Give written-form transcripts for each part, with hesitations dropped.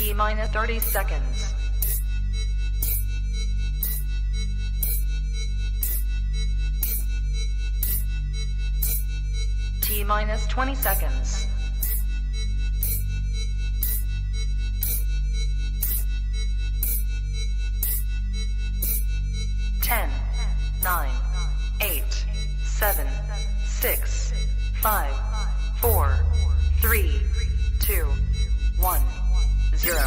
T minus 30 seconds. T minus 20 seconds. 10, 9, 8, 7, 6, 5, 4, 3, 2, 1, 0.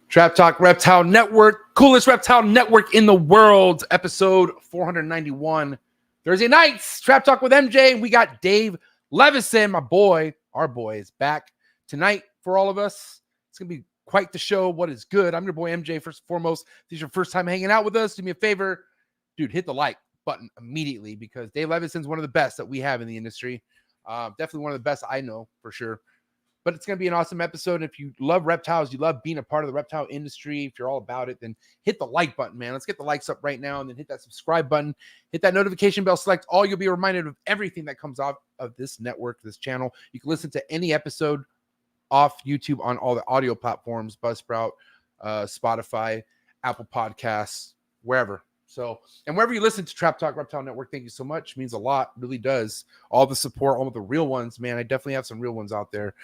Trap Talk Reptile Network, coolest reptile network in the world, episode 491. Thursday nights, Trap Talk with MJ. We got Dave Leveson, my boy, our boy, is back tonight for all of us. It's going to be quite the show. What is good? I'm your boy MJ, first and foremost. If this is your first time hanging out with us, do me a favor, dude, hit the like button immediately because Dave Leveson's one of the best that we have in the industry. Definitely one of the best I know for sure. But it's going to be an awesome episode. If you love reptiles, you love being a part of the reptile industry, if you're all about it, then hit the like button, man. Let's get the likes up right now and then hit that subscribe button. Hit that notification bell, select all. You'll be reminded of everything that comes off of this network, this channel. You can listen to any episode off YouTube on all the audio platforms, Buzzsprout, Spotify, Apple Podcasts, wherever. So, and wherever you listen to Trap Talk Reptile Network, thank you so much. It means a lot, really does. All the support, all of the real ones, man. I definitely have some real ones out there.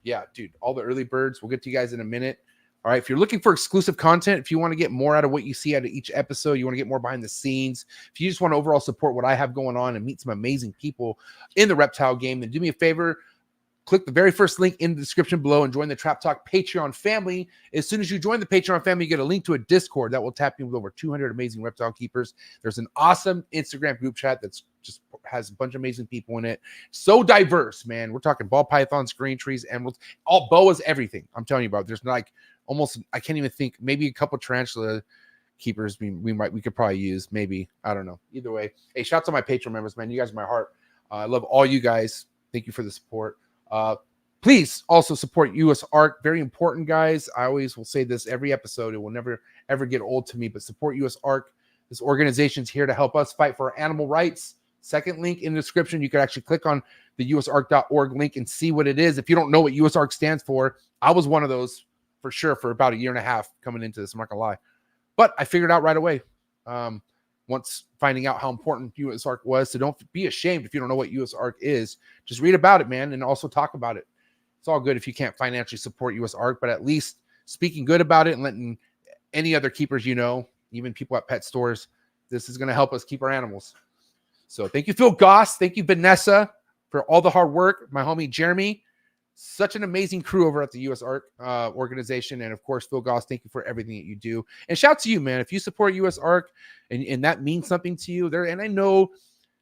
Yeah, dude, all the early birds. We'll get to you guys in a minute. All right, if you're looking for exclusive content, if you want to get more out of what you see out of each episode, you want to get more behind the scenes, if you just want to overall support what I have going on and meet some amazing people in the reptile game, then do me a favor. Click the very first link in the description below and join the Trap Talk Patreon family. As soon as you join the Patreon family, you get a link to a Discord that will tap you with over 200 amazing reptile keepers. There's an awesome Instagram group chat that's just has a bunch of amazing people in it. So diverse, man. We're talking ball pythons, green trees, emeralds, all boas, everything. I'm telling you about. There's like almost, I can't even think, maybe a couple tarantula keepers we could probably use. Maybe. I don't know. Either way. Hey, shout out to my Patreon members, man. You guys are my heart. I love all you guys. Thank you for the support. Please also support US ARC. Very important, guys. I always will say this every episode. It will never, ever get old to me, but support US ARC. This organization's here to help us fight for animal rights. Second link in the description. You can actually click on the usarc.org link and see what it is. If you don't know what US ARC stands for, I was one of those for sure for about a year and a half coming into this. I'm not gonna lie, but I figured out right away. Once finding out how important US ARC was. So don't be ashamed if you don't know what US ARC is. Just read about it, man, and also talk about it. It's all good if you can't financially support US ARC, but at least speaking good about it and letting any other keepers you know, even people at pet stores, this is going to help us keep our animals. So thank you, Phil Goss. Thank you, Vanessa, for all the hard work. My homie, Jeremy. Such an amazing crew over at the US ARC organization. And of course, Phil Goss, thank you for everything that you do. And shout out to you, man. If you support US ARC and that means something to you there, and I know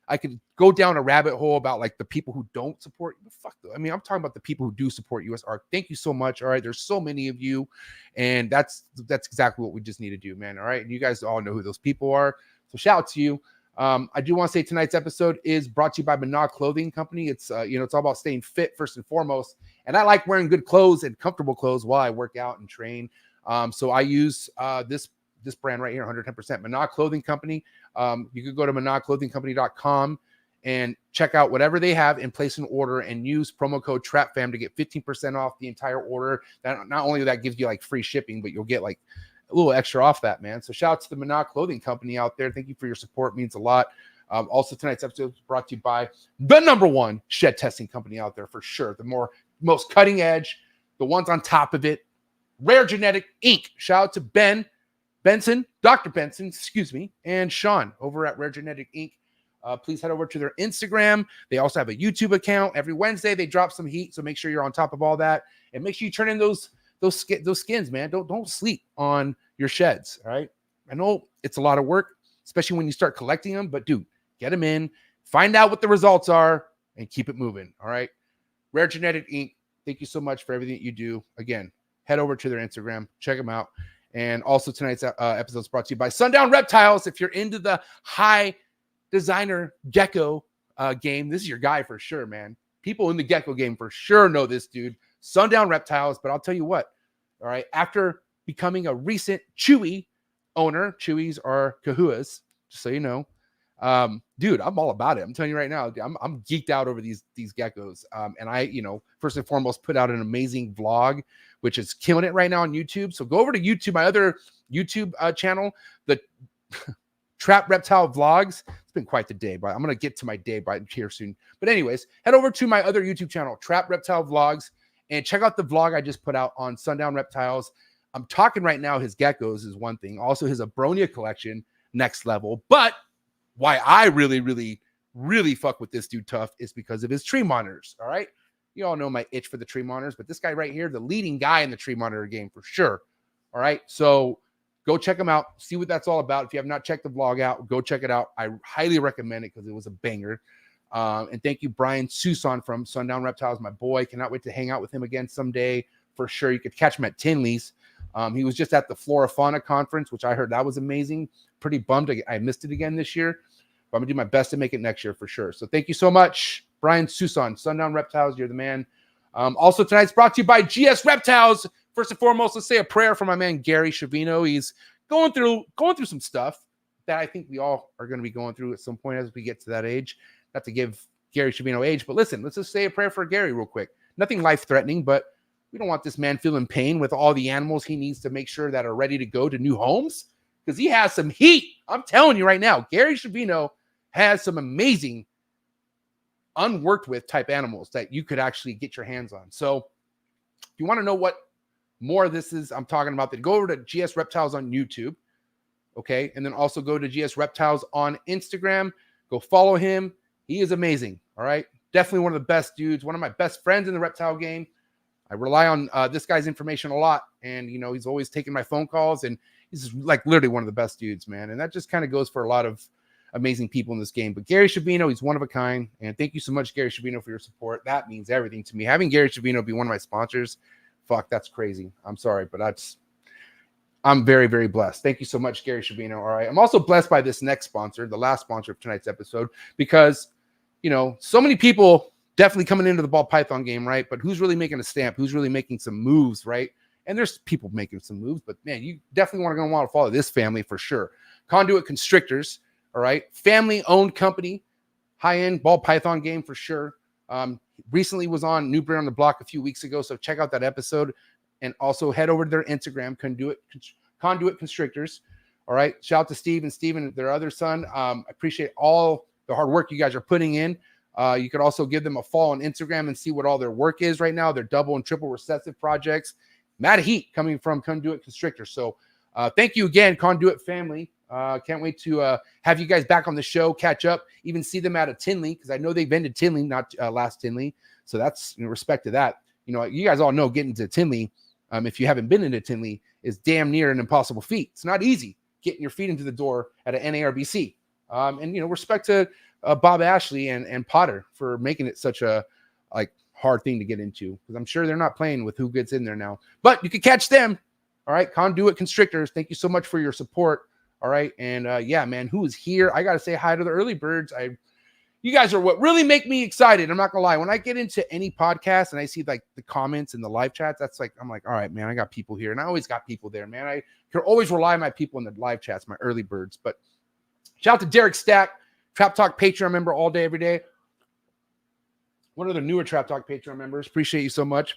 I could go down a rabbit hole about like the people who don't support you. Fuck though. I mean, I'm talking about the people who do support US ARC. Thank you so much. All right. There's so many of you. And that's exactly what we just need to do, man. All right. And you guys all know who those people are. So shout out to you. I do want to say tonight's episode is brought to you by Manah Clothing Company. It's it's all about staying fit first and foremost. And I like wearing good clothes and comfortable clothes while I work out and train. So I use this brand right here, 110% Manah Clothing Company. You could go to manahclothingcompany.com and check out whatever they have and place an order and use promo code TRAPFAM to get 15% off the entire order. That not only that gives you like free shipping, but you'll get like a little extra off that, man. So shout out to the Manah Clothing Company out there. Thank you for your support. It means a lot. Also, tonight's episode is brought to you by the #1 shed testing company out there for sure. The most cutting edge, the ones on top of it, Rare Genetic Inc. Shout out to Dr. Benson, excuse me, and Sean over at Rare Genetic Inc. Please head over to their Instagram. They also have a YouTube account. Every Wednesday, they drop some heat, so make sure you're on top of all that. And make sure you turn in those skins, man. Don't sleep on your sheds, all right? I know it's a lot of work, especially when you start collecting them, but dude, get them in, find out what the results are, and keep it moving, all right? Rare Genetic Inc., thank you so much for everything that you do. Again, head over to their Instagram, check them out. And also tonight's episode is brought to you by Sundown Reptiles. If you're into the high designer gecko game, this is your guy for sure, man. People in the gecko game for sure know this dude. Sundown Reptiles. But I'll tell you what, all right, after becoming a recent Chewy owner, Chewies are Kahuas, just so you know. Dude, I'm all about it. I'm telling you right now, I'm geeked out over these geckos. And I, first and foremost, put out an amazing vlog, which is killing it right now on YouTube. So go over to YouTube, my other YouTube channel, the Trap Reptile Vlogs. It's been quite the day, but I'm going to get to my day by here soon. But anyways, head over to my other YouTube channel, Trap Reptile Vlogs, and check out the vlog I just put out on Sundown Reptiles. I'm talking right now, his geckos is one thing. Also his Abronia collection, next level. But why I really, really, really fuck with this dude tough is because of his tree monitors. All right. You all know my itch for the tree monitors, but this guy right here, the leading guy in the tree monitor game for sure. All right. So go check him out. See what that's all about. If you have not checked the vlog out, go check it out. I highly recommend it because it was a banger. And thank you, Brian Susan from Sundown Reptiles, my boy. Cannot wait to hang out with him again someday for sure. You could catch him at Tinley's. He was just at the Flora Fauna conference, which I heard that was amazing. Pretty bummed I missed it again this year, but I'm gonna do my best to make it next year for sure. So thank you so much, Brian Susan, Sundown Reptiles. You're the man. Also tonight's brought to you by GS Reptiles. First and foremost, let's say a prayer for my man Gary Shavino. He's going through some stuff that I think we all are going to be going through at some point as we get to that age. Not to give Gary Shavino age, but listen, let's just say a prayer for Gary real quick. Nothing life-threatening, but we don't want this man feeling pain with all the animals he needs to make sure that are ready to go to new homes, because he has some heat. I'm telling you right now, Gary Shavino has some amazing unworked with type animals that you could actually get your hands on. So if you want to know what more of this is I'm talking about, then go over to GS Reptiles on YouTube. Okay. And then also go to GS Reptiles on Instagram. Go follow him. He is amazing. All right. Definitely one of the best dudes, one of my best friends in the reptile game. I rely on this guy's information a lot. And, he's always taking my phone calls, and he's like literally one of the best dudes, man. And that just kind of goes for a lot of amazing people in this game. But Gary Shavino, he's one of a kind. And thank you so much, Gary Shavino, for your support. That means everything to me. Having Gary Shavino be one of my sponsors, fuck, that's crazy. I'm sorry, but I'm very, very blessed. Thank you so much, Gary Shavino. All right. I'm also blessed by this next sponsor, the last sponsor of tonight's episode, because, so many people definitely coming into the ball python game, right? But who's really making a stamp? Who's really making some moves, right? And there's people making some moves, but man, you definitely want to follow this family for sure. Conduit Constrictors, all right? Family-owned company, high-end ball python game for sure. Recently was on New Breed on the Block a few weeks ago, so check out that episode. And also head over to their Instagram, Conduit Constrictors. All right. Shout out to Steve and their other son. I appreciate all the hard work you guys are putting in. You could also give them a follow on Instagram and see what all their work is right now. Their double and triple recessive projects. Mad heat coming from Conduit Constrictors. So thank you again, Conduit family. Can't wait to have you guys back on the show, catch up, even see them at a Tinley, because I know they've been to Tinley, not last Tinley. So that's respect to that. You guys all know getting to Tinley, if you haven't been into Tinley, is damn near an impossible feat. It's not easy getting your feet into the door at an NARBC. And respect to Bob Ashley and Potter for making it such a hard thing to get into, because I'm sure they're not playing with who gets in there now. But you can catch them. All right, Conduit Constrictors. Thank you so much for your support. All right, and yeah, man, who is here? I gotta say hi to the early birds. You guys are what really make me excited. I'm not gonna lie. When I get into any podcast and I see the comments and the live chats, I'm like, all right, man, I got people here, and I always got people there, man. I can always rely on my people in the live chats, my early birds. But shout out to Derek Stack, Trap Talk Patreon member all day, every day. One of the newer Trap Talk Patreon members. Appreciate you so much,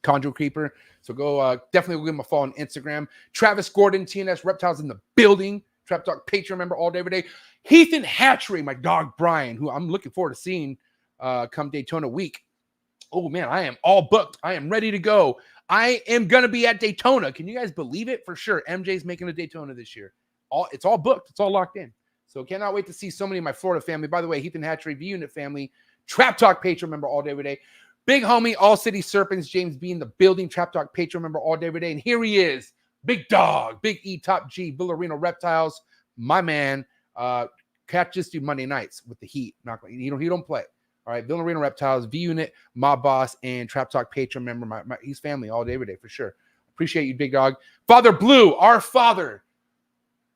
Conjure Creeper. So go definitely give him a follow on Instagram. Travis Gordon, TNS Reptiles in the building. Trap Talk Patreon member all day, every day. Heathen Hatchery, my dog Brian, who I'm looking forward to seeing come Daytona week. Oh, man, I am all booked. I am ready to go. I am going to be at Daytona. Can you guys believe it? For sure. MJ's making a Daytona this year. It's all booked. It's all locked in. So cannot wait to see so many of my Florida family. By the way, Heathen Hatchery, V-Unit family, Trap Talk Patreon member all day, every day. Big homie, All City Serpents, James B in the building, Trap Talk Patreon member all day, every day. And here he is, Big Dog, Big E Top G, Villarino Reptiles, my man. Catch this dude Monday nights with the heat. He don't play. All right, Villarino Reptiles, V-Unit, my boss, and Trap Talk Patreon member. He's family all day, every day for sure. Appreciate you, Big Dog. Father Blue, our father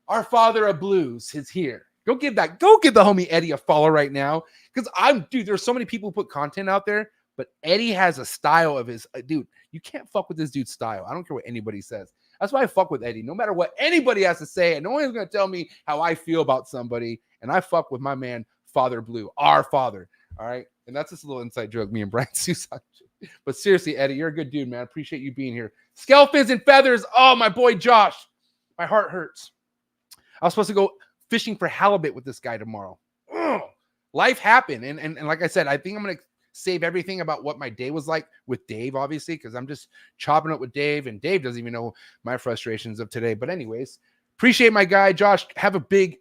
of blues is here. Go give the homie Eddie a follow right now, because there's so many people who put content out there, but Eddie has a style of his dude. You can't fuck with this dude's style. I don't care what anybody says. That's why I fuck with Eddie. No matter what anybody has to say, and no one's gonna tell me how I feel about somebody. And I fuck with my man, Father Blue, our father. All right. And that's just a little inside joke, me and Brian Susan. But seriously, Eddie, you're a good dude, man. Appreciate you being here. Skeletons and feathers. Oh, my boy Josh. My heart hurts. I was supposed to go fishing for halibut with this guy tomorrow. Ugh. Life happened. And like I said, I think I'm going to save everything about what my day was like with Dave, obviously, because I'm just chopping up with Dave, and Dave doesn't even know my frustrations of today. But anyways, appreciate my guy, Josh. Have a big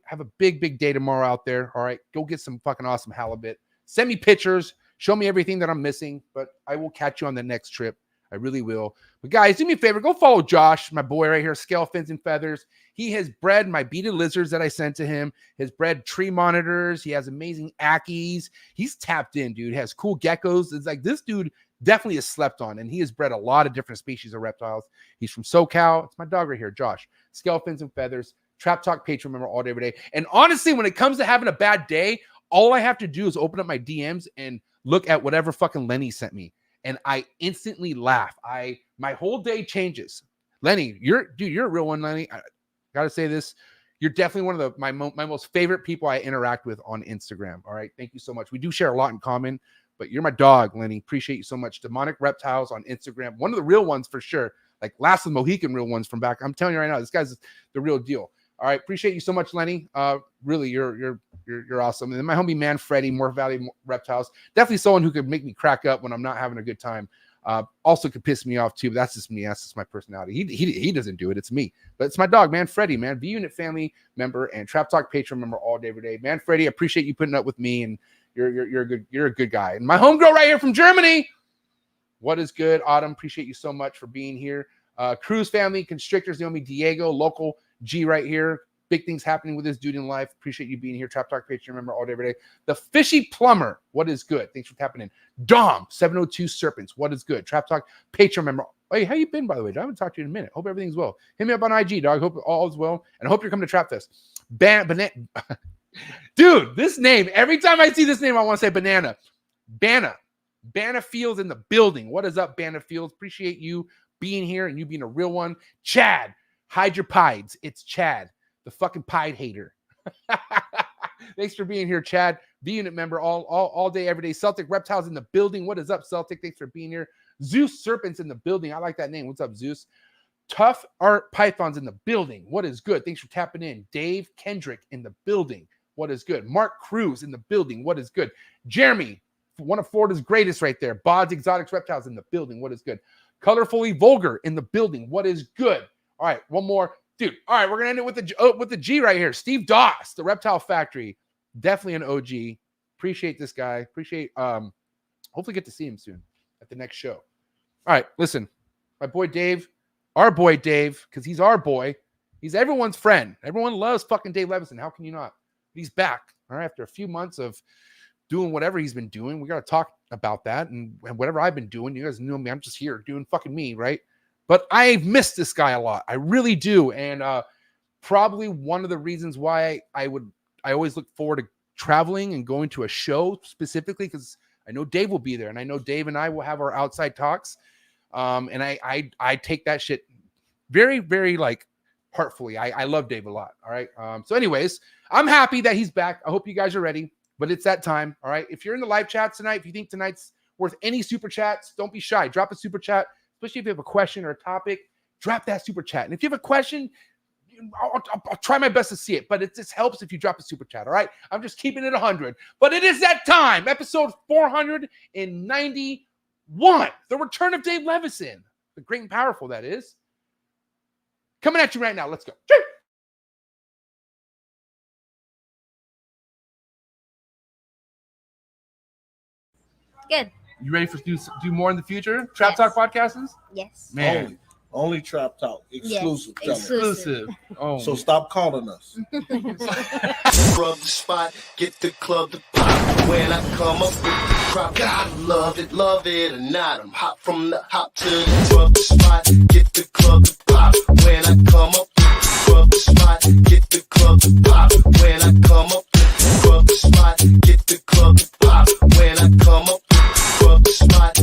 day tomorrow out there. All right. Go get some fucking awesome halibut. Send me pictures. Show me everything that I'm missing, but I will catch you on the next trip. I really will. But guys, do me a favor. Go follow Josh, my boy right here, Scale Fins and Feathers. He has bred my beaded lizards that I sent to him. Has bred tree monitors. He has amazing ackies. He's tapped in, dude. He has cool geckos. It's like this dude definitely is slept on, and he has bred a lot of different species of reptiles. He's from SoCal. It's my dog right here, Josh. Scale Fins and Feathers. Trap Talk Patreon member all day, every day. And honestly, when it comes to having a bad day, all I have to do is open up my DMs and look at whatever fucking Lenny sent me, and I instantly laugh. My whole day changes. Lenny, you're a real one, Lenny. I gotta say this. You're definitely one of my most favorite people I interact with on Instagram. All right. Thank you so much. We do share a lot in common, but you're my dog, Lenny. Appreciate you so much. Demonic Reptiles on Instagram. One of the real ones for sure. Like Last of the Mohican real ones from back. I'm telling you right now, this guy's the real deal. All right. Appreciate you so much, Lenny. Really, you're awesome. And then my homie man, Freddie, More Valley Reptiles. Definitely someone who could make me crack up when I'm not having a good time. Also could piss me off too, but that's just me. That's just my personality. He doesn't do it. It's me. But it's my dog, man, Freddie, man. V-Unit family member and Trap Talk Patreon member all day, every day. Man, Freddie, I appreciate you putting up with me, and you're a good guy. And my homegirl right here from Germany. What is good, Autumn? Appreciate you so much for being here. Cruz family, Constrictors, Naomi Diego, local G right here. Big things happening with this dude in life. Appreciate you being here. Trap Talk Patreon member all day, every day. The Fishy Plumber. What is good? Thanks for tapping in. Dom, 702 Serpents. What is good? Trap Talk Patreon member. Hey, how you been, by the way? I haven't talked to you in a minute. Hope everything's well. Hit me up on IG, dog. Hope all is well. And I hope you're coming to Trap Fest. Dude, this name, every time I see this name, I want to say banana. Banna Fields in the building. What is up, Banna Fields? Appreciate you being here and you being a real one. Chad, hide your pides. It's Chad, the fucking pied hater. Thanks for being here, Chad. V-Unit member all day, every day. Celtic Reptiles in the building. What is up, Celtic? Thanks for being here. Zeus Serpents in the building. I like that name. What's up, Zeus? Tough Art Pythons in the building. What is good? Thanks for tapping in. Dave Kendrick in the building. What is good? Mark Cruz in the building. What is good? Jeremy, one of Florida's greatest right there. Bod's Exotics Reptiles in the building. What is good? Colorfully Vulgar in the building. What is good? All right, one more. Dude, all right, we're going to end it with the G right here. Steve Doss, the Reptile Factory. Definitely an OG. Appreciate this guy. Appreciate, hopefully get to see him soon at the next show. All right, listen, my boy Dave, our boy Dave, because he's our boy. He's everyone's friend. Everyone loves fucking Dave Leveson. How can you not? He's back. All right, after a few months of doing whatever he's been doing. We got to talk about that and whatever I've been doing. You guys know me. I'm just here doing fucking me, right? But I miss this guy a lot. I really do. And probably one of the reasons why I always look forward to traveling and going to a show specifically, because I know Dave will be there, and I know Dave and I will have our outside talks. And I take that shit very, very like heartfully. I love Dave a lot. All right. So anyways, I'm happy that he's back. I hope you guys are ready, but it's that time. All right. If you're in the live chats tonight, if you think tonight's worth any super chats, don't be shy. Drop a super chat, especially if you have a question or a topic. Drop that super chat. And if you have a question, I'll try my best to see it, but it just helps if you drop a super chat. All right. I'm just keeping it 100, but it is that time. Episode 491, the return of Dave Leveson, the great and powerful, that is. Coming at you right now. Let's go. Good. You ready for do more in the future? Trap Talk podcasts? Yes. Man. Only Trap Talk. Exclusive. Yes. Exclusive. Oh. So stop calling us. Rub the spot, get the club to pop. When I come up with the crop, God love it or not. I'm hot from the hop to the rub the spot, get the club to pop. When I come up with the rub the spot, get the club to pop. When I come up with the rub the spot, get the club to pop. When I come up with the rub the spot,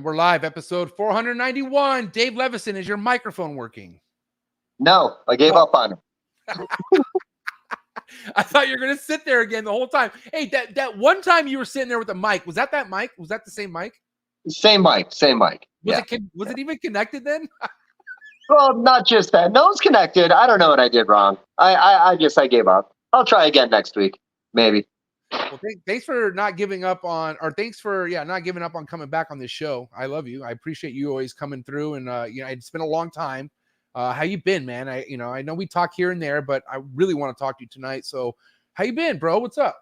And we're live, episode 491. Dave Leveson, is your microphone working? No, I gave up on him. I thought you were going to sit there again the whole time. Hey, that one time you were sitting there with the mic, was that mic? Was that the same mic? Same mic. Was it even connected then? Well, not just that. No, it's connected. I don't know what I did wrong. I gave up. I'll try again next week, maybe. Well, thanks for not giving up on, or thanks for not giving up on coming back on this show. I love you. I appreciate you always coming through, and it's been a long time. How you been, man? I know we talk here and there, but I really want to talk to you tonight. So, how you been, bro? What's up?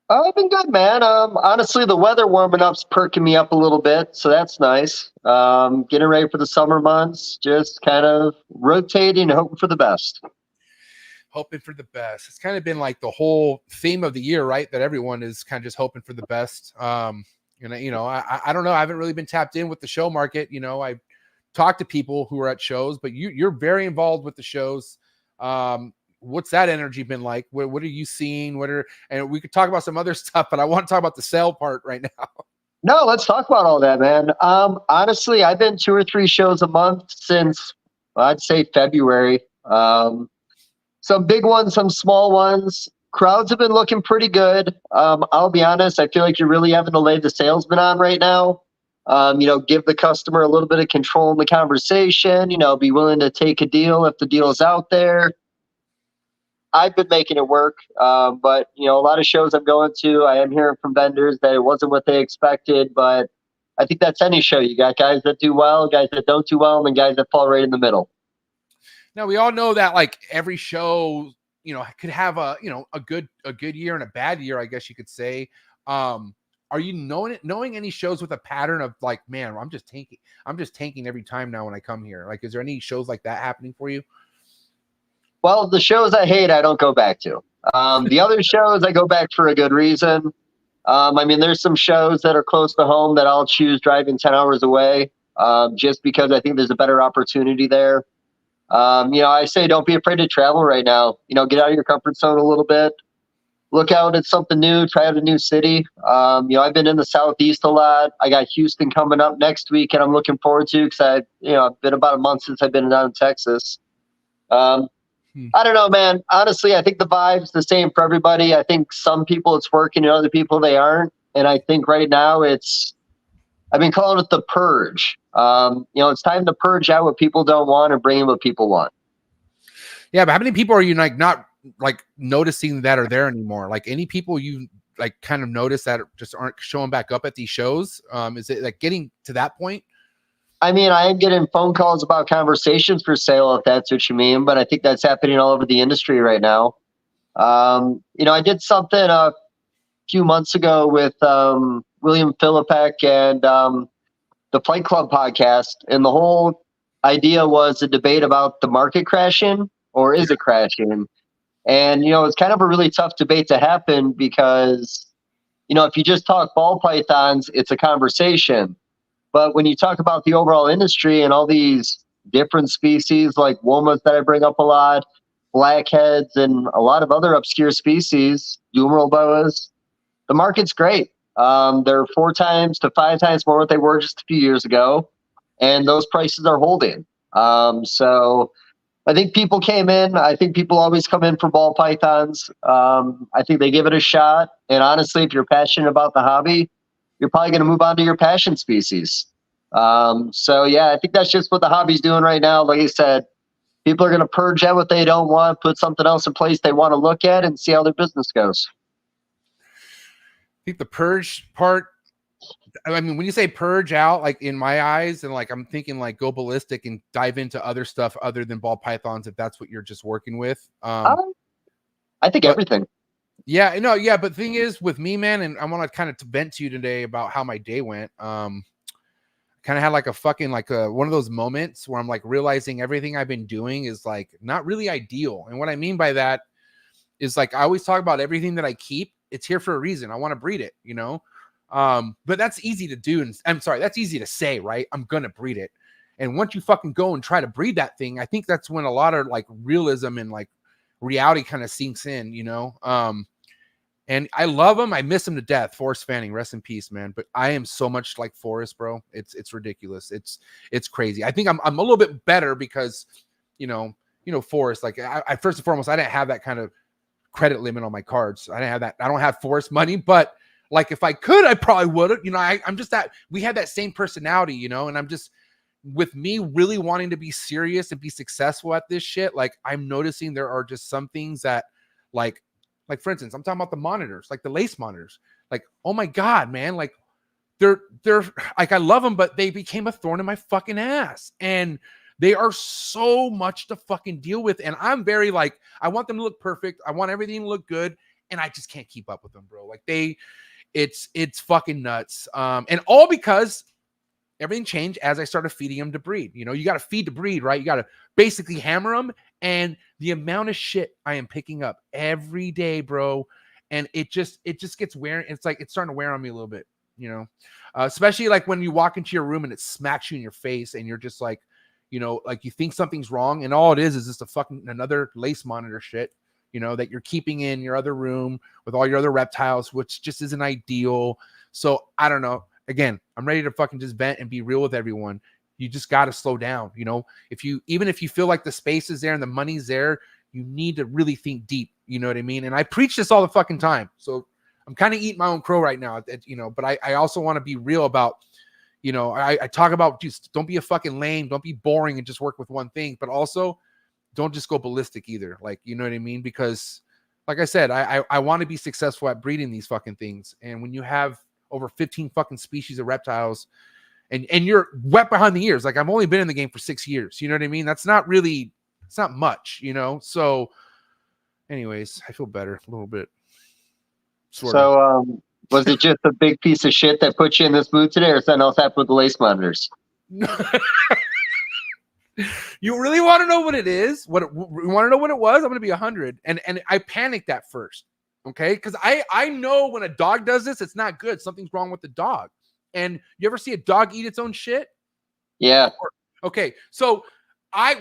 I've been good, man. Honestly, the weather warming up's perking me up a little bit, so that's nice. Getting ready for the summer months, just kind of rotating, hoping for the best. Hoping for the best. It's kind of been like the whole theme of the year, right? That everyone is kind of just hoping for the best. I don't know. I haven't really been tapped in with the show market. I talk to people who are at shows, but you're very involved with the shows. What's that energy been like? What are you seeing? And we could talk about some other stuff, but I want to talk about the sale part right now. No, let's talk about all that, man. Honestly, I've been 2 or 3 shows a month since, I'd say, February. Some big ones, some small ones. Crowds have been looking pretty good. I'll be honest, I feel like you're really having to lay the salesman on right now. Give the customer a little bit of control in the conversation, be willing to take a deal if the deal is out there. I've been making it work. But a lot of shows I'm going to, I am hearing from vendors that it wasn't what they expected, but I think that's any show. You got guys that do well, guys that don't do well, and guys that fall right in the middle. Now we all know that like every show, could have a good year and a bad year, I guess you could say. Are you knowing any shows with a pattern of like, man, I'm just tanking every time now when I come here? Like, is there any shows like that happening for you? Well, the shows I hate, I don't go back to. The other shows I go back for a good reason. There's some shows that are close to home that I'll choose driving 10 hours away, just because I think there's a better opportunity there. I say don't be afraid to travel right now. Get out of your comfort zone a little bit. Look out at something new. Try out a new city. I've been in the Southeast a lot. I got Houston coming up next week, and I'm looking forward to because I've been about a month since I've been down in Texas. I don't know, man. Honestly, I think the vibe's the same for everybody. I think some people it's working and other people they aren't. And I think right now I've been calling it the purge. It's time to purge out what people don't want and bring in what people want. Yeah, but how many people are you not noticing that are there anymore? Like any people you kind of notice that just aren't showing back up at these shows? Is it like getting to that point? I am getting phone calls about conversations for sale, if that's what you mean, but I think that's happening all over the industry right now. I did something a few months ago with William Philippek and the Flight Club podcast, and the whole idea was a debate about the market crashing, or is it crashing? And, it's kind of a really tough debate to happen because, if you just talk ball pythons, it's a conversation. But when you talk about the overall industry and all these different species like womas that I bring up a lot, blackheads, and a lot of other obscure species, dumeral boas, the market's great. They're 4 times to 5 times more what they were just a few years ago, and those prices are holding. So I think people came in. I think people always come in for ball pythons. I think they give it a shot. And honestly, if you're passionate about the hobby, you're probably going to move on to your passion species. I think that's just what the hobby's doing right now. Like I said, people are going to purge out what they don't want, put something else in place they want to look at, and see how their business goes. I think the purge part, when you say purge out, like in my eyes, and like I'm thinking like go ballistic and dive into other stuff other than ball pythons, if that's what you're just working with. I think everything. Yeah, no, yeah, but the thing is with me, man, and I want to kind of vent to you today about how my day went. Kind of had like a fucking one of those moments where I'm like realizing everything I've been doing is like not really ideal. And what I mean by that is like I always talk about everything that I keep, it's here for a reason. I want to breed it, but that's easy to do, and that's easy to say, right? I'm gonna breed it. And once you fucking go and try to breed that thing, I think that's when a lot of like realism and like reality kind of sinks in, And I love him. I miss him to death. Forrest Fanning, rest in peace, man. But I am so much like Forrest, bro. It's ridiculous. It's crazy. I think I'm a little bit better because, Forrest, like I first and foremost, I didn't have that kind of credit limit on my cards. I didn't have that. I don't have Forrest money, but like if I could, I probably would have. I'm just that we had that same personality, and I'm just with me really wanting to be serious and be successful at this shit. Like I'm noticing there are just some things that like for instance, I'm talking about the monitors, like the lace monitors. Like, oh my God, man, like they're like I love them, but they became a thorn in my fucking ass. And they are so much to fucking deal with. And I'm very like, I want them to look perfect. I want everything to look good. And I just can't keep up with them, bro. Like it's fucking nuts. And all because everything changed as I started feeding them to breed. You got to feed to breed, right? You got to basically hammer them. And the amount of shit I am picking up every day, bro. And it just gets wearing. It's like, it's starting to wear on me a little bit, especially like when you walk into your room and it smacks you in your face and you're just like, like you think something's wrong. And all it is just a fucking another lace monitor shit, that you're keeping in your other room with all your other reptiles, which just isn't ideal. So I don't know. Again, I'm ready to fucking just vent and be real with everyone. You just got to slow down. Even if you feel like the space is there and the money's there, you need to really think deep. You know what I mean? And I preach this all the fucking time. So I'm kind of eating my own crow right now, but I also want to be real about, I talk about just don't be a fucking lame, don't be boring and just work with one thing, but also don't just go ballistic either. Like, you know what I mean? Because like I said, I want to be successful at breeding these fucking things. And when you have over 15 fucking species of reptiles and you're wet behind the ears, like I've only been in the game for 6 years. You know what I mean? It's not much, So anyways, I feel better a little bit. Sort of. Was it just a big piece of shit that put you in this mood today, or something else happened with the lace monitors? You really want to know what it is? You want to know what it was? I'm going to be 100. And I panicked at first. Okay. Because I know when a dog does this, it's not good. Something's wrong with the dog. And you ever see a dog eat its own shit? Yeah. Okay. So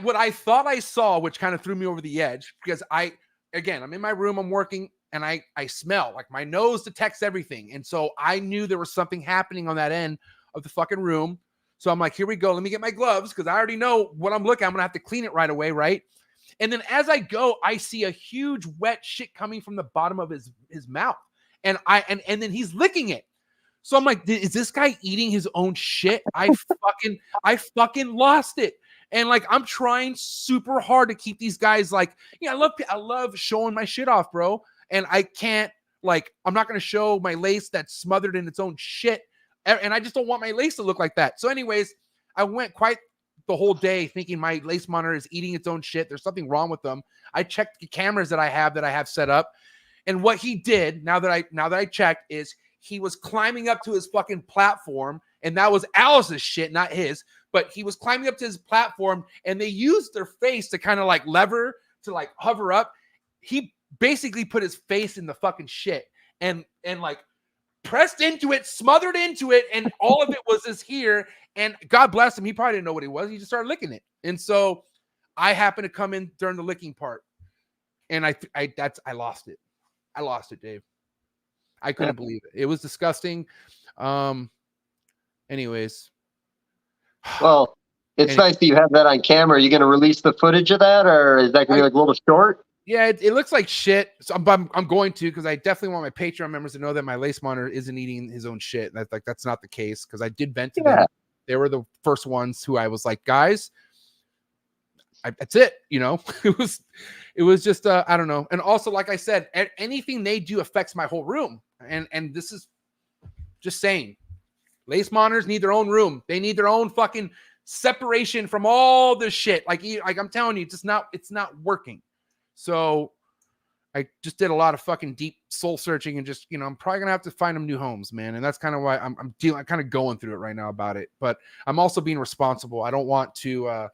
what I thought I saw, which kind of threw me over the edge, because I'm in my room, I'm working, and I smell, like my nose detects everything. And so I knew there was something happening on that end of the fucking room. So I'm like, here we go. Let me get my gloves because I already know what I'm looking at. I'm going to have to clean it right away, right? And then as I go, I see a huge wet shit coming from the bottom of his mouth. And then he's licking it. So I'm like, is this guy eating his own shit? I fucking lost it. And like, I'm trying super hard to keep these guys like, I love showing my shit off, bro. And I can't, like, I'm not going to show my lace that's smothered in its own shit. And I just don't want my lace to look like that. So anyways, I went quite the whole day thinking my lace monitor is eating its own shit. There's something wrong with them. I checked the cameras that I have set up. And what he did, now that I checked, is he was climbing up to his fucking platform. And that was Alice's shit, not his. But he was climbing up to his platform and they used their face to kind of like lever to like hover up. He basically put his face in the fucking shit and like pressed into it, smothered into it, and all of it was just here. And God bless him, he probably didn't know what he was. He just started licking it. And so I happened to come in during the licking part, and I lost it. I lost it, Dave. I couldn't believe it. It was disgusting. Anyways. Well, it's nice that you have that on camera. Are you going to release the footage of that, or is that going to be like a little short? Yeah, it looks like shit. So I'm going to, because I definitely want my Patreon members to know that my lace monitor isn't eating his own shit. That's not the case, because I did vent to them. They were the first ones who I was like, guys, that's it. It was just I don't know. And also, like I said, anything they do affects my whole room. And this is just saying, lace monitors need their own room. They need their own fucking separation from all this shit. Like I'm telling you, it's not working. So I just did a lot of fucking deep soul searching and just, I'm probably gonna have to find them new homes, man. And that's kind of why I'm kind of going through it right now about it. But I'm also being responsible. I don't want to,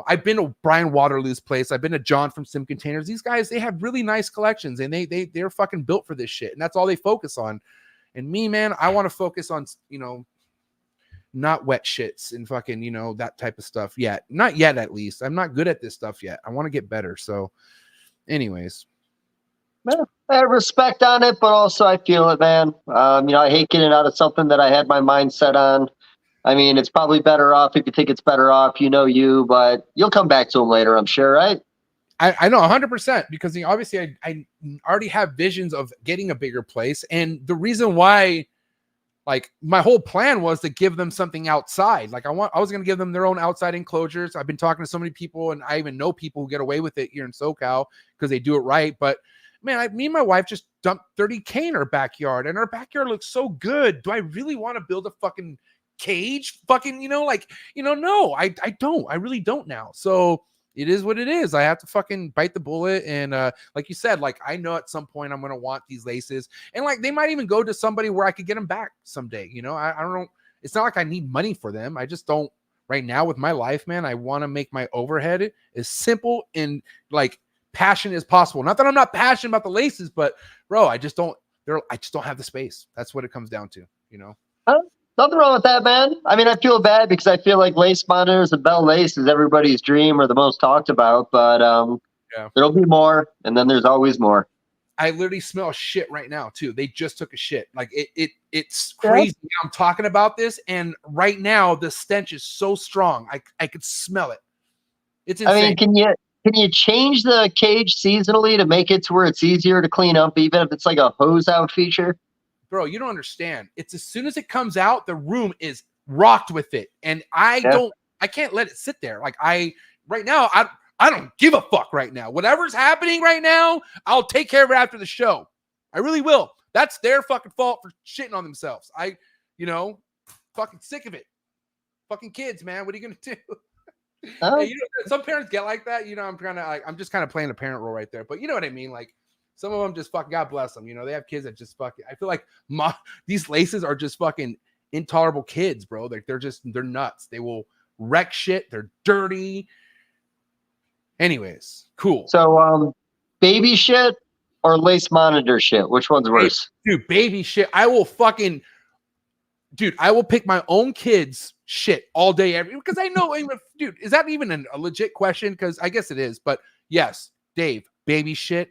I've been to Brian Waterloo's place. I've been to John from Sim Containers. These guys, they have really nice collections, and they're fucking built for this shit. And that's all they focus on. And me, man, I want to focus on, not wet shits and fucking, that type of stuff yet. Not yet, at least. I'm not good at this stuff yet. I want to get better. So anyways. Well, I have respect on it, but also I feel it, man. I hate getting out of something that I had my mind set on. I mean, it's probably better off if you think it's better off, but you'll come back to them later, I'm sure, right? I know 100% because obviously I already have visions of getting a bigger place. And the reason why, like, my whole plan was to give them something outside. Like I was going to give them their own outside enclosures. I've been talking to so many people, and I even know people who get away with it here in SoCal because they do it right. But man, me and my wife just dumped $30K in our backyard, and our backyard looks so good. Do I really want to build a fucking cage? No, I don't. I really don't now. So it is what it is. I have to fucking bite the bullet. And like you said, like, I know at some point I'm going to want these laces, and like, they might even go to somebody where I could get them back someday. I don't know. It's not like I need money for them. I just don't right now with my life, man. I want to make my overhead as simple and like passionate as possible. Not that I'm not passionate about the laces, but bro, I just don't have the space. That's what it comes down to, Nothing wrong with that, man. I mean, I feel bad because I feel like lace monitors and bell lace is everybody's dream or the most talked about, but there'll be more, and then there's always more. I literally smell shit right now too. They just took a shit. Like it's crazy. Yeah. I'm talking about this, and right now the stench is so strong. I could smell it. It's insane. I mean, can you change the cage seasonally to make it to where it's easier to clean up, even if it's like a hose out feature? Bro, you don't understand. It's as soon as it comes out, the room is rocked with it. And I can't let it sit there. Like right now, I don't give a fuck right now. Whatever's happening right now, I'll take care of it after the show. I really will. That's their fucking fault for shitting on themselves. Fucking sick of it. Fucking kids, man. What are you going to do? Hey, some parents get like that. I'm just kind of playing a parent role right there. But you know what I mean? Like, some of them just fucking, God bless them. They have kids that just fucking, I feel like these laces are just fucking intolerable kids, bro. Like they're nuts. They will wreck shit. They're dirty. Anyways, cool. So, baby shit or lace monitor shit? Which one's worse? Dude, baby shit. I will pick my own kids shit all day, because I know, dude, is that even a legit question? Because I guess it is. But yes, Dave, baby shit.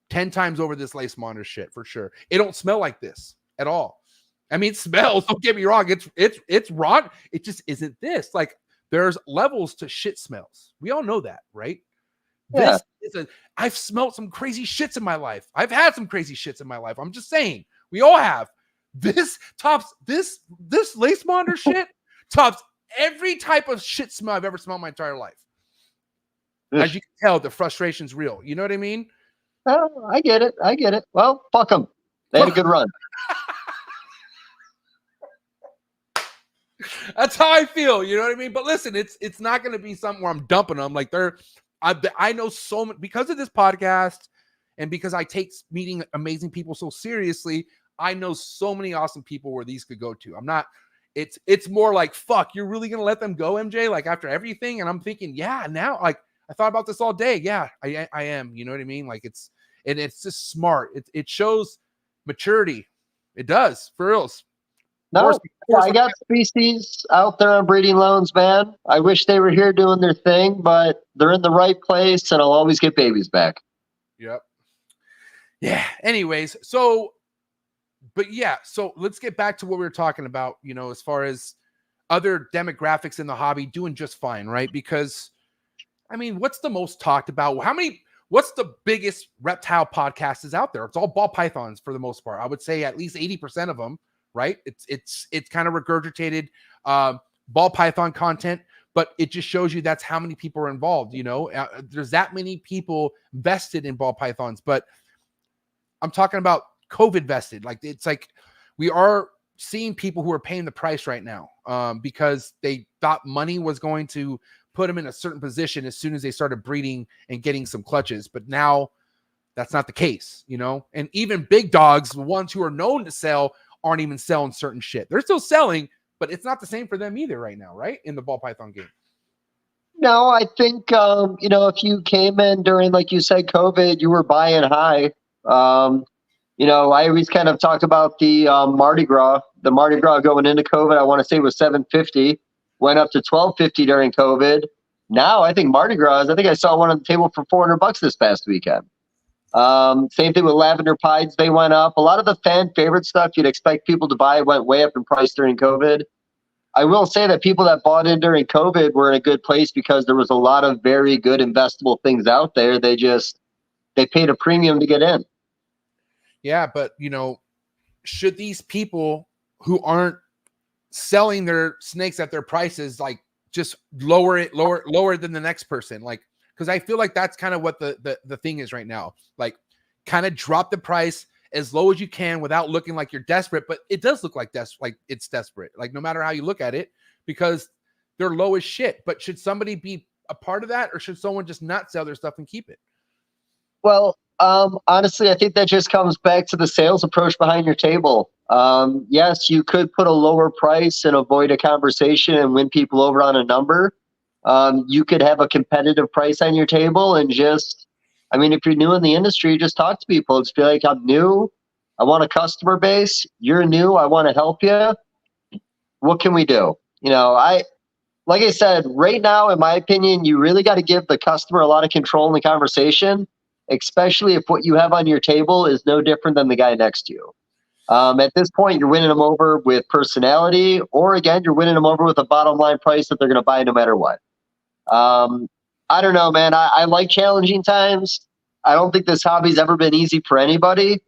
10 times over this lace monitor shit for sure. It don't smell like this at all. I mean, it smells, don't get me wrong. It's wrong. It just isn't this. Like, there's levels to shit smells. We all know that, right? Yeah. I've smelled some crazy shits in my life. I've had some crazy shits in my life. I'm just saying, we all have. This lace monitor shit tops every type of shit smell I've ever smelled in my entire life. As you can tell, the frustration's real. You know what I mean? Oh, I get it. Well, fuck them. They had a good run. That's how I feel. You know what I mean? But listen, it's not going to be something where I'm dumping them. Like I know so much because of this podcast, and because I take meeting amazing people so seriously. I know so many awesome people where these could go to. I'm not. It's more like, fuck, you're really going to let them go, MJ? Like, after everything? And I'm thinking, yeah, now, like, I thought about this all day. Yeah, I am. You know what I mean? Like, it's just smart. It shows maturity. It does, for reals. No, I got species out there on breeding loans, man. I wish they were here doing their thing, but they're in the right place, and I'll always get babies back. Yep. Yeah. Anyways, so let's get back to what we were talking about, as far as other demographics in the hobby doing just fine, right? Because, I mean, what's the most talked about? What's the biggest reptile podcast is out there? It's all ball pythons for the most part. I would say at least 80% of them, right? It's kind of regurgitated ball python content, but it just shows you that's how many people are involved. There's that many people vested in ball pythons, but I'm talking about COVID vested. Like, it's like we are seeing people who are paying the price right now because they thought money was going to put them in a certain position as soon as they started breeding and getting some clutches. But now that's not the case, and even big dogs, the ones who are known to sell, aren't even selling certain shit. They're still selling, but it's not the same for them either right now, right? In the ball python game. No, I think, if you came in during, like you said, COVID, you were buying high. I always kind of talk about the Mardi Gras. The Mardi Gras going into COVID, I want to say was $750. Went up to $1,250 during COVID. Now I think Mardi Gras, I think I saw one on the table for $400 this past weekend. Same thing with lavender pides. They went up. A lot of the fan favorite stuff you'd expect people to buy went way up in price during COVID. I will say that people that bought in during COVID were in a good place because there was a lot of very good investable things out there. They paid a premium to get in. Yeah, but should these people who aren't selling their snakes at their prices like just lower than the next person? Like, because I feel like that's kind of what the thing is right now. Like, kind of drop the price as low as you can without looking like you're desperate, but it does look like it's desperate. Like, no matter how you look at it, because they're low as shit. But should somebody be a part of that, or should someone just not sell their stuff and keep it? Well, honestly, I think that just comes back to the sales approach behind your table. Yes, you could put a lower price and avoid a conversation and win people over on a number. You could have a competitive price on your table and if you're new in the industry, just talk to people. Just be like, I'm new. I want a customer base. You're new. I want to help you. What can we do? Like I said, right now, in my opinion, you really got to give the customer a lot of control in the conversation, especially if what you have on your table is no different than the guy next to you. At this point, you're winning them over with personality, or again, you're winning them over with a bottom line price that they're going to buy no matter what. I don't know, man. I like challenging times. I don't think this hobby's ever been easy for anybody.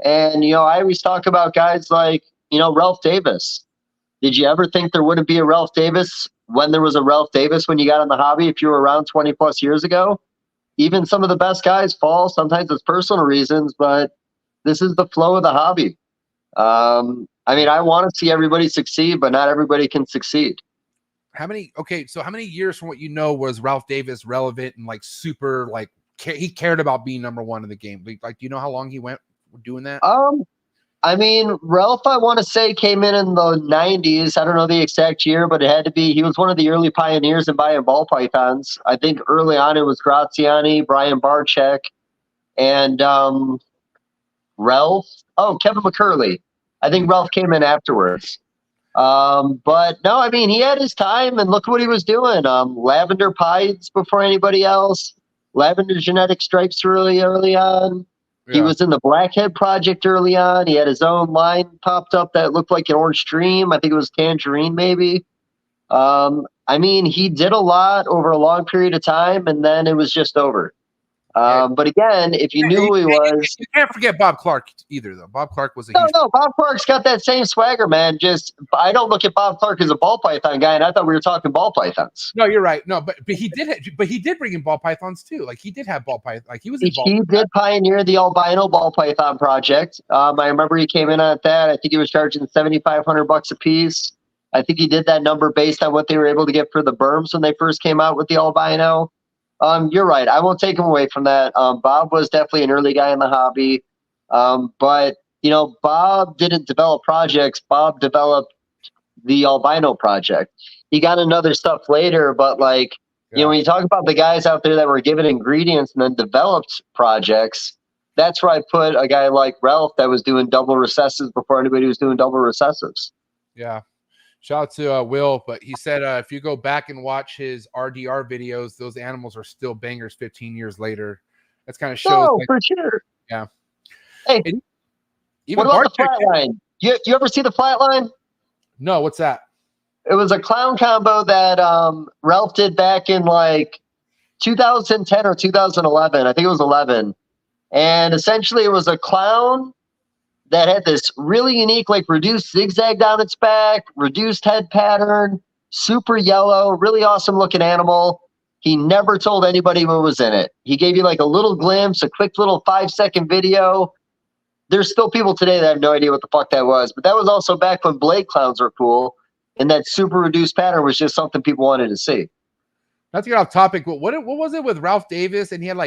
And, I always talk about guys like, Ralph Davis. Did you ever think there wouldn't be a Ralph Davis when there was a Ralph Davis when you got in the hobby, if you were around 20 plus years ago? Even some of the best guys fall. Sometimes it's personal reasons, but this is the flow of the hobby. I want to see everybody succeed, but not everybody can succeed. How many years from what was Ralph Davis relevant and like super, like he cared about being number one in the game? Like, do you know how long he went doing that? Ralph, I want to say, came in the 90s. I don't know the exact year, but it had to be. He was one of the early pioneers in buying ball pythons. I think early on it was Graziani, Brian Barczyk, and Ralph. Oh, Kevin McCurley. I think Ralph came in afterwards. But no, he had his time, and look what he was doing. Lavender pides before anybody else. Lavender genetic stripes early on. Yeah. He was in the Blackhead project early on. He had his own line popped up that looked like an orange dream. I think it was tangerine, maybe. He did a lot over a long period of time, and then it was just over. But again, if you knew who he was, you can't forget Bob Clark either, though. Bob Clark was no. Bob Clark's got that same swagger, man. I don't look at Bob Clark as a ball python guy, and I thought we were talking ball pythons. No, you're right. No, but he did bring in ball pythons too. Like, he did have ball python. Like, he did pioneer the albino ball python project. I remember he came in on that. I think he was charging $7,500 a piece. I think he did that number based on what they were able to get for the berms when they first came out with the albino. You're right. I won't take him away from that. Bob was definitely an early guy in the hobby. But Bob didn't develop projects. Bob developed the albino project. He got another stuff later, but when you talk about the guys out there that were given ingredients and then developed projects, that's where I put a guy like Ralph that was doing double recessives before anybody was doing double recessives. Yeah. Shout out to Will, but he said if you go back and watch his RDR videos, those animals are still bangers 15 years later. That's kind of shows. For sure. Yeah. Hey, what about the flatline? You ever see the flatline? No, what's that? It was a clown combo that Ralph did back in 2010 or 2011. I think it was 11. And essentially it was a clown that had this really unique, reduced zigzag down its back, reduced head pattern, super yellow, really awesome looking animal. He never told anybody what was in it. He gave you a little glimpse, a quick little 5-second video. There's still people today that have no idea what the fuck that was, but that was also back when blade clowns were cool, and that super reduced pattern was just something people wanted to see. Not to get off topic, but what was it with Ralph Davis, and he had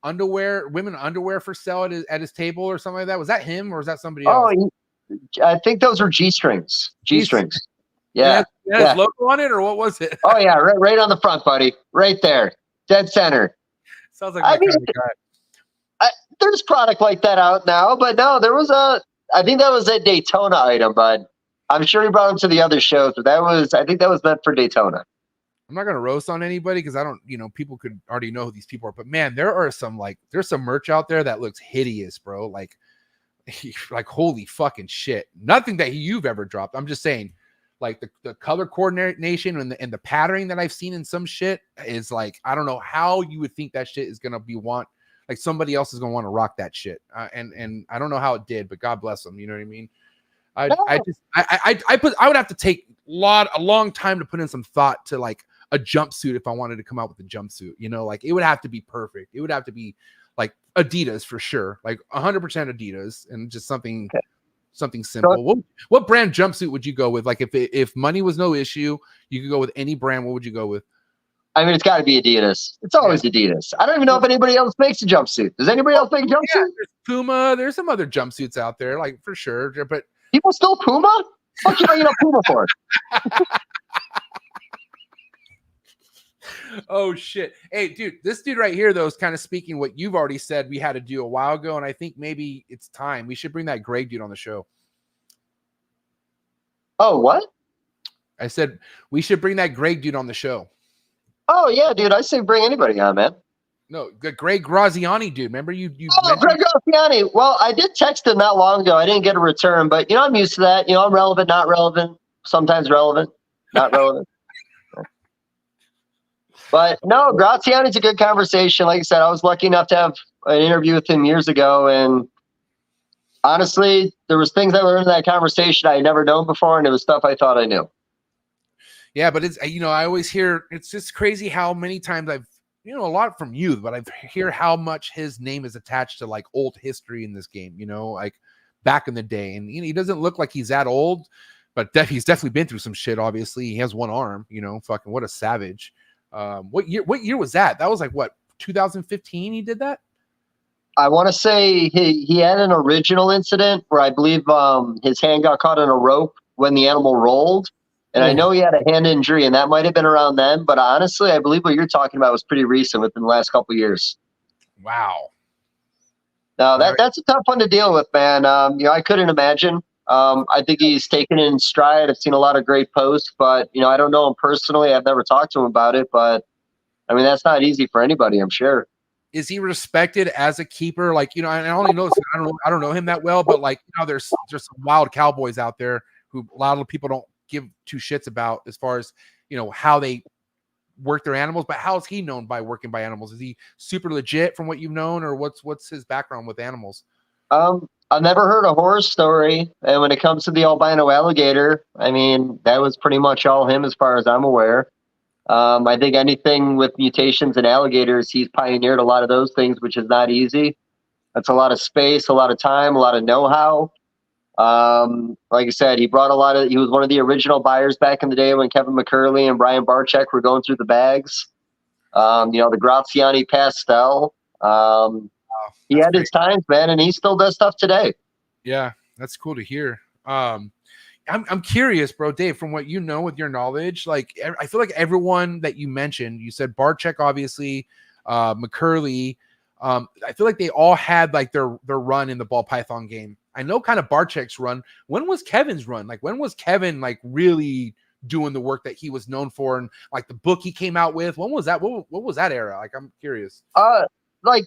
women underwear for sale at his table or something like that? Was that him or was that somebody else? Oh, I think those were G-strings. G-strings. Yeah. His logo on it, or what was it? Oh yeah, right on the front, buddy. Right there. Dead center. Sounds like my kind of guy. There's product like that out now, but no, I think that was a Daytona item, but I'm sure he brought them to the other shows, but I think that was meant for Daytona. I'm not gonna roast on anybody because I don't, people could already know who these people are. But man, there's some merch out there that looks hideous, bro. Like holy fucking shit. Nothing that you've ever dropped. I'm just saying, like the color coordination and the patterning that I've seen in some shit is like, I don't know how you would think that shit is gonna be like somebody else is gonna want to rock that shit. And I don't know how it did, but God bless them. You know what I mean? I would have to take a long time to put in some thought to like a jumpsuit if I wanted to come out with a jumpsuit. Like it would have to be perfect. It would have to be like Adidas for sure, like 100% Adidas, and just something simple. What brand jumpsuit would you go with? Like if money was no issue, you could go with any brand. What would you go with? I mean, it's got to be Adidas. It's always Adidas. I don't even know if anybody else makes a jumpsuit. Does anybody else make a jumpsuit? Yeah, there's Puma. There's some other jumpsuits out there, like for sure. But people still Puma? What you know Puma for? Oh shit. Hey, dude, this dude right here though is kind of speaking what you've already said we had to do a while ago, and I think maybe it's time. We should bring that Greg dude on the show. Oh, what? I said we should bring that Greg dude on the show. Oh yeah, dude. I say bring anybody on, man. No, the Greg Graziani dude. Remember you Greg Graziani. Well, I did text him not long ago. I didn't get a return, but I'm used to that. I'm relevant, not relevant, sometimes relevant, not relevant. But no, Graziani's a good conversation. Like I said, I was lucky enough to have an interview with him years ago, and honestly, there was things I learned in that conversation I had never known before, and it was stuff I thought I knew. Yeah, but it's I always hear it's just crazy how many times I've a lot from you, but I hear how much his name is attached to like old history in this game. like back in the day, and he doesn't look like he's that old, but he's definitely been through some shit. Obviously, he has one arm. Fucking what a savage. What year was that? That was like what, 2015 he did that? I want to say he had an original incident where I believe his hand got caught in a rope when the animal rolled. And I know he had a hand injury, and that might have been around then. But honestly, I believe what you're talking about was pretty recent, within the last couple of years. Wow. No, that's a tough one to deal with, man. I couldn't imagine. I think he's taken it in stride. I've seen a lot of great posts, but I don't know him personally. I've never talked to him about it, but I mean, that's not easy for anybody, I'm sure. Is he respected as a keeper? Like, I only know I don't know him that well, but like, there's some wild cowboys out there who a lot of people don't give two shits about as far as, how they work their animals. But how is he known by working by animals? Is he super legit from what you've known, or what's his background with animals? I've never heard a horror story. And when it comes to the albino alligator, I mean, that was pretty much all him as far as I'm aware. I think anything with mutations in alligators, he's pioneered a lot of those things, which is not easy. That's a lot of space, a lot of time, a lot of know-how. Like I said, he was one of the original buyers back in the day when Kevin McCurley and Brian Barczyk were going through the bags. The Graziani pastel. He had his times, man, and he still does stuff today. Yeah, that's cool to hear. I'm curious, bro, Dave, from what you know with your knowledge, like I feel like everyone that you mentioned, you said Barczyk, obviously, McCurley. I feel like they all had like their run in the ball python game. I know kind of Barczyk's run. When was Kevin's run? Like when was Kevin like really doing the work that he was known for, and like the book he came out with? When was that? What was that era? Like I'm curious. Like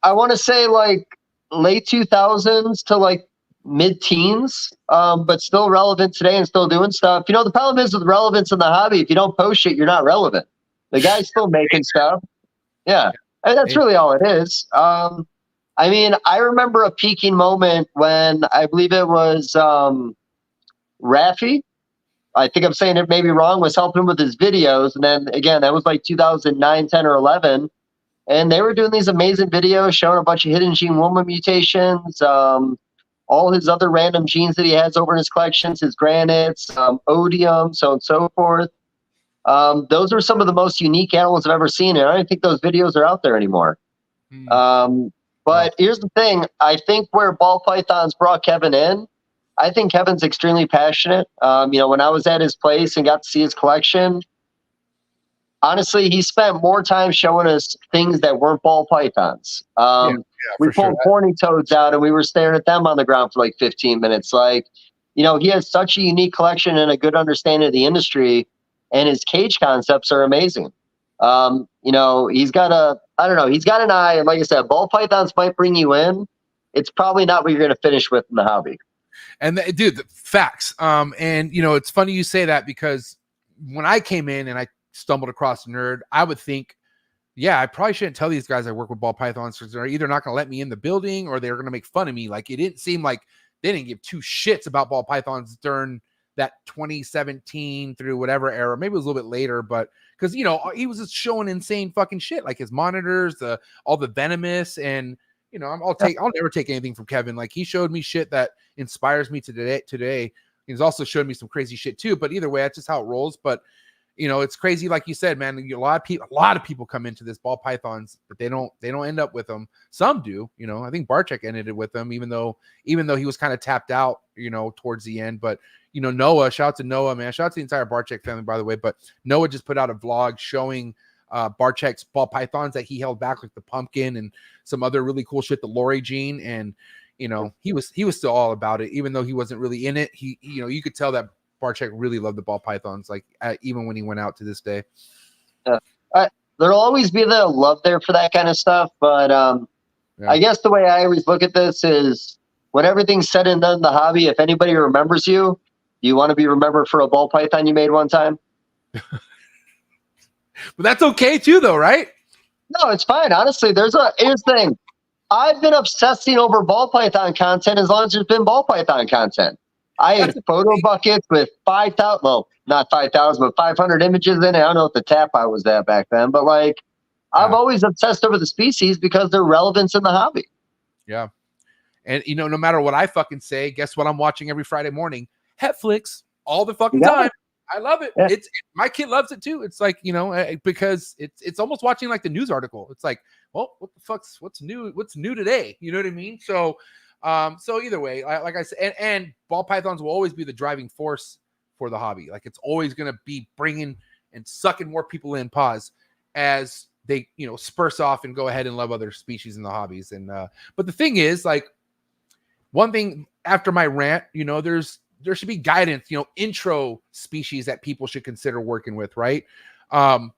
I want to say like late 2000s to like mid-teens, but still relevant today and still doing stuff. The problem is with relevance in the hobby, if you don't post shit, you're not relevant. The guy's still making stuff. Yeah. And that's really all it is. I mean, I remember a peaking moment when I believe it was Raffy. I think I'm saying it maybe wrong, was helping him with his videos. And then again, that was like 2009, 10 or 11. And they were doing these amazing videos showing a bunch of hidden gene woman mutations, all his other random genes that he has over in his collections, his granites, odium, so on and so forth. Those are some of the most unique animals I've ever seen, and I don't think those videos are out there anymore. But here's the thing. I think where ball pythons brought Kevin in, I think Kevin's extremely passionate. When I was at his place and got to see his collection, honestly, he spent more time showing us things that weren't ball pythons. We pulled horny toads out and we were staring at them on the ground for like 15 minutes. Like, he has such a unique collection and a good understanding of the industry. and his cage concepts are amazing. You know, he's got he's got an eye. And like I said, ball pythons might bring you in. It's probably not what you're going to finish with in the hobby. And dude, the facts. And you know, it's funny you say that, because when I came in and I stumbled across Nerd, I would think, yeah, I probably shouldn't tell these guys I work with ball pythons, because they're either not going to let me in the building or they're going to make fun of me. Like, it didn't seem like they didn't give two shits about ball pythons during that 2017 through whatever era. Maybe it was a little bit later, but because, you know, he was just showing insane fucking shit, like his monitors, all the venomous, and you know, I'll never take anything from Kevin. Like, he showed me shit that inspires me today. He's also showed me some crazy shit too, but either way, that's just how it rolls. But you know, it's crazy, like you said, man. A lot of people come into this ball pythons, but they don't end up with them. Some do, you know. I think Barczyk ended it with them, even though he was kind of tapped out, you know, towards the end. But you know, Noah, shout out to Noah, man. Shout out to the entire Barczyk family, by the way. But Noah just put out a vlog showing Barczyk's ball pythons that he held back, like the pumpkin and some other really cool shit, the Lori gene, and you know, he was still all about it, even though he wasn't really in it. He you know, you could tell that Barczyk really loved the ball pythons, like even when he went out to this day. There'll always be the love there for that kind of stuff, but I guess the way I always look at this is, when everything's said and done in the hobby, if anybody remembers you, you want to be remembered for a ball python you made one time. But that's okay too, though, right? No, it's fine. Honestly, here's the thing. I've been obsessing over ball python content as long as there's been ball python content. I had photo buckets with 5,000, well, not 5,000, but 500 images in it. I don't know what the tap I was at back then, but like, I've always obsessed over the species because their relevance in the hobby. Yeah. And you know, no matter what I fucking say, guess what I'm watching every Friday morning? Hetflix, all the fucking time. I love it. Yeah. My kid loves it too. It's like, you know, because it's almost watching like the news article. It's like, well, what's new today? You know what I mean? So so either way, like I said, and ball pythons will always be the driving force for the hobby. Like, it's always going to be bringing and sucking more people in, as they, you know, spurse off and go ahead and love other species in the hobbies. And but the thing is, like, one thing after my rant, you know, there should be guidance, you know, intro species that people should consider working with, right?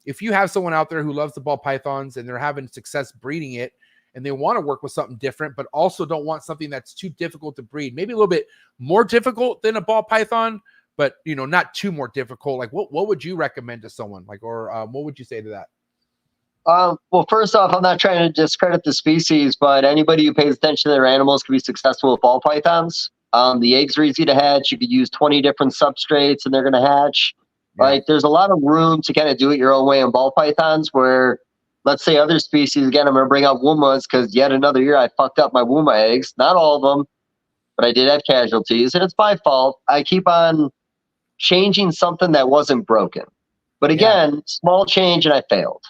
If you have someone out there who loves the ball pythons and they're having success breeding it, and they want to work with something different, but also don't want something that's too difficult to breed, maybe a little bit more difficult than a ball python, but you know, not too more difficult. Like, what would you recommend to someone? Like, or what would you say to that? Well, first off, I'm not trying to discredit the species, but anybody who pays attention to their animals can be successful with ball pythons. The eggs are easy to hatch. You could use 20 different substrates and they're going to hatch. Yeah. Like, there's a lot of room to kind of do it your own way in ball pythons, where, let's say, other species, again, I'm going to bring up Wumas, because yet another year I fucked up my Wuma eggs. Not all of them, but I did have casualties, and it's my fault. I keep on changing something that wasn't broken. But again, small change, and I failed.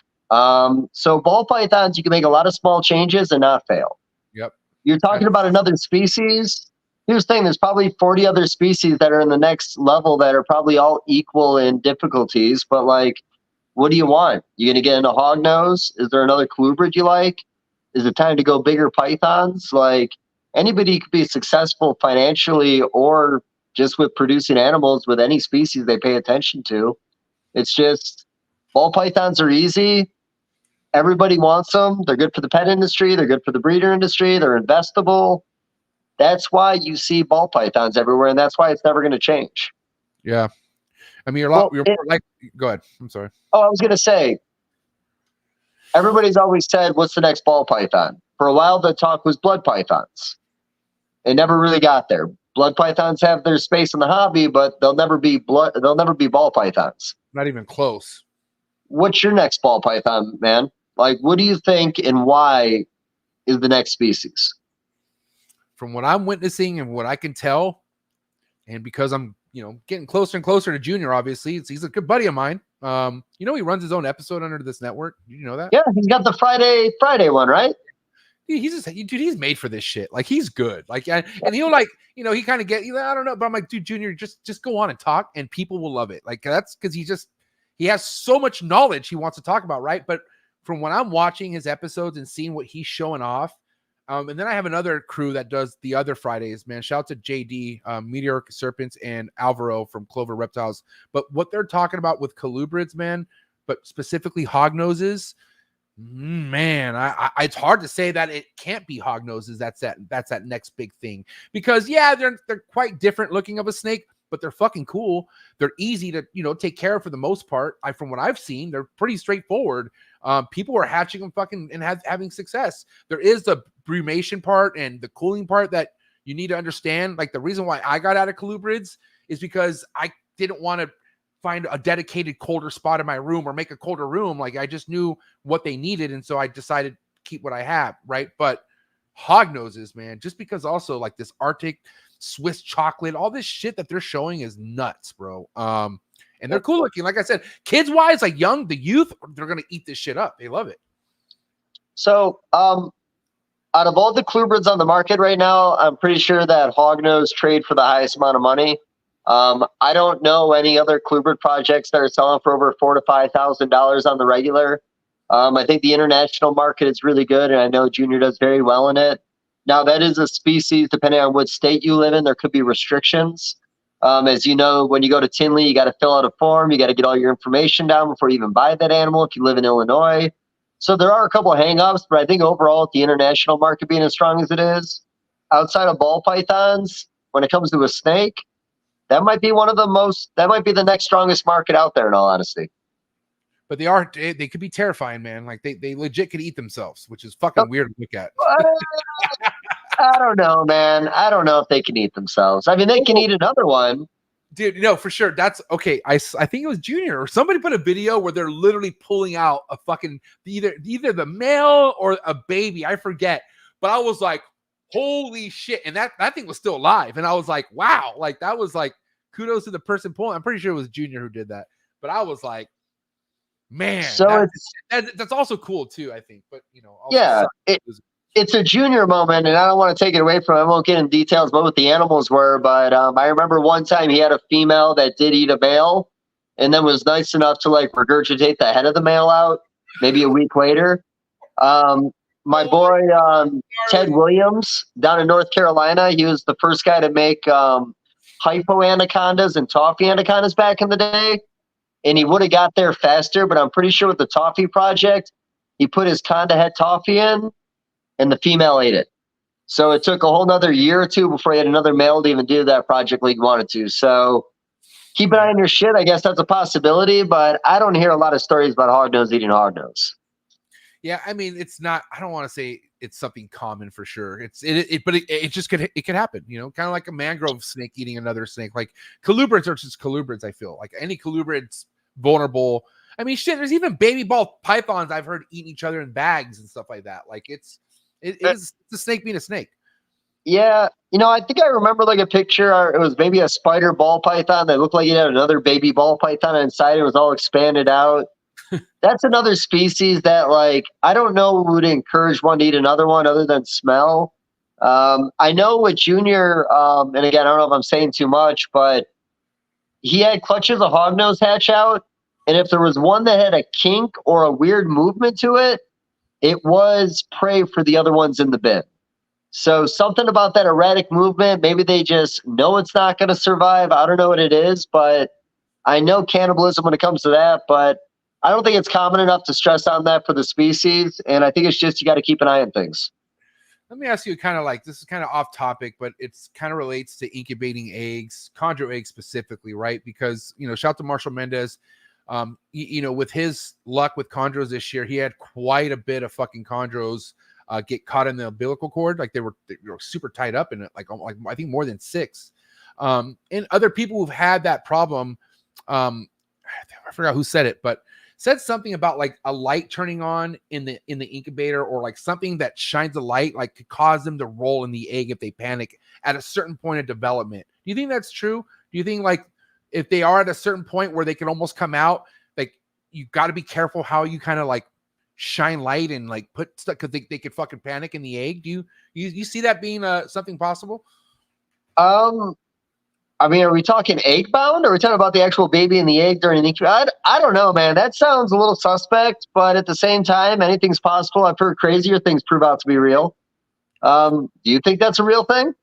So ball pythons, you can make a lot of small changes and not fail. Yep. You're talking about another species. Here's the thing, there's probably 40 other species that are in the next level that are probably all equal in difficulties, but like, what do you want? You going to get into hognose? Is there another colubrid you like? Is it time to go bigger pythons? Like, anybody could be successful financially or just with producing animals with any species they pay attention to. It's just, ball pythons are easy. Everybody wants them. They're good for the pet industry. They're good for the breeder industry. They're investable. That's why you see ball pythons everywhere, and that's why it's never going to change. Yeah. I mean, you're more like, go ahead. I'm sorry. Oh, I was going to say, everybody's always said, what's the next ball python? For a while, the talk was blood pythons. It never really got there. Blood pythons have their space in the hobby, but they'll never be ball pythons. Not even close. What's your next ball python, man? Like, what do you think and why is the next species? From what I'm witnessing and what I can tell, and because I'm, you know, getting closer and closer to Junior, obviously, he's a good buddy of mine. You know, he runs his own episode under this network. Did you know that? Yeah, he's got the Friday one, right? Dude, he's made for this shit. Like, he's good. Like, and he'll, like, you know, he kind of I don't know, but I'm like, dude, Junior, just go on and talk, and people will love it. Like, that's because he has so much knowledge he wants to talk about, right? But from when I'm watching his episodes and seeing what he's showing off, And then I have another crew that does the other Fridays, man. Shout out to JD, Meteoric Serpents, and Alvaro from Clover Reptiles. But what they're talking about with colubrids, man, but specifically hognoses, man, it's hard to say that it can't be hognoses. That's that next big thing. Because yeah, they're quite different looking of a snake, but they're fucking cool. They're easy to, take care of for the most part. From what I've seen, they're pretty straightforward. People are hatching them fucking and having success. There is the brumation part and the cooling part that you need to understand. Like the reason why I got out of colubrids is because I didn't want to find a dedicated colder spot in my room or make a colder room. Like I just knew what they needed. And so I decided to keep what I have. Right. But hognoses, man, just because also like this Arctic Swiss chocolate, all this shit that they're showing is nuts, bro. And they're cool looking. Like I said, kids wise, like the youth, they're going to eat this shit up. They love it. So, out of all the colubrids on the market right now, I'm pretty sure that hognose trade for the highest amount of money. I don't know any other colubrid projects that are selling for over $4,000 to $5,000 on the regular. I think the international market is really good, and I know Junior does very well in it. Now, that is a species, depending on what state you live in, there could be restrictions. As you know, when you go to Tinley, you got to fill out a form. You got to get all your information down before you even buy that animal if you live in Illinois. So there are a couple of hang-ups, but I think overall, with the international market being as strong as it is, outside of ball pythons, when it comes to a snake, that might be that might be the next strongest market out there, in all honesty. But they could be terrifying, man. Like they legit could eat themselves, which is fucking weird to look at. I don't know, man. I don't know if they can eat themselves. I mean, they can eat another one. Dude, no, for sure. That's okay. I think it was Junior or somebody put a video where they're literally pulling out a fucking either the male or a baby. I forget. But I was like, holy shit. And that thing was still alive. And I was like, wow. Like that was like kudos to the person pulling. I'm pretty sure it was Junior who did that. But I was like, man, so that's also cool too, I think. But yeah, it's a Junior moment, and I don't want to take it away from him. I won't get in details about what the animals were, but I remember one time he had a female that did eat a male, and then was nice enough to like regurgitate the head of the male out. Maybe a week later, my boy Ted Williams down in North Carolina, he was the first guy to make hypo anacondas and toffee anacondas back in the day. And he would have got there faster, but I'm pretty sure with the toffee project, he put his conda head toffee in, and the female ate it. So it took a whole nother year or two before he had another male to even do that project like he wanted to. So keep an eye on your shit. I guess that's a possibility, but I don't hear a lot of stories about hognose eating hognose. Yeah, I mean, it's not. I don't want to say it's something common for sure. But it just could happen. Kind of like a mangrove snake eating another snake. Like colubrids are just colubrids. I feel like any colubrid's vulnerable. I mean, shit. There's even baby ball pythons I've heard eating each other in bags and stuff like that. Like it's a snake being a snake. Yeah, I think I remember like a picture. Or it was maybe a spider ball python that looked like it had another baby ball python inside. It was all expanded out. That's another species that, like, I don't know who would encourage one to eat another one other than smell. I know with Junior, and again, I don't know if I'm saying too much, but he had clutches of hognose hatch out, and if there was one that had a kink or a weird movement to it, it was prey for the other ones in the bin. So something about that erratic movement, maybe they just know it's not going to survive. I don't know what it is, but I know cannibalism when it comes to that, but I don't think it's common enough to stress on that for the species. And I think it's just you got to keep an eye on things. Let me ask you kind of like, this is kind of off topic, but it's kind of relates to incubating eggs, chondro eggs specifically, right? Because, shout out to Marshall Mendez. With his luck with chondros this year, he had quite a bit of fucking chondros get caught in the umbilical cord. Like they were super tied up in it, like I think more than 6. And other people who've had that problem, I forgot who said it, but said something about like a light turning on in the incubator, or like something that shines a light, like could cause them to roll in the egg if they panic at a certain point of development. Do you think that's true? Do you think like if they are at a certain point where they can almost come out, like you got to be careful how you kind of like shine light and like put stuff, because they could fucking panic in the egg? Do you see that being something possible? I mean, are we talking egg bound, or are we talking about the actual baby in the egg during an incubator? I don't know, man. That sounds a little suspect, but at the same time, anything's possible. I've heard crazier things prove out to be real. Do you think that's a real thing?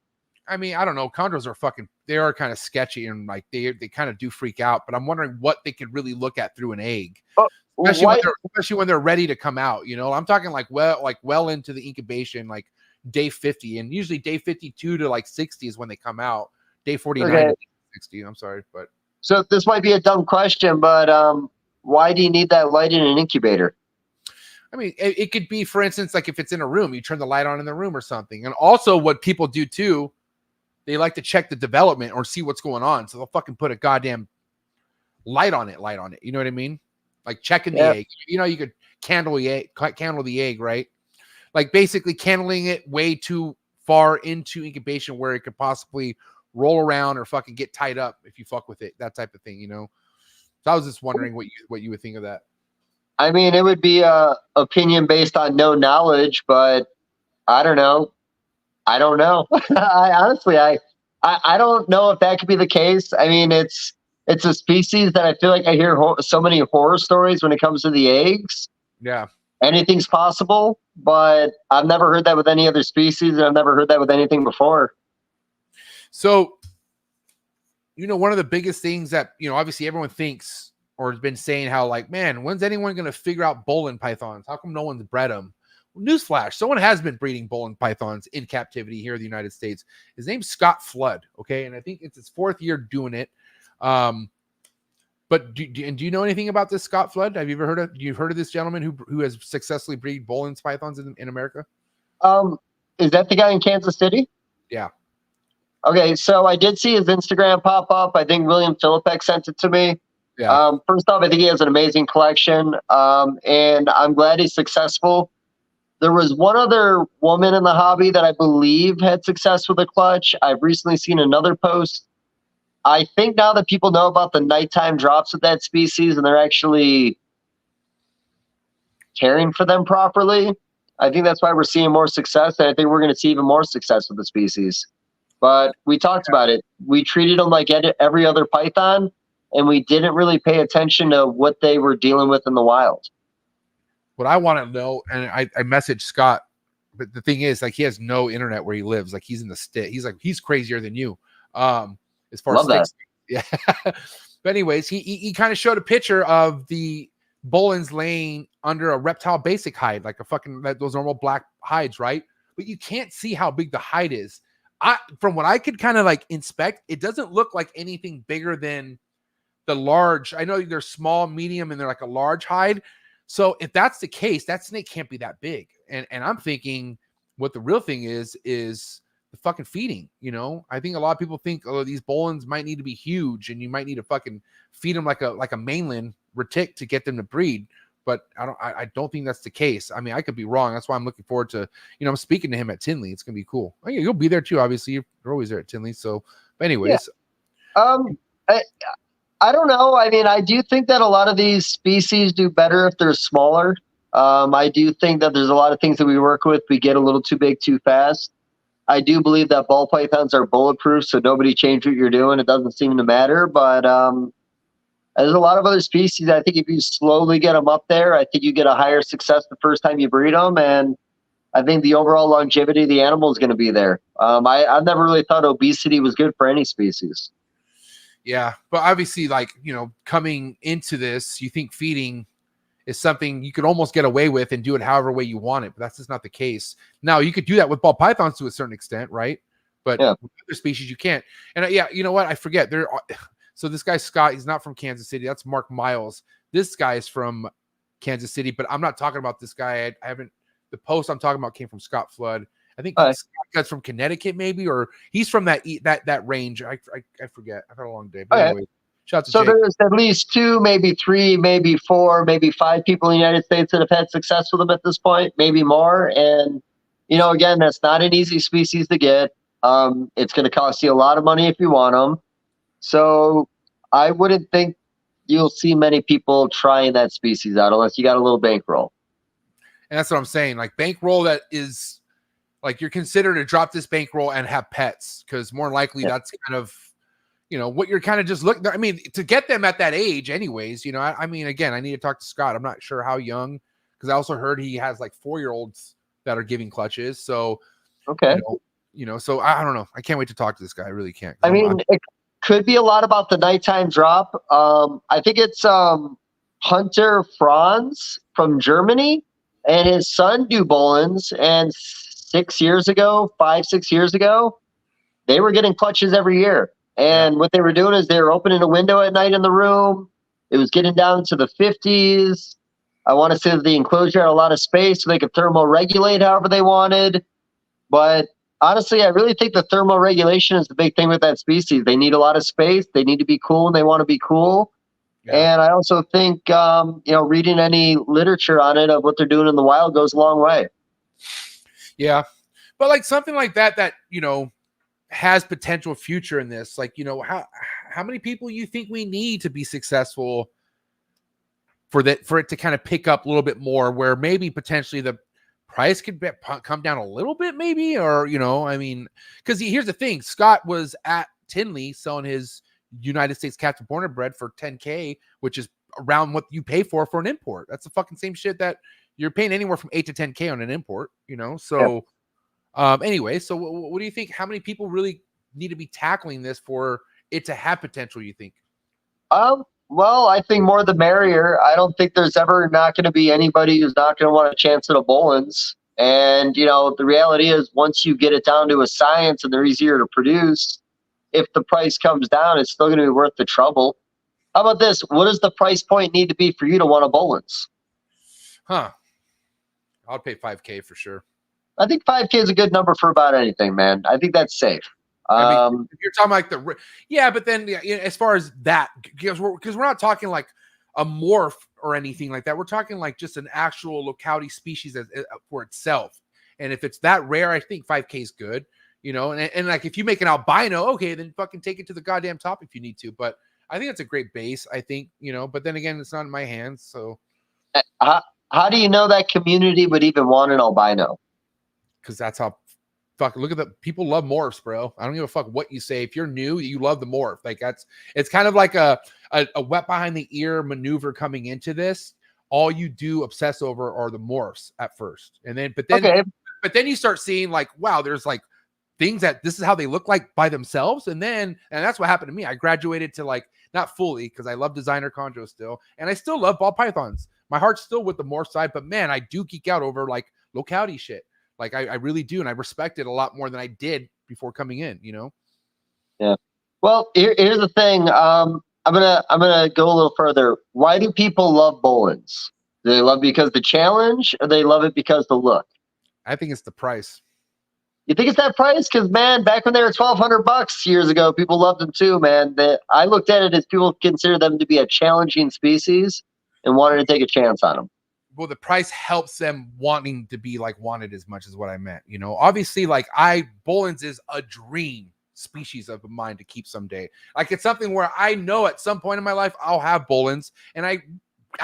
I mean, I don't know. Chondros are they are kind of sketchy and like they kind of do freak out, but I'm wondering what they could really look at through an egg. Oh, Especially when they're ready to come out, you know. I'm talking like well into the incubation, like day 50, and usually day 52 to like 60 is when they come out. Day 49 to 60. I'm sorry, but so this might be a dumb question, but why do you need that light in an incubator? I mean, it could be, for instance, like if it's in a room, you turn the light on in the room or something. And also what people do too, they like to check the development or see what's going on. So they'll fucking put a goddamn light on it. You know what I mean? Like checking the egg. You know, you could candle the egg, right? Like basically candling it way too far into incubation where it could possibly roll around or fucking get tied up if you fuck with it, that type of thing, you know? So I was just wondering what you would think of that. I mean, it would be a opinion based on no knowledge, but I don't know. I honestly, I don't know if that could be the case. I mean, it's a species that I feel like I hear so many horror stories when it comes to the eggs. Yeah. Anything's possible, but I've never heard that with any other species, and I've never heard that with anything before. So, you know, one of the biggest things that, you know, obviously everyone thinks or has been saying how like, man, when's anyone going to figure out bolin pythons? How come no one's bred them? Well, newsflash, someone has been breeding bolin pythons in captivity here in the United States. His name's Scott Flood, okay? And I think it's his 4th year doing it. But do you know anything about this Scott Flood? Have you ever heard of this gentleman who has successfully breed bolin pythons in America? Is that the guy in Kansas City? Yeah. Okay, so I did see his Instagram pop up. I think William Philippek sent it to me. Yeah. First off, I think he has an amazing collection, and I'm glad he's successful. There was one other woman in the hobby that I believe had success with a clutch. I've recently seen another post. I think now that people know about the nighttime drops of that species and they're actually caring for them properly, I think that's why we're seeing more success, and I think we're going to see even more success with the species. But we talked about it. We treated them like every other python, and we didn't really pay attention to what they were dealing with in the wild. What I want to know, and I messaged Scott, but the thing is, like, he has no internet where he lives. Like, he's in the state. He's like, he's crazier than you. As far as snakes. Yeah. But anyways, he kind of showed a picture of the bolins laying under a reptile basic hide, like a fucking those normal black hides, right? But you can't see how big the hide is. From what I could kind of like inspect, it doesn't look like anything bigger than the large. I know they're small, medium, and they're like a large hide. So if that's the case, that snake can't be that big. And I'm thinking what the real thing is the fucking feeding. You know, I think a lot of people think, oh, these bolins might need to be huge and you might need to fucking feed them like a mainland retic to get them to breed. But I don't think that's the case. I mean, I could be wrong. That's why I'm looking forward to, you know, I'm speaking to him at Tinley. It's gonna be cool. Oh, yeah, you'll be there too. Obviously, you're always there at Tinley. So, but anyways, yeah. I don't know. I mean, I do think that a lot of these species do better if they're smaller. I do think that there's a lot of things that we work with. We get a little too big too fast. I do believe that ball pythons are bulletproof, so nobody change what you're doing. It doesn't seem to matter. But there's a lot of other species. I think if you slowly get them up there, I think you get a higher success the first time you breed them. And I think the overall longevity of the animal is going to be there. I've never really thought obesity was good for any species. Yeah, but obviously, like, you know, coming into this, you think feeding is something you could almost get away with and do it however way you want it, but that's just not the case. Now, you could do that with ball pythons to a certain extent, right? But with other species, you can't. And yeah, you know what? I forget. So this guy, Scott, he's not from Kansas City. That's Mark Miles. This guy is from Kansas City, but I'm not talking about this guy. I haven't, the post I'm talking about came from Scott Flood. I think Scott's from Connecticut, maybe, or he's from that range. I forget. I've had a long day. But anyway, shout out to Jake. There's at least 2, maybe 3, maybe 4, maybe 5 people in the United States that have had success with them at this point, maybe more. And, you know, again, that's not an easy species to get. It's going to cost you a lot of money if you want them. So I wouldn't think you'll see many people trying that species out unless you got a little bankroll. And that's what I'm saying. Like, bankroll that is, like, you're considered to drop this bankroll and have pets, because more likely that's kind of, you know, what you're kind of just looking. I mean, to get them at that age anyways, you know, I mean, again, I need to talk to Scott. I'm not sure how young, because I also heard he has like 4-year-olds that are giving clutches. So Okay. So I don't know. I can't wait to talk to this guy. I really can't. I mean, it could be a lot about the nighttime drop. I think it's Hunter Franz from Germany, and his son do bolins. And 6 years ago, 5-6 years ago, they were getting clutches every year. And what they were doing is they were opening a window at night in the room. It was getting down to the 50s. I want to say that the enclosure had a lot of space so they could thermoregulate however they wanted. But honestly, I really think the thermoregulation is the big thing with that species. They need a lot of space. They need to be cool when they want to be cool. Yeah. And I also think, reading any literature on it of what they're doing in the wild goes a long way. Yeah. But like something like that, has potential future in this. Like, how many people you think we need to be successful for it to kind of pick up a little bit more, where maybe potentially the price could come down a little bit, maybe, or, because here's the thing. Scott was at Tinley selling his United States captive border bred for $10K, which is around what you pay for an import. That's the fucking same shit that you're paying anywhere from $8 to $10K on an import, so anyway, so what do you think? How many people really need to be tackling this for it to have potential, you think? Well, I think more the merrier. I don't think there's ever not going to be anybody who's not going to want a chance at a bolins. And, the reality is once you get it down to a science and they're easier to produce, if the price comes down, it's still going to be worth the trouble. How about this? What does the price point need to be for you to want a bolins? I'll pay $5K for sure. I think $5K is a good number for about anything, man. I think that's safe. If you're talking like but then as far as that, because we're not talking like a morph or anything like that. We're talking like just an actual locality species for itself. And if it's that rare, I think 5K is good, and like if you make an albino, okay, then fucking take it to the goddamn top if you need to. But I think it's a great base, I think, but then again, it's not in my hands. So how do you know that community would even want an albino? Because that's how look at the people love morphs, bro. I don't give a fuck what you say. If you're new, you love the morph. Like it's kind of like a wet behind the ear maneuver coming into this. All you do obsess over are the morphs at first. And then, but then you start seeing like, wow, there's like things that this is how they look like by themselves. And that's what happened to me. I graduated to like, not fully, because I love designer chondros still. And I still love ball pythons. My heart's still with the morph side, but man, I do geek out over like locality shit. Like I really do, and I respect it a lot more than I did before coming in. Yeah. Well, here's the thing. I'm gonna go a little further. Why do people love bolins? Do they love it because the challenge, or they love it because the look? I think it's the price. You think it's that price? Because man, back when they were $1,200 years ago, people loved them too, man. I looked at it as people consider them to be a challenging species and wanted to take a chance on them. Well, the price helps them wanting to be like wanted as much as what I meant, obviously like bolins is a dream species of mine to keep someday. Like it's something where I know at some point in my life, I'll have bolins and I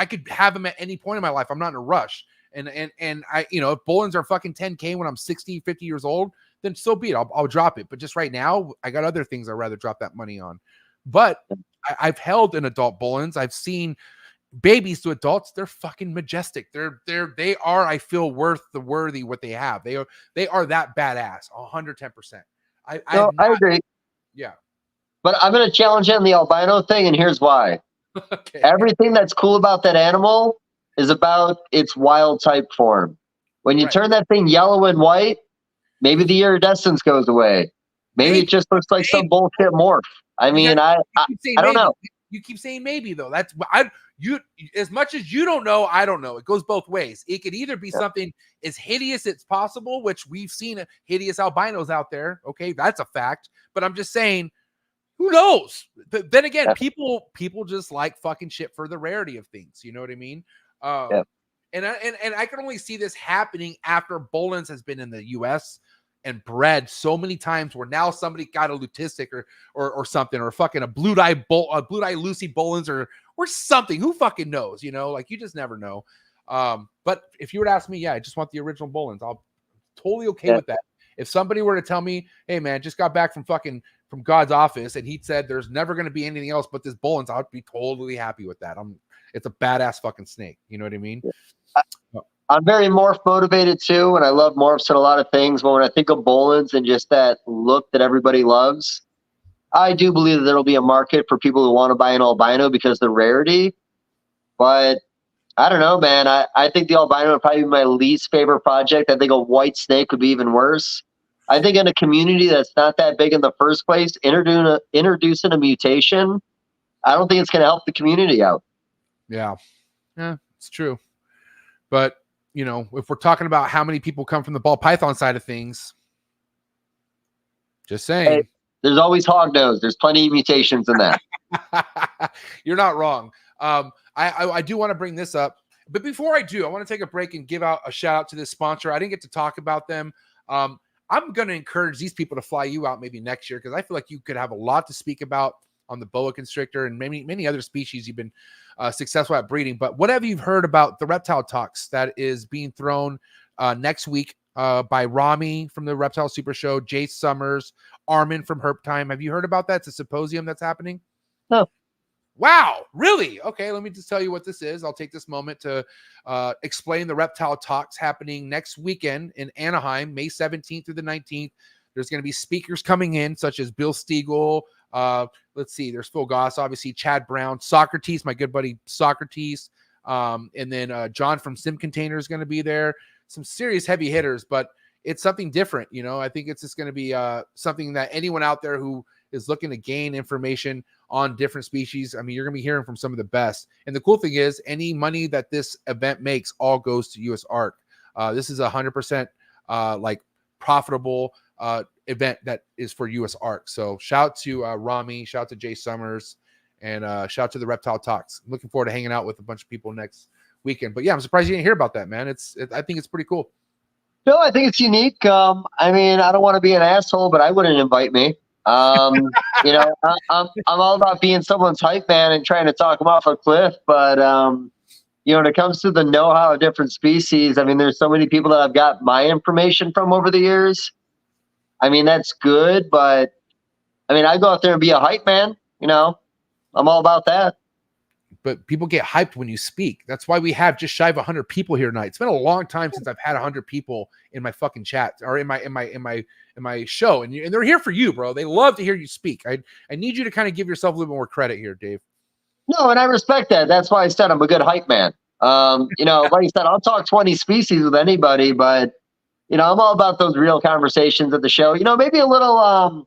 could have them at any point in my life. I'm not in a rush. And I, if bolins are fucking 10K when I'm 60, 50 years old, then so be it. I'll drop it. But just right now I got other things I'd rather drop that money on. But I've held an adult bolins. I've seen babies to adults. They're fucking majestic. They are, I feel, worthy what they have. They are that badass. 110%. I agree. Yeah. But I'm going to challenge it on the albino thing. And here's why. Okay. Everything that's cool about that animal is about its wild type form. When you turn that thing yellow and white, maybe the iridescence goes away. Maybe it just looks like some bullshit morph. I mean, I don't know. You keep saying maybe though. That's as much as you don't know, I don't know. It goes both ways. It could either be something as hideous as possible, which we've seen hideous albinos out there. Okay, that's a fact. But I'm just saying, who knows? But then again, people just like fucking shit for the rarity of things. You know what I mean? And I can only see this happening after bolins has been in the U.S. and bred so many times where now somebody got a lutistic or something, or fucking a blue-eye Lucy bolins or something. Who fucking knows? Like you just never know. But if you were to ask me, I just want the original bolins. I'll totally okay with that. If somebody were to tell me, hey man, just got back from God's office and he said there's never going to be anything else but this bolins, I'd be totally happy with that. It's a badass fucking snake. You know what I mean? I'm very morph motivated too, and I love morphs in a lot of things. But when I think of bolins and just that look that everybody loves, I do believe that there'll be a market for people who want to buy an albino because of the rarity. But I don't know, man. I think the albino would probably be my least favorite project. I think a white snake would be even worse. I think in a community that's not that big in the first place, introducing a mutation, I don't think it's going to help the community out. Yeah, it's true. But, you know, if we're talking about how many people come from the ball python side of things, just saying. Hey, there's always hognose. There's plenty of mutations in that. You're not wrong. I do want to bring this up. But before I do, I want to take a break and give out a shout out to this sponsor. I didn't get to talk about them. I'm going to encourage these people to fly you out maybe next year because I feel like you could have a lot to speak about on the boa constrictor and many other species you've been successful at breeding. But whatever you've heard about the reptile talks that is being thrown next week by Rami from the Reptile Super Show, Jace Summers, Armin from Herp Time. Have you heard about that? It's a symposium that's happening. No. Wow, really? Okay, let me just tell you what this is. I'll take this moment to explain the Reptile Talks happening next weekend in Anaheim, May 17th through the 19th. There's going to be speakers coming in, such as Bill Stiegel. Let's see, there's Phil Goss, obviously, Chad Brown, Socrates, my good buddy Socrates. And then John from Sim Container is going to be there. Some serious heavy hitters, but it's something different. You know, I think it's just going to be something that anyone out there who is looking to gain information on different species, I mean, you're going to be hearing from some of the best. And the cool thing is any money that this event makes all goes to US ARC. This is 100% like profitable event that is for US ARC. So shout to Rami, shout to Jay Summers, and shout to the Reptile Talks. I'm looking forward to hanging out with a bunch of people next weekend. But yeah, I'm surprised you didn't hear about that, man. I think it's pretty cool. No, I think it's unique. I mean, I don't want to be an asshole, but I wouldn't invite me. You know, I'm all about being someone's hype man and trying to talk them off a cliff. But, you know, when it comes to the know-how of different species, I mean, there's so many people that I've got my information from over the years. I mean, that's good, but I mean, I go out there and be a hype man, you know, I'm all about that. But people get hyped when you speak. That's why we have just shy of 100 people here tonight. It's been a long time since I've had 100 people in my fucking chat or in my show, and they're here for you, bro. They love to hear you speak. I need you to kind of give yourself a little more credit here, Dave. No, and I respect that. That's why I said I'm a good hype man. You know, like I said, I'll talk 20 species with anybody, but you know, I'm all about those real conversations at the show. You know, maybe a little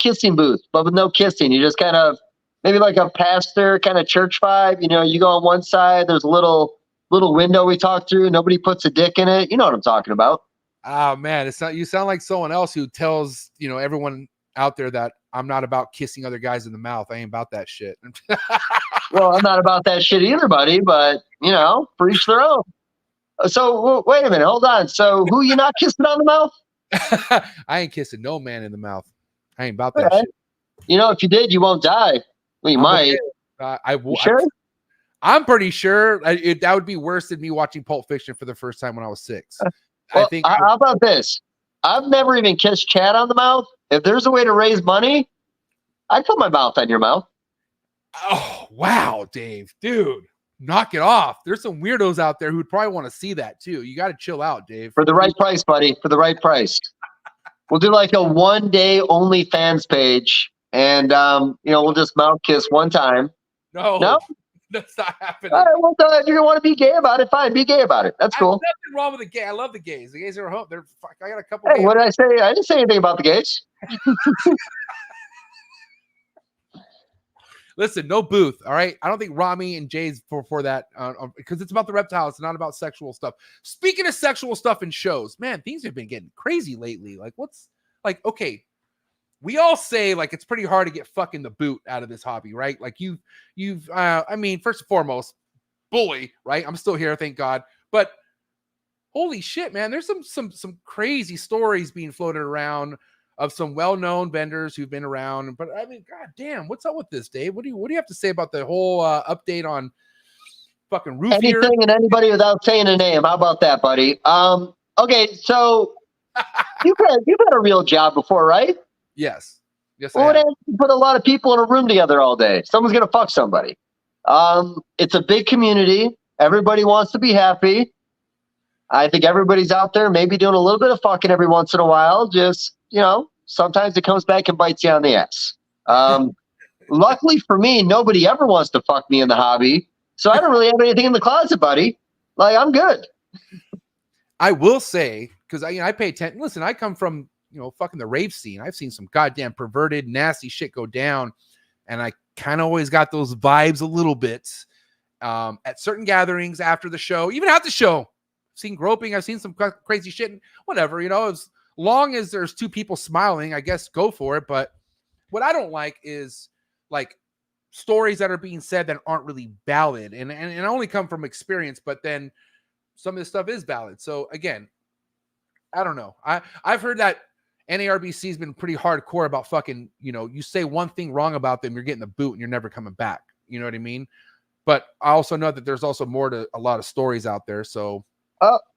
kissing booth, but with no kissing. You just kind of maybe like a pastor kind of church vibe. You know, you go on one side, there's a little window we talk through. Nobody puts a dick in it. You know what I'm talking about. Oh man, you sound like someone else who tells, you know, everyone out there that I'm not about kissing other guys in the mouth. I ain't about that shit. Well, I'm not about that shit either, buddy, but you know, for each their own. So wait a minute, hold on. So who you not kissing on the mouth? I ain't kissing no man in the mouth. I ain't about that shit. You know, if you did, you won't die. Well, you might. I will. Sure? I'm pretty sure that would be worse than me watching Pulp Fiction for the first time when I was 6. Well, I think. How about this? I've never even kissed Chad on the mouth. If there's a way to raise money, I'd put my mouth on your mouth. Oh wow, Dave, dude, knock it off. There's some weirdos out there who'd probably want to see that too. You got to chill out, Dave. For the right price, buddy. For the right price. We'll do like a 1-day OnlyFans page, and you know, we'll just mouth kiss one time. No, that's not happening. All right, well, if you want to be gay about it, fine. Be gay about it. That's cool. Nothing wrong with the gay. I love the gays. The gays are home. I got a couple. Hey, what did I say? I didn't say anything about the gays. Listen, no booth. All right. I don't think Rami and Jay's for that because it's about the reptile. It's not about sexual stuff. Speaking of sexual stuff in shows, man, things have been getting crazy lately. Like, okay. We all say like it's pretty hard to get fucking the boot out of this hobby, right? Like I mean, first and foremost, bully, right? I'm still here, thank God. But holy shit, man, there's some crazy stories being floated around of some well-known vendors who've been around. But I mean, god damn, what's up with this, Dave? What do you have to say about the whole update on fucking roof anything here? And anybody without saying a name? How about that, buddy? Okay, so you've had a real job before, right? Yes. Well, what happens if you put a lot of people in a room together all day? Someone's gonna fuck somebody. It's a big community. Everybody wants to be happy. I think everybody's out there maybe doing a little bit of fucking every once in a while. Just, sometimes it comes back and bites you on the ass. Luckily for me, nobody ever wants to fuck me in the hobby. So I don't really have anything in the closet, buddy. Like, I'm good. I will say, because I pay attention. Listen, I come from, fucking the rave scene. I've seen some goddamn perverted, nasty shit go down. And I kind of always got those vibes a little bit at certain gatherings after the show, even at the show. I've seen groping. I've seen some crazy shit. And whatever, as long as there's two people smiling, I guess go for it. But what I don't like is like stories that are being said that aren't really valid. And I only come from experience, but then some of this stuff is valid. So again, I don't know. I've heard that NARBC has been pretty hardcore about fucking, you say one thing wrong about them, you're getting the boot and you're never coming back. You know what I mean? But I also know that there's also more to a lot of stories out there. So,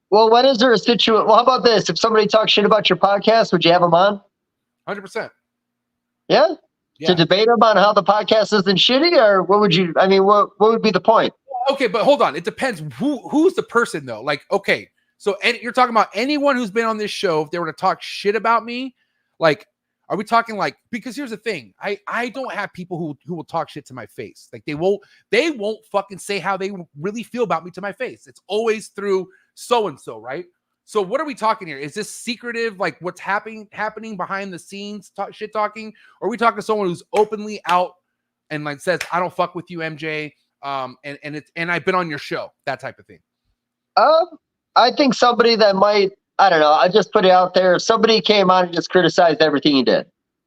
well, when is there a situation? Well, how about this? If somebody talks shit about your podcast, would you have them on? 100%. Yeah? To debate them on how the podcast isn't shitty, or what would you? I mean, what would be the point? Okay, but hold on. It depends who's the person though. Like, okay, so you're talking about anyone who's been on this show. If they were to talk shit about me, like, are we talking like? Because here's the thing, I don't have people who will talk shit to my face. Like they won't fucking say how they really feel about me to my face. It's always through so and so, right? So what are we talking here? Is this secretive, like what's happening behind the scenes, shit talking? Or are we talking to someone who's openly out and like says, I don't fuck with you, MJ, and I've been on your show, that type of thing? I think somebody that might, I don't know, I just put it out there. If somebody came on and just criticized everything you did,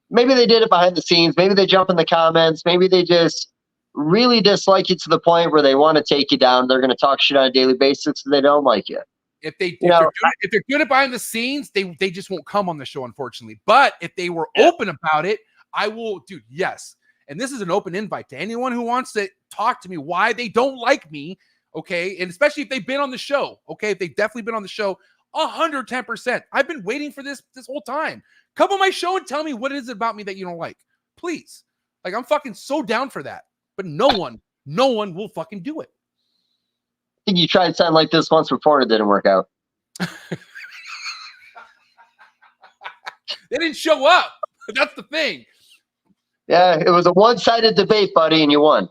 maybe they did it behind the scenes, maybe they jump in the comments, maybe they just really dislike you to the point where they want to take you down. They're going to talk shit on a daily basis and they don't like you. If they're good at behind the scenes, they just won't come on the show, unfortunately. But if they were open about it, I will, dude, yes. And this is an open invite to anyone who wants to talk to me why they don't like me, okay? And especially if they've been on the show, okay? If they've definitely been on the show, 110%. I've been waiting for this whole time. Come on my show and tell me what it is about me that you don't like. Please. Like, I'm fucking so down for that. But no one will fucking do it. I think you tried something like this once before and it didn't work out. They didn't show up. That's the thing. Yeah, it was a one-sided debate, buddy, and you won.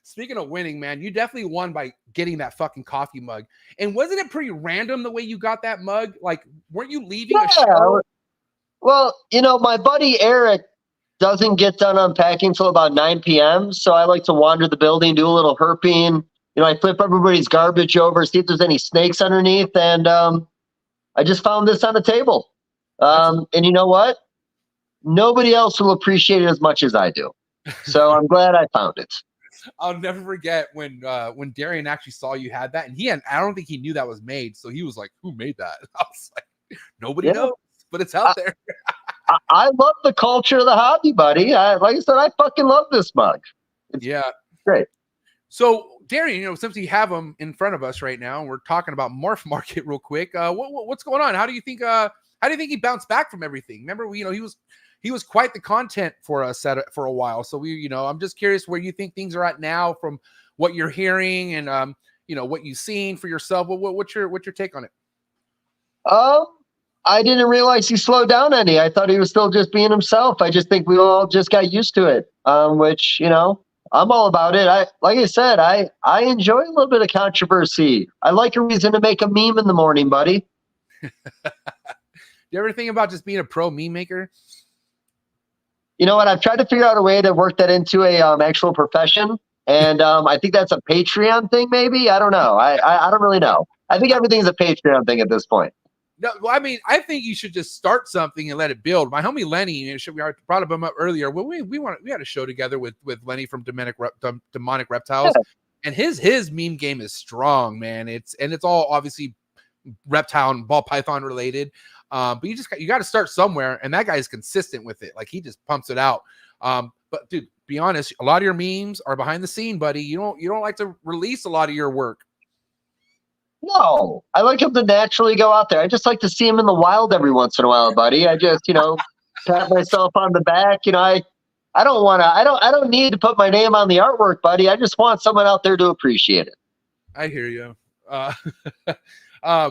Speaking of winning, man, you definitely won by getting that fucking coffee mug. And wasn't it pretty random the way you got that mug? Like, weren't you leaving a show? Well, my buddy Eric doesn't get done unpacking till about 9 p.m. So I like to wander the building, do a little herping. I flip everybody's garbage over, see if there's any snakes underneath. And I just found this on the table. And you know what? Nobody else will appreciate it as much as I do. So I'm glad I found it. I'll never forget when Darian actually saw you had that. And I don't think he knew that was made. So he was like, who made that? I was like, nobody knows, but it's out there. I love the culture of the hobby, buddy. Like I said, I fucking love this mug. It's great. So, Darian, since we have him in front of us right now, we're talking about MORPH market real quick. What's going on? How do you think he bounced back from everything? Remember, he was quite the content for us for a while. So I'm just curious where you think things are at now from what you're hearing and what you've seen for yourself. What's your take on it? I didn't realize he slowed down any. I thought he was still just being himself. I just think we all just got used to it, which, I'm all about it. Like I said, I enjoy a little bit of controversy. I like a reason to make a meme in the morning, buddy. Do you ever think about just being a pro meme maker? You know what? I've tried to figure out a way to work that into a actual profession. And I think that's a Patreon thing, maybe. I don't know. I don't really know. I think everything's a Patreon thing at this point. No, well, I mean, I think you should just start something and let it build. My homie Lenny, we brought him up earlier. Well, we had a show together with Lenny from Demonic Reptiles, and his meme game is strong, man. It's all obviously reptile and ball python related. But you got to start somewhere, and that guy is consistent with it. Like, he just pumps it out. But dude, be honest, a lot of your memes are behind the scene, buddy. You don't like to release a lot of your work. No, I like him to naturally go out there. I just like to see him in the wild every once in a while, buddy. I just, pat myself on the back. I don't need to put my name on the artwork, buddy. I just want someone out there to appreciate it. I hear you. Uh,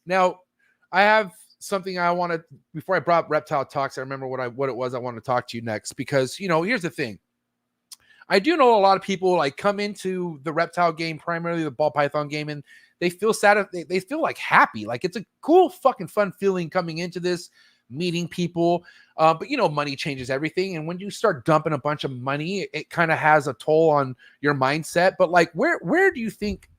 now I have something I want to, before I brought Reptile Talks, I remember what it was I wanted to talk to you next, because, you know, here's the thing. I do know a lot of people like come into the Reptile game, primarily the ball python game, and they feel sad. They feel like happy. Like it's a cool fucking fun feeling coming into this, meeting people. But you know, money changes everything. And when you start dumping a bunch of money, it kind of has a toll on your mindset. But like, where do you think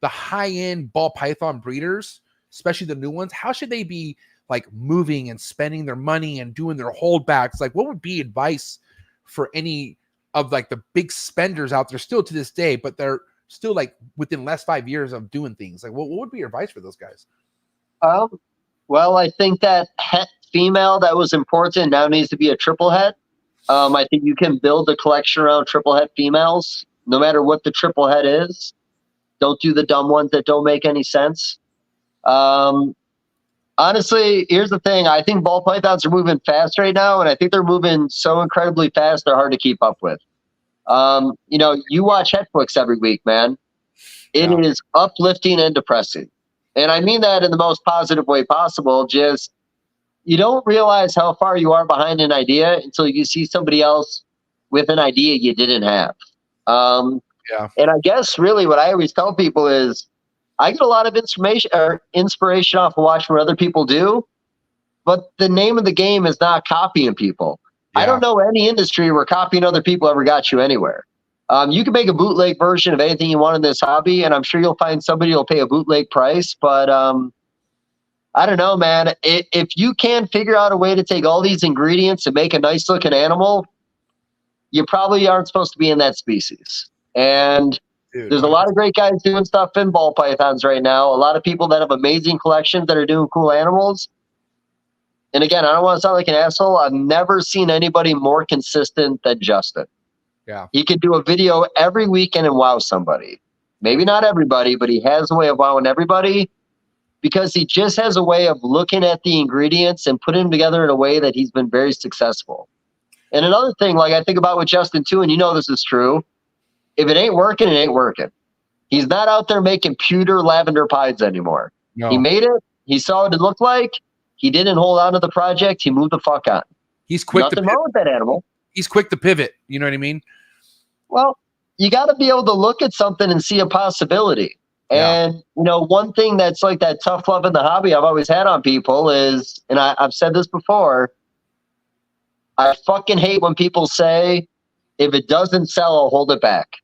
the high-end ball python breeders, especially the new ones, how should they be like moving and spending their money and doing their holdbacks? Like, what would be advice for any of like the big spenders out there still to this day, but they're still like within last 5 years of doing things? Like, what would be your advice for those guys? Well, I think that het female that was important now needs to be a triple het. I think you can build a collection around triple het females, no matter what the triple het is. Don't do the dumb ones that don't make any sense. Honestly, here's the thing. I think ball pythons are moving fast right now, and I think they're moving so incredibly fast they're hard to keep up with. You know, you watch Netflix every week, man. It is uplifting and depressing. And I mean that in the most positive way possible. Just, you don't realize how far you are behind an idea until you see somebody else with an idea you didn't have. And I guess really what I always tell people is I get a lot of inspiration off of watching what other people do, but the name of the game is not copying people. I don't know any industry where copying other people ever got you anywhere. You can make a bootleg version of anything you want in this hobby, and I'm sure you'll find somebody who'll pay a bootleg price. But I don't know, man. If you can figure out a way to take all these ingredients and make a nice looking animal, you probably aren't supposed to be in that species. And there's a lot of great guys doing stuff in ball pythons right now. A lot of people that have amazing collections that are doing cool animals. And again, I don't want to sound like an asshole. I've never seen anybody more consistent than Justin. Yeah. He can do a video every weekend and wow somebody. Maybe not everybody, but he has a way of wowing everybody because he just has a way of looking at the ingredients and putting them together in a way that he's been very successful. And another thing, like I think about with Justin too, and you know this is true, if it ain't working, it ain't working. He's not out there making pewter lavender pies anymore. No. He made it. He saw what it looked like. He didn't hold on to the project. He moved the fuck on. He's quick. Nothing wrong with that animal. He's quick to pivot. You know what I mean? Well, you got to be able to look at something and see a possibility. And, you know, one thing that's like that tough love in the hobby I've always had on people is, and I've said this before, I fucking hate when people say, if it doesn't sell, I'll hold it back.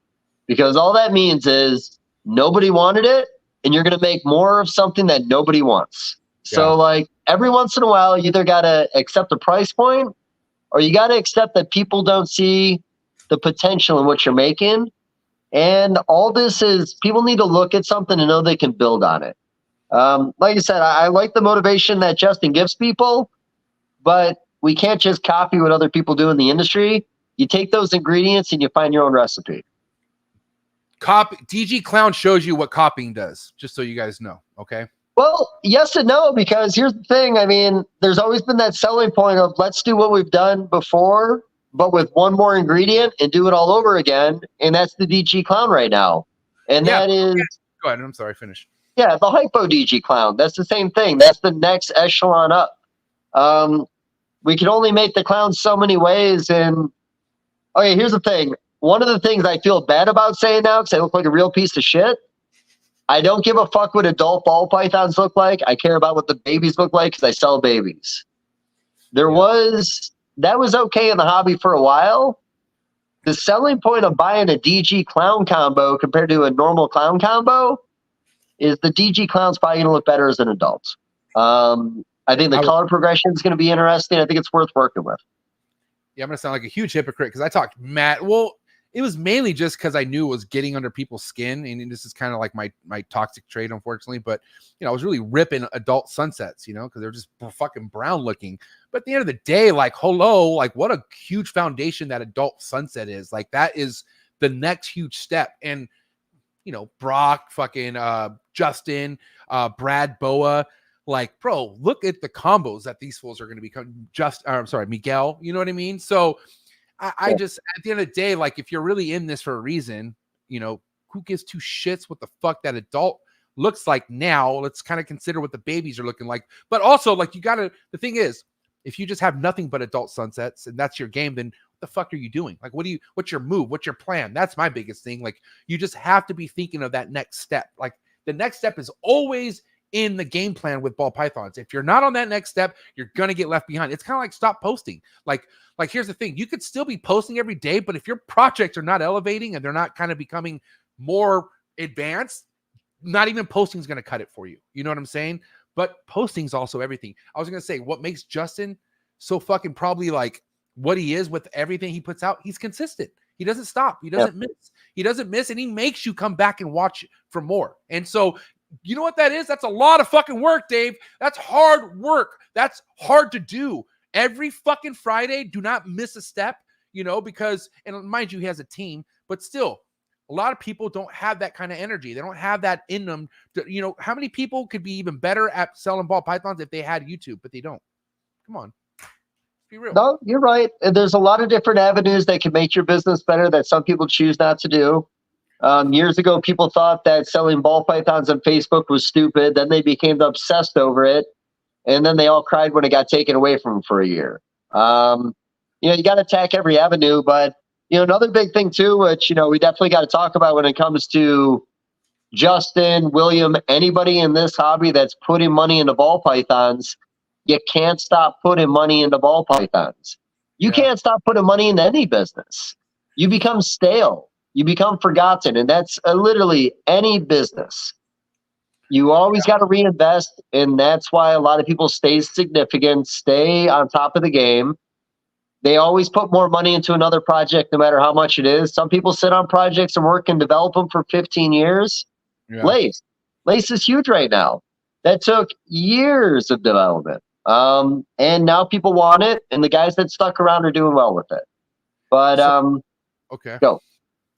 Because all that means is nobody wanted it, and you're going to make more of something that nobody wants. So, like, every once in a while, you either got to accept the price point, or you got to accept that people don't see the potential in what you're making. And all this is, people need to look at something and know they can build on it. Like I said, I like the motivation that Justin gives people, but we can't just copy what other people do in the industry. You take those ingredients and you find your own recipe. DG Clown shows you what copying does, just so you guys know, okay? Well, yes and no, because here's the thing. I mean, there's always been that selling point of let's do what we've done before, but with one more ingredient and do it all over again. And that's the DG Clown right now. And that is... Go ahead. I'm sorry. Finish. Yeah, the Hypo DG Clown. That's the same thing. That's the next echelon up. We can only make the clown so many ways. And, okay, here's the thing. One of the things I feel bad about saying now, because I look like a real piece of shit, I don't give a fuck what adult ball pythons look like. I care about what the babies look like because I sell babies. That was okay in the hobby for a while. The selling point of buying a DG clown combo compared to a normal clown combo is the DG clown's probably going to look better as an adult. I think the color progression is going to be interesting. I think it's worth working with. Yeah, I'm going to sound like a huge hypocrite because I talked mad. Well, it was mainly just because I knew it was getting under people's skin. And this is kind of like my toxic trait, unfortunately. But, you know, I was really ripping adult sunsets, you know, because they're just fucking brown looking. But at the end of the day, like, hello, like what a huge foundation that adult sunset is. Like that is the next huge step. And, you know, Brock, fucking Justin, Brad Boa, like, bro, look at the combos that these fools are going to become. Miguel, you know what I mean? So I just, at the end of the day, like, if you're really in this for a reason, you know, who gives two shits what the fuck that adult looks like now. Let's kind of consider what the babies are looking like. But also, like, the thing is, if you just have nothing but adult sunsets and that's your game, then what the fuck are you doing? Like, what's your move? What's your plan? That's my biggest thing. Like, you just have to be thinking of that next step. Like, the next step is always in the game plan with ball pythons. If you're not on that next step, you're going to get left behind. It's kind of like stop posting. Like here's the thing. You could still be posting every day, but if your projects are not elevating and they're not kind of becoming more advanced, not even posting is going to cut it for you. You know what I'm saying? But posting is also everything. I was going to say, what makes Justin so fucking probably like what he is with everything he puts out, he's consistent. He doesn't stop. He doesn't miss. He doesn't miss, and he makes you come back and watch for more. And so, you know what that is? That's a lot of fucking work, Dave. That's hard work. That's hard to do. Every fucking Friday, do not miss a step, you know, because, and mind you, he has a team, but still, a lot of people don't have that kind of energy. They don't have that in them. You know, how many people could be even better at selling ball pythons if they had YouTube, but they don't? Come on. Be real. No, you're right. There's a lot of different avenues that can make your business better that some people choose not to do. Years ago, people thought that selling ball pythons on Facebook was stupid. Then they became obsessed over it. And then they all cried when it got taken away from them for a year. You know, you got to attack every avenue. But, you know, another big thing too, which, you know, we definitely got to talk about when it comes to Justin, William, anybody in this hobby that's putting money into ball pythons, you can't stop putting money into ball pythons. You can't stop putting money into any business. You become stale. You become forgotten. And that's literally any business. You always got to reinvest. And that's why a lot of people stay significant, stay on top of the game. They always put more money into another project, no matter how much it is. Some people sit on projects and work and develop them for 15 years. Yeah. Lace is huge right now. That took years of development. And now people want it. And the guys that stuck around are doing well with it. But, okay. Go.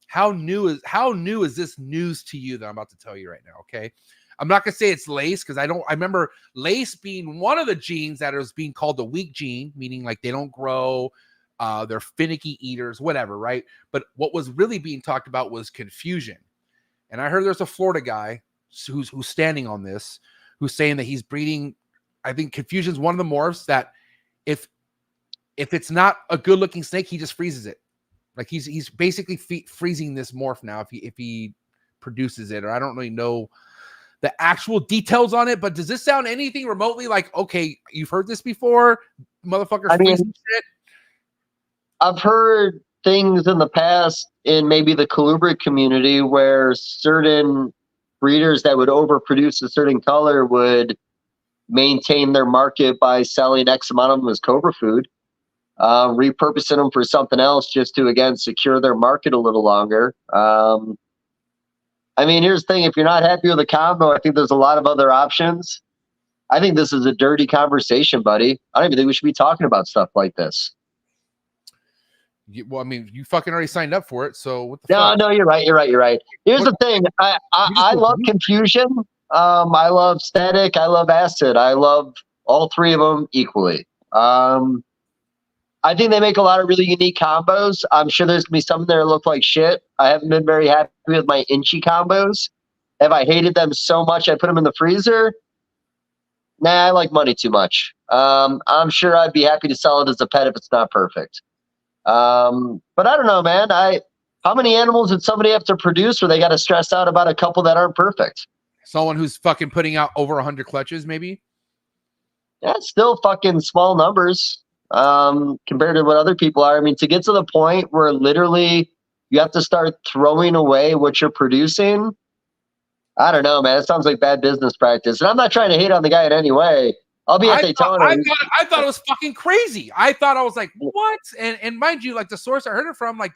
How new is this news to you that I'm about to tell you right now? Okay. I'm not going to say it's lace because I remember lace being one of the genes that is being called the weak gene, meaning like they don't grow, they're finicky eaters, whatever, right? But what was really being talked about was confusion. And I heard there's a Florida guy who's standing on this, who's saying that he's breeding. I think confusion is one of the morphs that if it's not a good looking snake, he just freezes it. Like he's basically freezing this morph now if he produces it, or I don't really know the actual details on it, but does this sound anything remotely like, okay, you've heard this before, motherfuckers freezing shit? I've heard things in the past in maybe the colubrid community where certain breeders that would overproduce a certain color would maintain their market by selling X amount of them as cobra food, repurposing them for something else just to, again, secure their market a little longer. I mean, here's the thing. If you're not happy with the combo, I think there's a lot of other options. I think this is a dirty conversation, buddy. I don't even think we should be talking about stuff like this. Well, I mean, you fucking already signed up for it, so what the fuck? No, you're right. Here's the thing. I love confusion. I love static. I love acid. I love all three of them equally. I think they make a lot of really unique combos. I'm sure there's going to be some there that look like shit. I haven't been very happy with my inchy combos. Have I hated them so much I put them in the freezer? Nah, I like money too much. I'm sure I'd be happy to sell it as a pet if it's not perfect. But I don't know, man. How many animals did somebody have to produce where they got to stress out about a couple that aren't perfect? Someone who's fucking putting out over 100 clutches, maybe? Yeah, it's still fucking small numbers. Compared to what other people are. I mean, to get to the point where literally you have to start throwing away what you're producing, I don't know, man. It sounds like bad business practice. And I'm not trying to hate on the guy in any way. I'll be at Daytona. I thought it was fucking crazy. I was like, what? And mind you, like the source I heard it from, like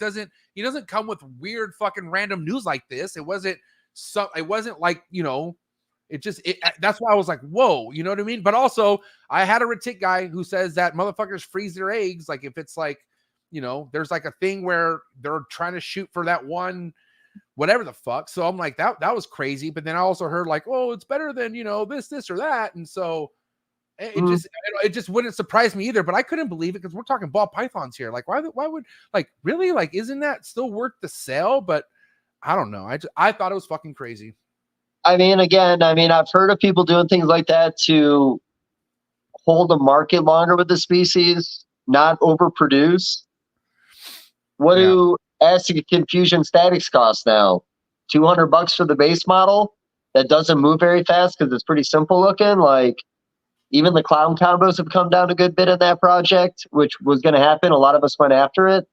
he doesn't come with weird fucking random news like this. It wasn't like, you know, that's why I was like, whoa, you know what I mean? But also, I had a retic guy who says that motherfuckers freeze their eggs. Like if it's like, you know, there's like a thing where they're trying to shoot for that one, whatever the fuck. So I'm like, that was crazy. But then I also heard like, oh, it's better than, you know, this or that. And so it just wouldn't surprise me either. But I couldn't believe it because we're talking ball pythons here. Like, why would like really like, isn't that still worth the sale? But I don't know. I thought it was fucking crazy. I mean, again, I've heard of people doing things like that to hold a market longer with the species, not overproduce. What do acid confusion statics cost now? $200 for the base model that doesn't move very fast because it's pretty simple looking. Like, even the clown combos have come down a good bit in that project, which was going to happen. A lot of us went after it.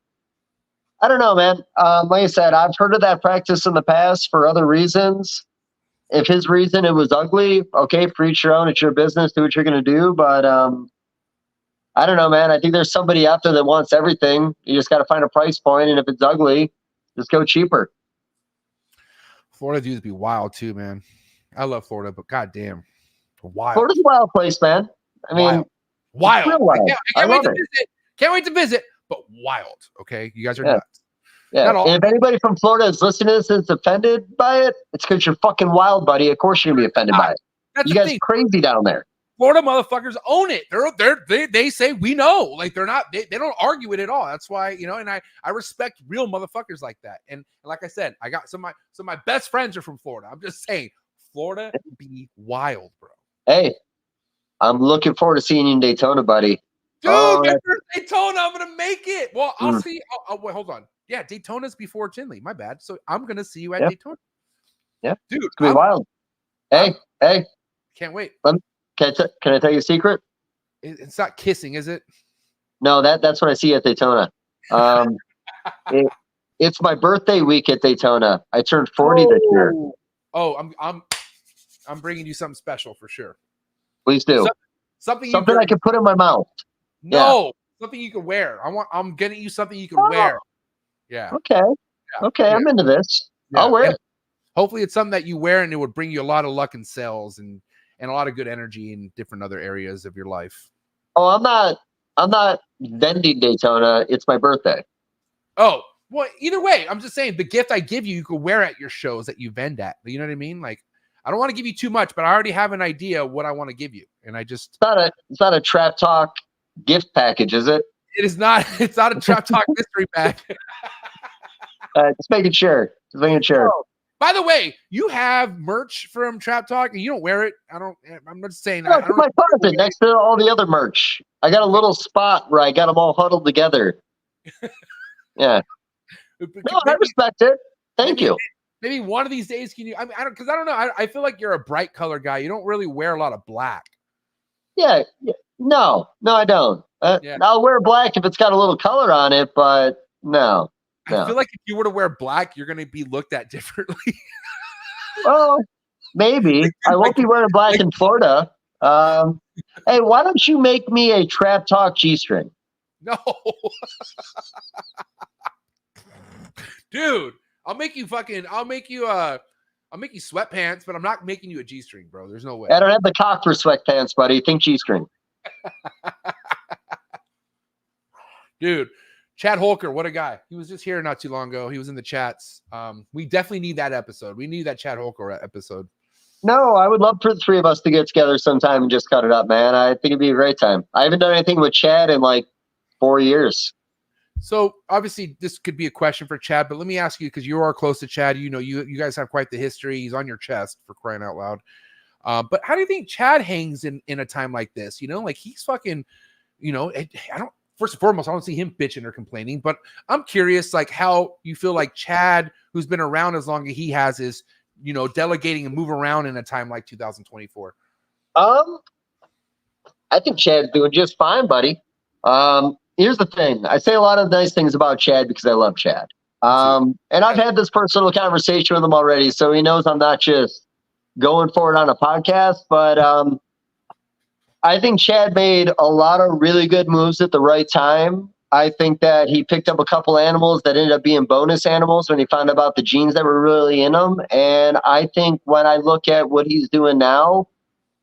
I don't know, man. Like I said, I've heard of that practice in the past for other reasons. If his reason it was ugly, okay, for each your own, it's your business, do what you're going to do. But I don't know, man. I think there's somebody out there that wants everything. You just got to find a price point, and if it's ugly, just go cheaper. Florida dudes be wild too, man. I love Florida, but goddamn, wild. Florida's a wild place, man. I mean, wild. Real wild. I can't wait to visit. Can't wait to visit, but wild. Okay, you guys are nuts. Yeah. And if anybody from Florida is listening to this and is offended by it, it's because you're fucking wild, buddy. Of course you're gonna be offended by it. That's you guys are crazy down there. Florida motherfuckers own it. They say we know. Like they're not. They don't argue it at all. That's why, you know. And I respect real motherfuckers like that. And like I said, I got some of my best friends are from Florida. I'm just saying, Florida be wild, bro. Hey, I'm looking forward to seeing you in Daytona, buddy. Dude, Daytona, I'm gonna make it. Well, I'll see. Oh, wait, hold on. Yeah, Daytona's before Tinley. My bad. So I'm gonna see you at Daytona. Yeah, dude, it's gonna be wild. Hey, can't wait. Can I tell you a secret? It's not kissing, is it? No, that's what I see at Daytona. It's my birthday week at Daytona. I turned 40 this year. Oh, I'm bringing you something special for sure. Please do. Something I can put in my mouth. No, something you can wear. I'm getting you something you can wear. Yeah. Okay. Yeah. Okay, I'm into this. Yeah. I'll wear it. Hopefully it's something that you wear and it would bring you a lot of luck and sales and a lot of good energy in different other areas of your life. Oh, I'm not vending Daytona. It's my birthday. Oh, well, either way, I'm just saying the gift I give you, you can wear at your shows that you vend at. You know what I mean? Like, I don't want to give you too much, but I already have an idea of what I want to give you. And I just it's not a Trap Talk gift package, is it? It is not. It's not a Trap Talk mystery pack. Just making sure. Oh, by the way, you have merch from Trap Talk and you don't wear it. I'm not saying that. It's my closet next to all the other merch. I got a little spot where I got them all huddled together. Yeah. No, I respect it. Thank you. Maybe one of these days, can you? I mean, I don't know. I feel like you're a bright color guy. You don't really wear a lot of black. Yeah. No, I don't. I'll wear black if it's got a little color on it, but no. I feel like if you were to wear black, you're going to be looked at differently. Well, maybe. I won't be wearing black in Florida. Hey, why don't you make me a Trap Talk G-string? No. Dude, I'll make you sweatpants, but I'm not making you a G-string, bro. There's no way. I don't have the cock for sweatpants, buddy. Think G-string. Dude, Chad Holker, what a guy. He was just here not too long ago. He was in the chats. We definitely need that episode. We need that Chad Holker episode. No, I would love for the three of us to get together sometime and just cut it up, man. I think it'd be a great time. I haven't done anything with Chad in like 4 years. So obviously this could be a question for Chad, but let me ask you, because you are close to Chad, you know, you guys have quite the history. He's on your chest, for crying out loud. But how do you think Chad hangs in a time like this? You know, like he's fucking, you know, first and foremost, I don't see him bitching or complaining, but I'm curious, like how you feel like Chad, who's been around as long as he has, is, you know, delegating and move around in a time like 2024. I think Chad's doing just fine, buddy. Here's the thing. I say a lot of nice things about Chad because I love Chad. And I've had this personal conversation with him already, so he knows I'm not just going for it on a podcast, but I think Chad made a lot of really good moves at the right time. I think that he picked up a couple animals that ended up being bonus animals when he found out about the genes that were really in them. And I think when I look at what he's doing now,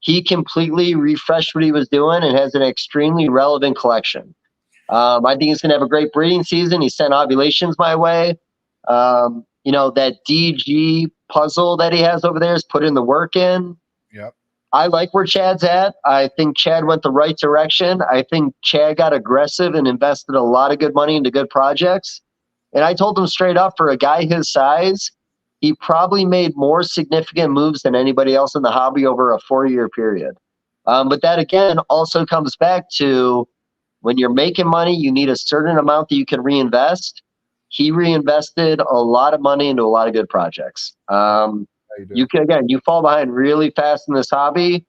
he completely refreshed what he was doing and has an extremely relevant collection. I think he's going to have a great breeding season. He sent ovulations my way. You know, that DG puzzle that he has over there is putting the work in. Yep. I like where Chad's at. I think Chad went the right direction. I think Chad got aggressive and invested a lot of good money into good projects. And I told him straight up, for a guy his size, he probably made more significant moves than anybody else in the hobby over a 4-year period. But that, again, also comes back to when you're making money, you need a certain amount that you can reinvest. He reinvested a lot of money into a lot of good projects. You fall behind really fast in this hobby.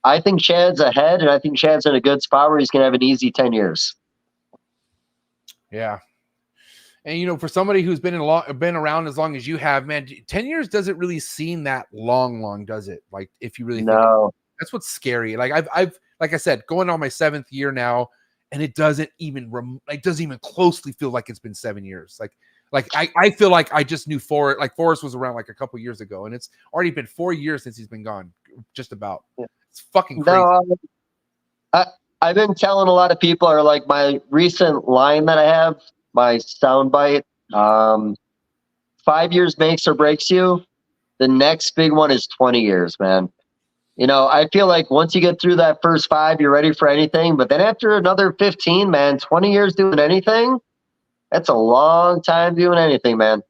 I think Chad's ahead, and I think Chad's in a good spot where he's going to have an easy 10 years. Yeah. And, you know, for somebody who's been around as long as you have, man, 10 years doesn't really seem that long, does it? Like, if you really think about it. That's what's scary. Like, I've like I said, going on my 7th year now, and it doesn't even closely feel like it's been 7 years. Like I feel like I just knew Forrest. Like, Forrest was around like a couple years ago, and it's already been 4 years since he's been gone. Just about. Yeah. It's fucking crazy. No, I've been telling a lot of people, or like my recent line that I have, my soundbite, 5 years makes or breaks you. The next big one is 20 years, man. You know, I feel like once you get through that first 5, you're ready for anything. But then after another 15, man, 20 years doing anything, that's a long time doing anything, man.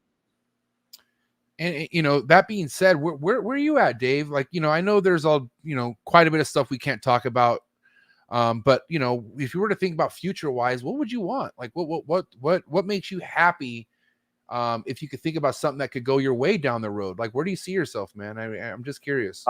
And, you know, that being said, where are you at, Dave? Like, you know, I know there's quite a bit of stuff we can't talk about. But, you know, if you were to think about future wise, what would you want? Like, what makes you happy? If you could think about something that could go your way down the road, like, where do you see yourself, man? I'm just curious.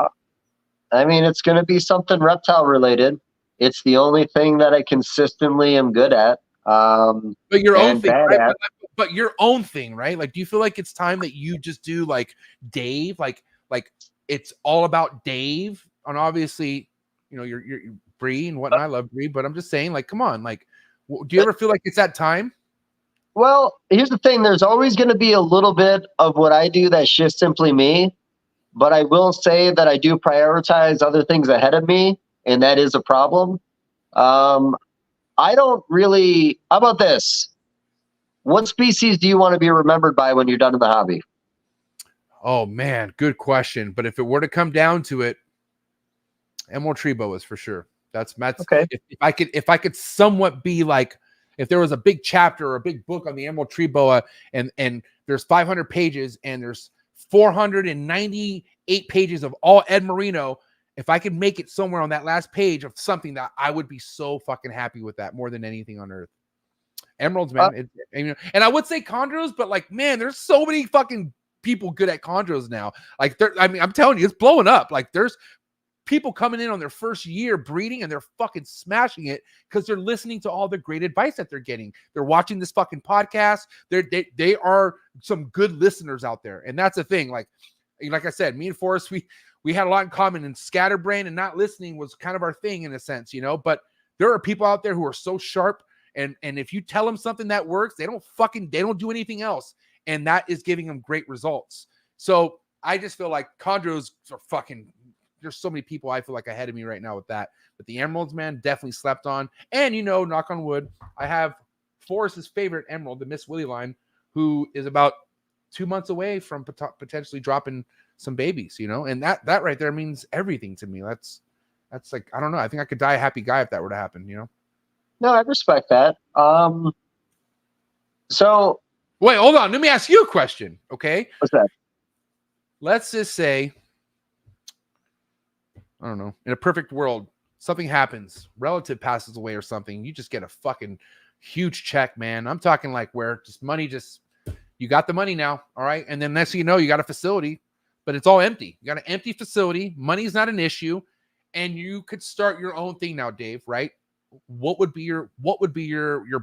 I mean, it's going to be something reptile related. It's the only thing that I consistently am good at. But your own thing, right? But your own thing, right? Like, do you feel like it's time that you just do like Dave, like it's all about Dave? And obviously, you know, you're Bree and whatnot. I love Bree, but I'm just saying, like, come on, like, do you ever feel like it's that time? Well, here's the thing. There's always going to be a little bit of what I do that's just simply me. But I will say that I do prioritize other things ahead of me, and that is a problem. I don't really. How about this? What species do you want to be remembered by when you're done in the hobby? Oh man, good question. But if it were to come down to it, emerald tree boas for sure. That's okay. If I could somewhat be like, if there was a big chapter or a big book on the emerald tree boa, and there's 500 pages and there's 498 pages of all Ed Marino. If I could make it somewhere on that last page of something, that I would be so fucking happy with that more than anything on earth. Emeralds, man. And I would say chondros, but like, man, there's so many fucking people good at chondros now. Like, I'm telling you, it's blowing up. Like, there's people coming in on their first year breeding and they're fucking smashing it because they're listening to all the great advice that they're getting. They're watching this fucking podcast. They are some good listeners out there. And that's the thing. Like I said, me and Forrest, we had a lot in common, and scatterbrain and not listening was kind of our thing in a sense, you know, but there are people out there who are so sharp. And if you tell them something that works, they don't do anything else. And that is giving them great results. So I just feel like chondros are fucking, there's so many people I feel like ahead of me right now with that. But the emeralds, man, definitely slept on. And, you know, knock on wood, I have Forrest's favorite emerald, the Miss Willie line, who is about 2 months away from potentially dropping some babies, you know, and that right there means everything to me. That's like, I don't know. I think I could die a happy guy if that were to happen, you know? No, I respect that. So wait, hold on. Let me ask you a question. Okay. What's that? Let's just say, I don't know, in a perfect world, something happens, relative passes away or something, you just get a fucking huge check, man. I'm talking like where just money, you got the money now. All right. And then next thing you know, you got a facility, but it's all empty. You got an empty facility. Money's not an issue. And you could start your own thing now, Dave, right? What would be your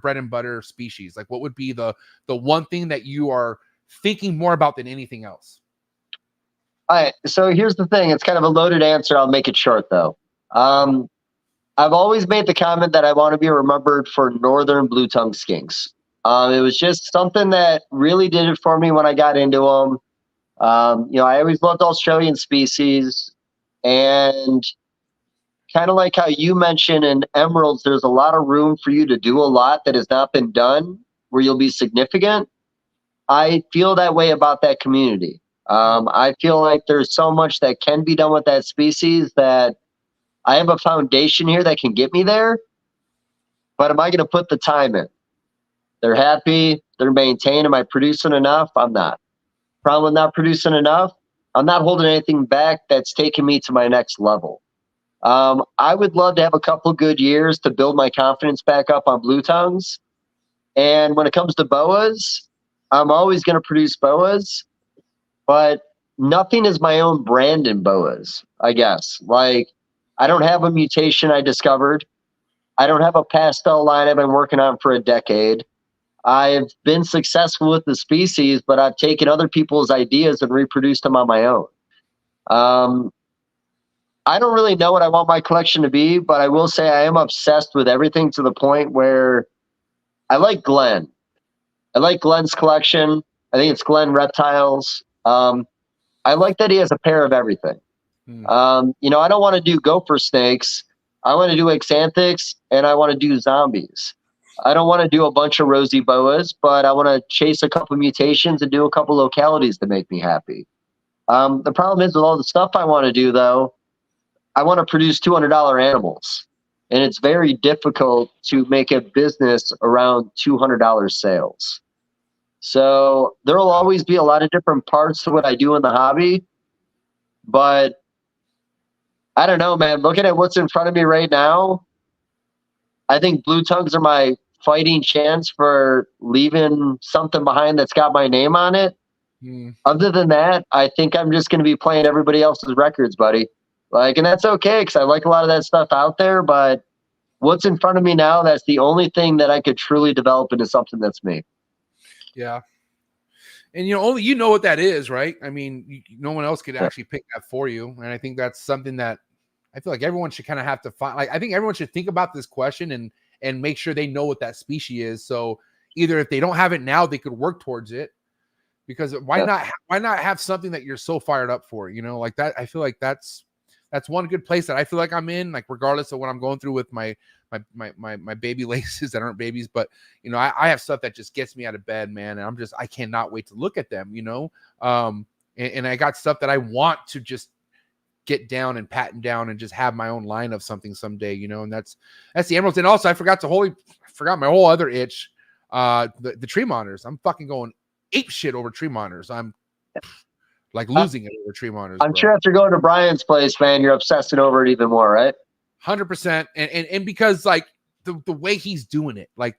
bread and butter species? Like, what would be the one thing that you are thinking more about than anything else? All right. So here's the thing. It's kind of a loaded answer. I'll make it short though. I've always made the comment that I want to be remembered for northern blue-tongued skinks. It was just something that really did it for me when I got into them. You know, I always loved Australian species, and kind of like how you mentioned in emeralds, there's a lot of room for you to do a lot that has not been done where you'll be significant. I feel that way about that community. I feel like there's so much that can be done with that species that I have a foundation here that can get me there, but am I going to put the time in? They're happy. They're maintained. Am I producing enough? I'm not. Problem with not producing enough, I'm not holding anything back that's taking me to my next level. I would love to have a couple good years to build my confidence back up on blue tongues. And when it comes to boas, I'm always going to produce boas, but nothing is my own brand in boas, I guess. Like, I don't have a mutation I discovered. I don't have a pastel line I've been working on for a decade. I've been successful with the species, but I've taken other people's ideas and reproduced them on my own. I don't really know what I want my collection to be, but I will say I am obsessed with everything to the point where I like Glenn. I like Glenn's collection. I think it's Glenn Reptiles. I like that he has a pair of everything. You know, I don't want to do gopher snakes. I want to do exanthics, and I want to do zombies. I don't want to do a bunch of rosy boas, but I want to chase a couple mutations and do a couple localities to make me happy. The problem is with all the stuff I want to do, though, I want to produce $200 animals, and it's very difficult to make a business around $200 sales. So there will always be a lot of different parts to what I do in the hobby, but I don't know, man. Looking at what's in front of me right now, I think blue tongues are my fighting chance for leaving something behind that's got my name on it. Other than that, I think I'm just going to be playing everybody else's records, buddy. Like, and that's okay because I like a lot of that stuff out there, but what's in front of me now, that's the only thing that I could truly develop into something that's me. Yeah. And you know, only you know what that is, right? I mean, no one else could actually pick that for you. And I think that's something that I feel like everyone should kind of have to find. Like, I think everyone should think about this question and make sure they know what that species is. So either if they don't have it now, they could work towards it. Because why not have something that you're so fired up for? You know, like that. I feel like that's one good place that I feel like I'm in. Like regardless of what I'm going through with my baby laces that aren't babies, but you know, I have stuff that just gets me out of bed, man. And I cannot wait to look at them, you know? And I got stuff that I want to just get down and patent down and just have my own line of something someday, you know? And that's the emeralds. And also I forgot my whole other itch, the tree monitors. I'm fucking going ape shit over tree monitors. I'm like losing it over tree monitors. I'm sure after going to Brian's place, man, you're obsessing over it even more, right? 100%. And because like the way he's doing it, like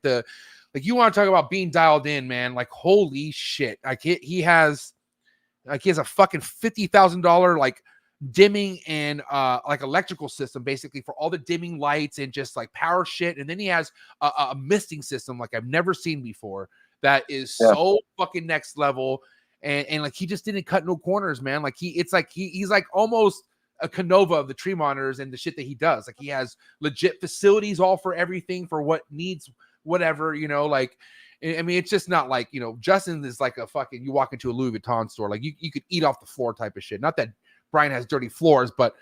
you want to talk about being dialed in, man, like holy shit. Like he has a fucking $50,000 like dimming and like electrical system basically for all the dimming lights and just like power shit. And then he has a misting system like I've never seen before that is so fucking next level. And like he just didn't cut no corners, man. Like he's like almost a Canova of the tree monitors and the shit that he does. Like he has legit facilities all for everything for what needs whatever, you know, like I mean, it's just not like, you know, Justin is like a fucking, you walk into a Louis Vuitton store, like you could eat off the floor type of shit. Not that Brian has dirty floors, but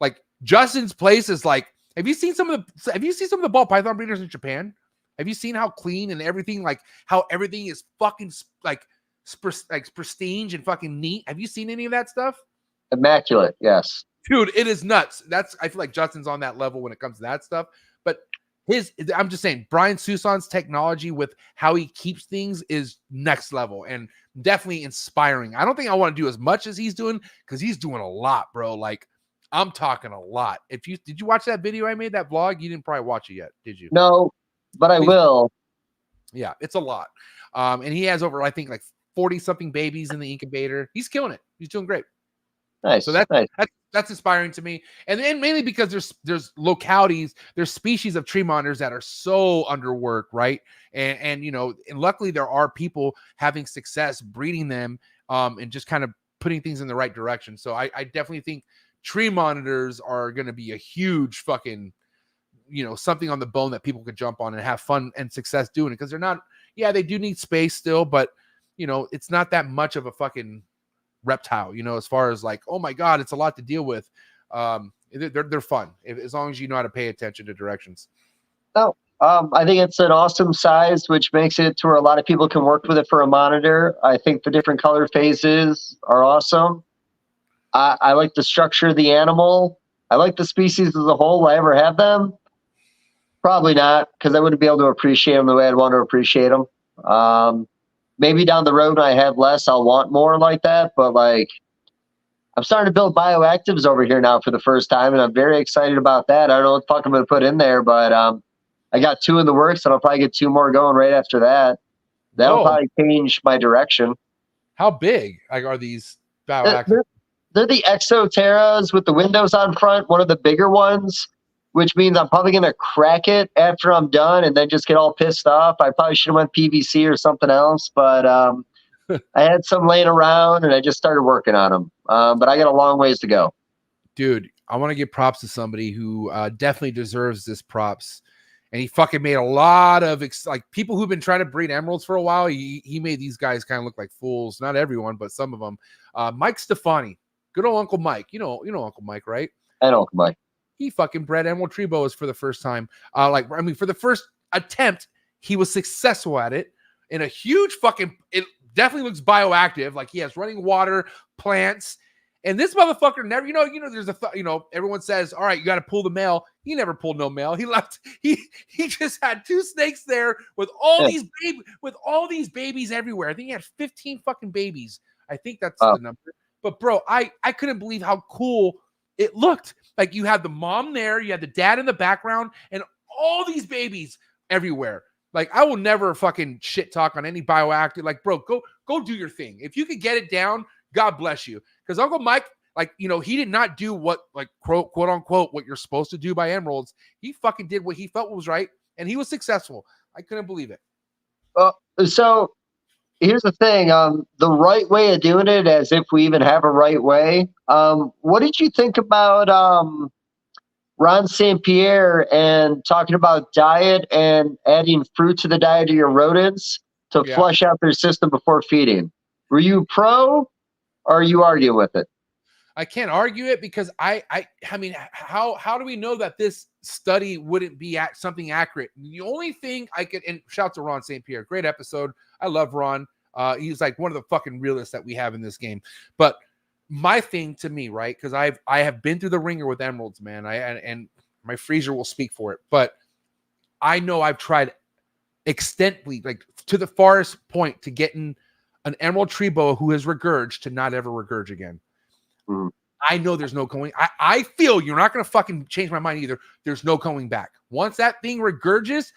like Justin's place is like, have you seen some of the ball python breeders in Japan? Have you seen how clean and everything, like how everything is fucking like prestige and fucking neat? Have you seen any of that stuff? Immaculate, yes. Dude, it is nuts. I feel like Justin's on that level when it comes to that stuff. But I'm just saying, Brian Susan's technology with how he keeps things is next level and definitely inspiring. I don't think I want to do as much as he's doing because he's doing a lot, bro. Like I'm talking a lot. Did you watch that video I made, that vlog? You didn't probably watch it yet, did you? No, but I will. Yeah, it's a lot. And he has over, I think, like 40 something babies in the incubator. He's killing it. He's doing great. Nice. So that's inspiring to me. And then mainly because there's localities, there's species of tree monitors that are so underworked, right? And you know, and luckily there are people having success breeding them and just kind of putting things in the right direction. So I definitely think tree monitors are going to be a huge fucking, you know, something on the bone that people could jump on and have fun and success doing it. Because they're not, they do need space still, but you know, it's not that much of a fucking reptile, you know, as far as like, oh my God, it's a lot to deal with. They're fun as long as you know how to pay attention to directions. No, I think it's an awesome size, which makes it to where a lot of people can work with it for a monitor. I think the different color phases are awesome. I like the structure of the animal. I like the species as a whole. Will I ever have them? Probably not, because I wouldn't be able to appreciate them the way I'd want to appreciate them. maybe down the road when I have less, I'll want more like that. But like, I'm starting to build bioactives over here now for the first time, and I'm very excited about that. I don't know what the fuck I'm going to put in there, but I got 2 in the works, and I'll probably get 2 more going right after that. That'll Whoa. probably change my direction. How big are these They're, bioactive? they're the Exoterras with the windows on front, one of the bigger ones, which means I'm probably going to crack it after I'm done and then just get all pissed off. I probably should have went PVC or something else, but I had some laying around and I just started working on them. But I got a long ways to go. Dude, I want to give props to somebody who definitely deserves this props. And he fucking made a lot of like people who've been trying to breed emeralds for a while. He made these guys kind of look like fools. Not everyone, but some of them. Mike Stefani, good old Uncle Mike. You know Uncle Mike, right? I know, Uncle Mike. He fucking bred emerald tree boas for the first time. For the first attempt, he was successful at it. In a huge fucking, it definitely looks bioactive. Like he has running water, plants. And this motherfucker never, there's everyone says, all right, you got to pull the male. He never pulled no male. He left. He just had 2 snakes there with all these babies everywhere. I think he had 15 fucking babies. I think that's the number. But bro, I couldn't believe how cool it looked. Like you had the mom there, you had the dad in the background, and all these babies everywhere. Like I will never fucking shit talk on any bioactive. Like, bro, go do your thing. If you could get it down, God bless you. Because Uncle Mike, he did not do what, like, quote unquote, what you're supposed to do by emeralds. He fucking did what he felt was right, and he was successful. I couldn't believe it. So here's the thing. The right way of doing it, as if we even have a right way. What did you think about Ron St. Pierre and talking about diet and adding fruit to the diet of your rodents to flush out their system before feeding? Were you pro? Or are you arguing with it? I can't argue it because I mean, how do we know that this study wouldn't be at something accurate? The only thing I could, and shout out to Ron St. Pierre, great episode. I love Ron. He's like one of the fucking realists that we have in this game. But my thing to me, right? Because I have been through the ringer with emeralds, man. And my freezer will speak for it. But I know I've tried extensively, like to the farthest point, to getting an emerald tree boa who has regurged to not ever regurge again. Mm. I know there's no going. I feel you're not going to fucking change my mind either. There's no going back. Once that thing regurges,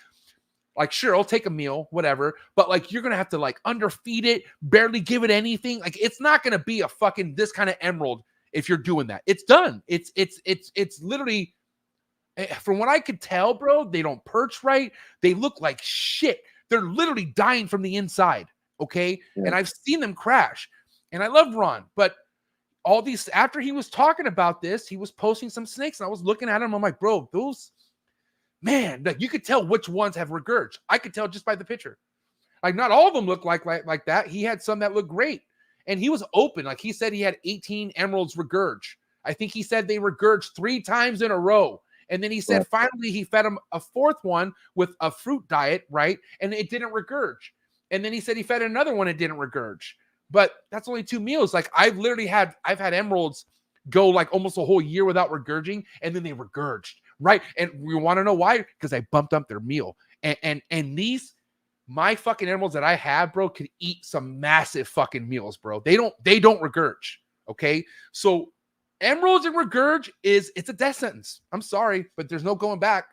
like, sure, I'll take a meal, whatever. But like, you're going to have to like underfeed it, barely give it anything. Like, it's not going to be a fucking this kind of emerald if you're doing that. It's done. It's literally, from what I could tell, bro, they don't perch right. They look like shit. They're literally dying from the inside. Okay. Yeah. And I've seen them crash, and I love Ron, but all these, after he was talking about this, he was posting some snakes, and I was looking at him. I'm like, bro, those, man, like you could tell which ones have regurged. I could tell just by the picture. Like not all of them look like that. He had some that looked great, and he was open. Like he said, he had 18 emeralds regurge. I think he said they regurged 3 times in a row. And then he said, finally, he fed him a 4th one with a fruit diet, right? And it didn't regurge. And then he said he fed another one and didn't regurge. But that's only 2 meals. Like I've had emeralds go like almost a whole year without regurging, and then they regurged, right? And we want to know why? Because I bumped up their meal. And these, my fucking emeralds that I have, bro, could eat some massive fucking meals, bro. They don't regurge. Okay. So emeralds and regurge it's a death sentence. I'm sorry, but there's no going back.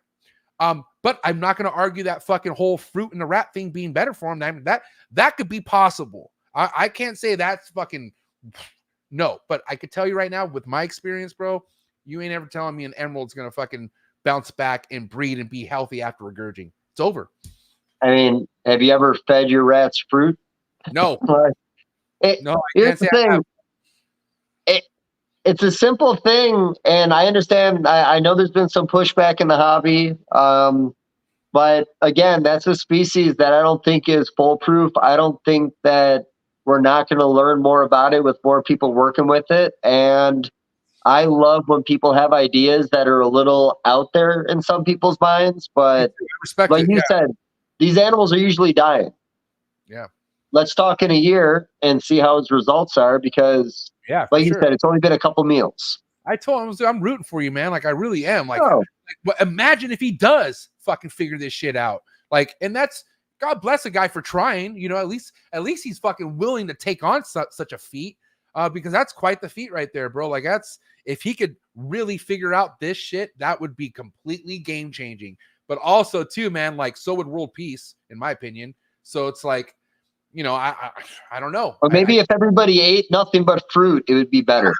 But I'm not going to argue that fucking whole fruit and the rat thing being better for him. I mean, that could be possible. I can't say that's fucking no, but I could tell you right now with my experience, bro, you ain't ever telling me an emerald's going to fucking bounce back and breed and be healthy after regurging. It's over. I mean, have you ever fed your rats fruit? No. No, I can't say I have. It's a simple thing, and I understand. I know there's been some pushback in the hobby, but again, that's a species that I don't think is foolproof. I don't think that we're not going to learn more about it with more people working with it. And I love when people have ideas that are a little out there in some people's minds. But like you said, these animals are usually dying. Yeah. Let's talk in a year and see how his results are, because like you said, it's only been a couple meals. I told him, I'm rooting for you, man. Like I really am. Like, imagine if he does fucking figure this shit out. Like, and that's God bless a guy for trying. You know, at least he's fucking willing to take on such a feat, because that's quite the feat right there, bro. Like that's, if he could really figure out this shit, that would be completely game changing. But also too, man, like so would world peace, in my opinion. So it's like, you know, I don't know. Or maybe if everybody ate nothing but fruit, it would be better.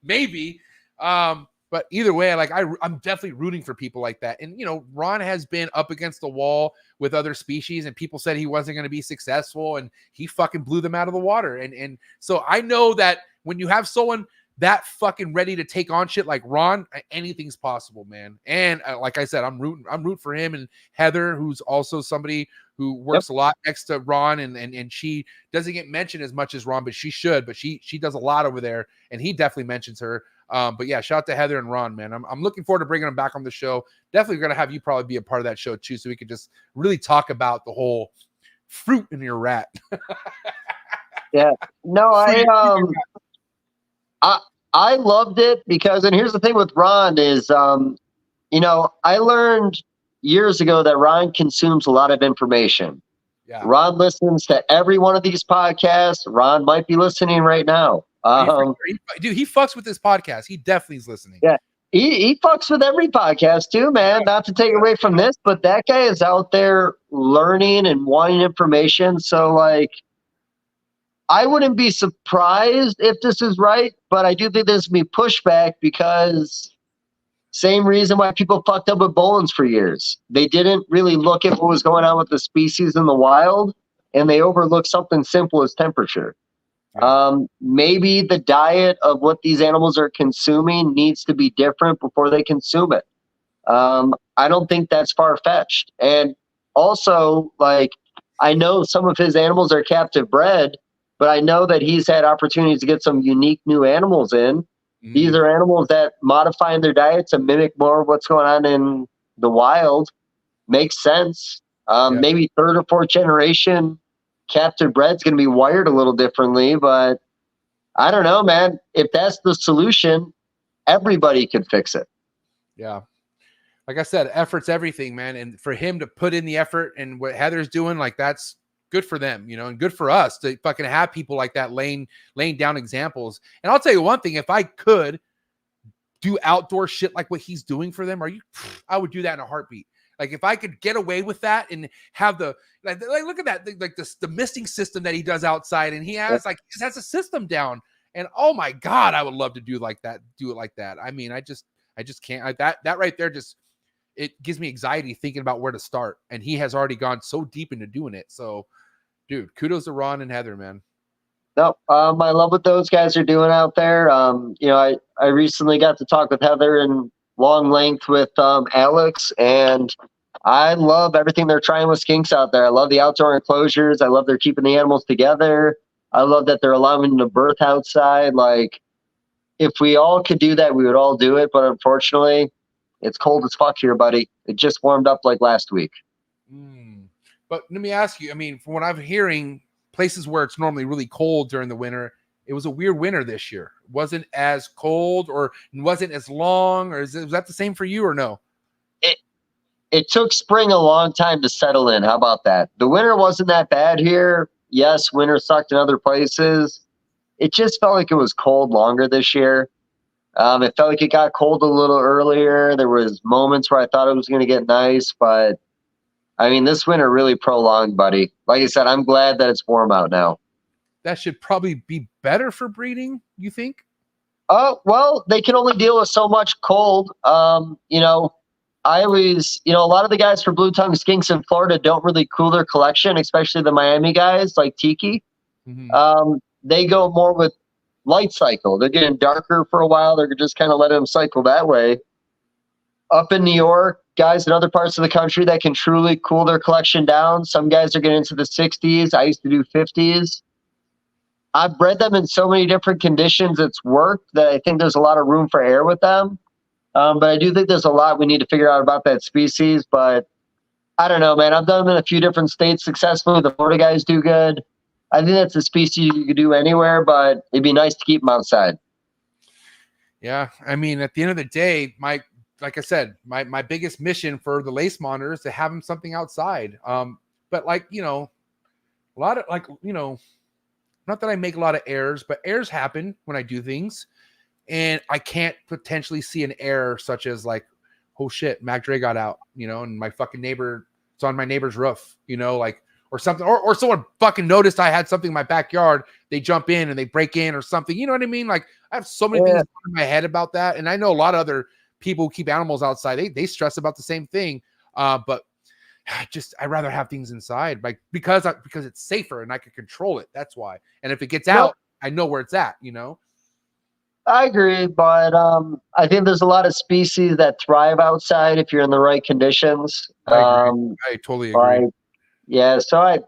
Maybe. But either way, like I'm definitely rooting for people like that. And, you know, Ron has been up against the wall with other species and people said he wasn't going to be successful and he fucking blew them out of the water. And so I know that when you have someone that fucking ready to take on shit like Ron, anything's possible, man. And like I said, I'm rooting for him and Heather, who's also somebody who works a lot next to Ron, and she doesn't get mentioned as much as Ron, but she should. But she does a lot over there, and he definitely mentions her. But yeah, shout out to Heather and Ron, man. I'm looking forward to bringing them back on the show. Definitely gonna have you probably be a part of that show too, so we could just really talk about the whole fruit in your rat. Yeah, no, I loved it because, and here's the thing with Ron is, you know, I learned years ago that Ron consumes a lot of information. Yeah. Ron listens to every one of these podcasts. Ron might be listening right now. Dude, he fucks with this podcast. He definitely is listening. Yeah, he fucks with every podcast too, man. Not to take away from this, but that guy is out there learning and wanting information. So, like, I wouldn't be surprised if this is right, but I do think there's going to be pushback because same reason why people fucked up with bolins for years. They didn't really look at what was going on with the species in the wild, and they overlooked something simple as temperature. Maybe the diet of what these animals are consuming needs to be different before they consume it. I don't think that's far-fetched. And also, like, I know some of his animals are captive bred, but I know that he's had opportunities to get some unique new animals in. These are animals that modifying their diet to mimic more of what's going on in the wild makes sense. Maybe third or fourth generation captive bred's going to be wired a little differently, but I don't know, man. If that's the solution, everybody could fix it. Yeah. Like I said, effort's everything, man. And for him to put in the effort and what Heather's doing, like that's good for them, you know, and good for us to fucking have people like that laying down examples. And I'll tell you one thing, if I could do outdoor shit like what he's doing for them, I would do that in a heartbeat. Like if I could get away with that and have the like look at that, like the misting system that he does outside, and he has like, he just has a system down, and oh my God, I would love to do it like that. I mean, I just can't. That right there just, it gives me anxiety thinking about where to start, and he has already gone so deep into doing it. So dude, kudos to Ron and Heather, man. No, I love what those guys are doing out there. You know, I recently got to talk with Heather and long length with Alex, and I love everything they're trying with skinks out there. I love the outdoor enclosures. I love they're keeping the animals together. I love that they're allowing them to birth outside. Like, if we all could do that, we would all do it. But unfortunately, it's cold as fuck here, buddy. It just warmed up like last week. But let me ask you, I mean, from what I'm hearing, places where it's normally really cold during the winter, it was a weird winter this year. It wasn't as cold or wasn't as long, or was that the same for you or no? It took spring a long time to settle in. How about that? The winter wasn't that bad here. Yes, winter sucked in other places. It just felt like it was cold longer this year. It felt like it got cold a little earlier. There was moments where I thought it was going to get nice, but I mean, this winter really prolonged, buddy. Like I said, I'm glad that it's warm out now. That should probably be better for breeding, you think? Oh, well, they can only deal with so much cold. You know, I always, you know, a lot of the guys for blue tongue skinks in Florida don't really cool their collection, especially the Miami guys like Tiki. They go more with light cycle. They're getting darker for a while. They're just kind of letting them cycle that way. Up in New York, guys in other parts of the country that can truly cool their collection down. Some guys are getting into the 60s. I used to do 50s. I've bred them in so many different conditions. It's worked that I think there's a lot of room for error with them. But I do think there's a lot we need to figure out about that species. But I don't know, man. I've done them in a few different states successfully. The Florida guys do good. I think that's a species you could do anywhere, but it'd be nice to keep them outside. Yeah. I mean, at the end of the day, like I said, my biggest mission for the lace monitor is to have them something outside. But like, you know, a lot of like, you know, not that I make a lot of errors, but errors happen when I do things, and I can't potentially see an error such as like, oh shit, Mac Dre got out, you know, and my fucking neighbor, it's on my neighbor's roof, you know, like, or something, or someone fucking noticed I had something in my backyard. They jump in and they break in or something. You know what I mean? Like, I have so many things in my head about that. And I know a lot of other people who keep animals outside, they stress about the same thing. But I'd rather have things inside, like, because it's safer and I can control it. That's why. And if it gets out, I know where it's at, you know? I agree, but I think there's a lot of species that thrive outside if you're in the right conditions. I totally agree. Yeah, so I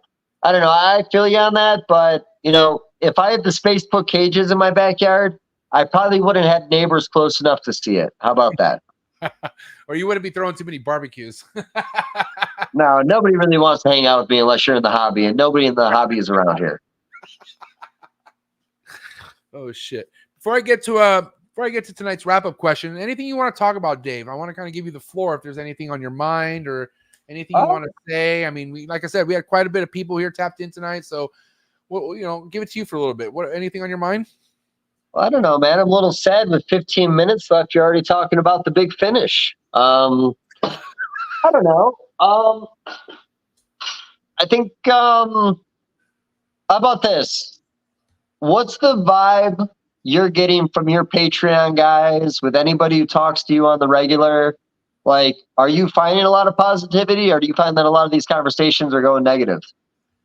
don't know. I feel you on that, but you know, if I had the space to put cages in my backyard, I probably wouldn't have neighbors close enough to see it. How about that? Or you wouldn't be throwing too many barbecues. No, nobody really wants to hang out with me unless you're in the hobby, and nobody in the hobby is around here. Oh shit. Before I get to tonight's wrap-up question, anything you want to talk about, Dave? I want to kind of give you the floor if there's anything on your mind or anything you want to say. I mean, like I said, we had quite a bit of people here tapped in tonight, so you know, give it to you for a little bit. Anything on your mind? Well, I don't know, man. I'm a little sad with 15 minutes left. You're already talking about the big finish. I don't know. I think, how about this? What's the vibe you're getting from your Patreon guys with anybody who talks to you on the regular? Like, are you finding a lot of positivity, or do you find that a lot of these conversations are going negative?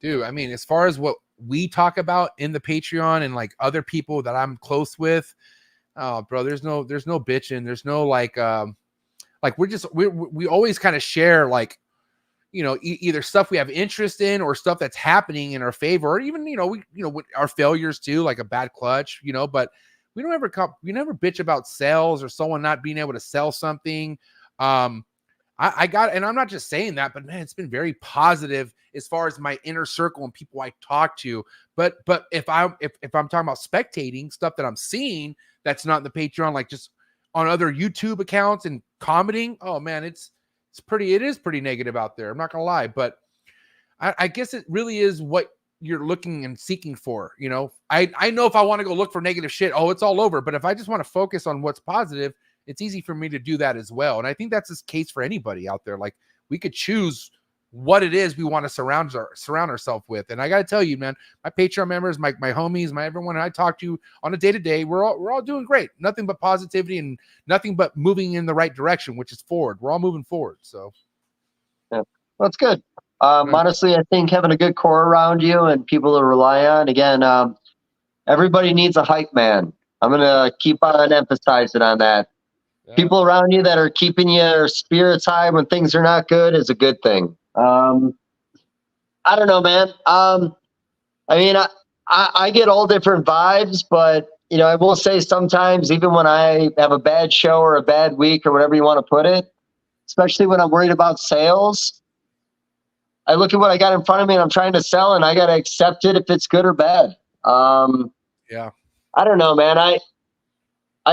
Dude, I mean, as far as what we talk about in the Patreon and like other people that I'm close with, oh, bro, there's no bitching. There's no like we always kind of share, like, you know, either stuff we have interest in or stuff that's happening in our favor, or even, you know, our failures too, like a bad clutch, you know, but we never bitch about sales or someone not being able to sell something. I got, and I'm not just saying that, but man, it's been very positive as far as my inner circle and people I talk to. But if I'm talking about spectating stuff that I'm seeing that's not in the Patreon, like just on other YouTube accounts and commenting, oh man, it is pretty negative out there. I'm not gonna lie, but I guess it really is what you're looking and seeking for. You know, I know if I want to go look for negative shit, oh, it's all over. But if I just want to focus on what's positive, it's easy for me to do that as well. And I think that's the case for anybody out there. Like, we could choose what it is we want to surround ourselves with. And I got to tell you, man, my Patreon members, my homies, everyone I talk to on a day-to-day, we're all doing great. Nothing but positivity and nothing but moving in the right direction, which is forward. We're all moving forward. So yeah, that's good. Honestly, I think having a good core around you and people to rely on, again, everybody needs a hype man. I'm going to keep on emphasizing on that. Yeah. People around you that are keeping your spirits high when things are not good is a good thing. I don't know, man. I mean, I get all different vibes, but, you know, I will say sometimes, even when I have a bad show or a bad week or whatever you want to put it, especially when I'm worried about sales, I look at what I got in front of me and I'm trying to sell, and I got to accept it if it's good or bad. Yeah. I don't know, man. I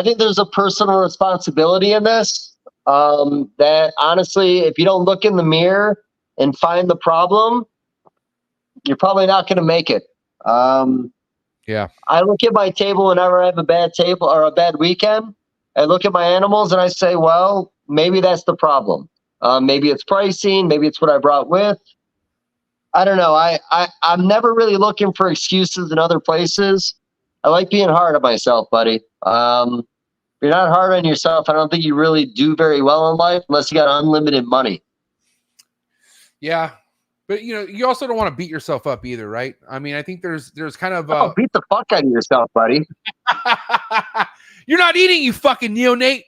think there's a personal responsibility in this, that honestly, if you don't look in the mirror and find the problem, you're probably not going to make it. Yeah. I look at my table whenever I have a bad table or a bad weekend. I look at my animals and I say, well, maybe that's the problem. Maybe it's pricing. Maybe it's what I brought with. I don't know. I'm never really looking for excuses in other places. I like being hard on myself, buddy. If you're not hard on yourself, I don't think you really do very well in life unless you got unlimited money. Yeah. But, you know, you also don't want to beat yourself up either, right? I mean, I think there's kind of... beat the fuck out of yourself, buddy. You're not eating, you fucking neonate.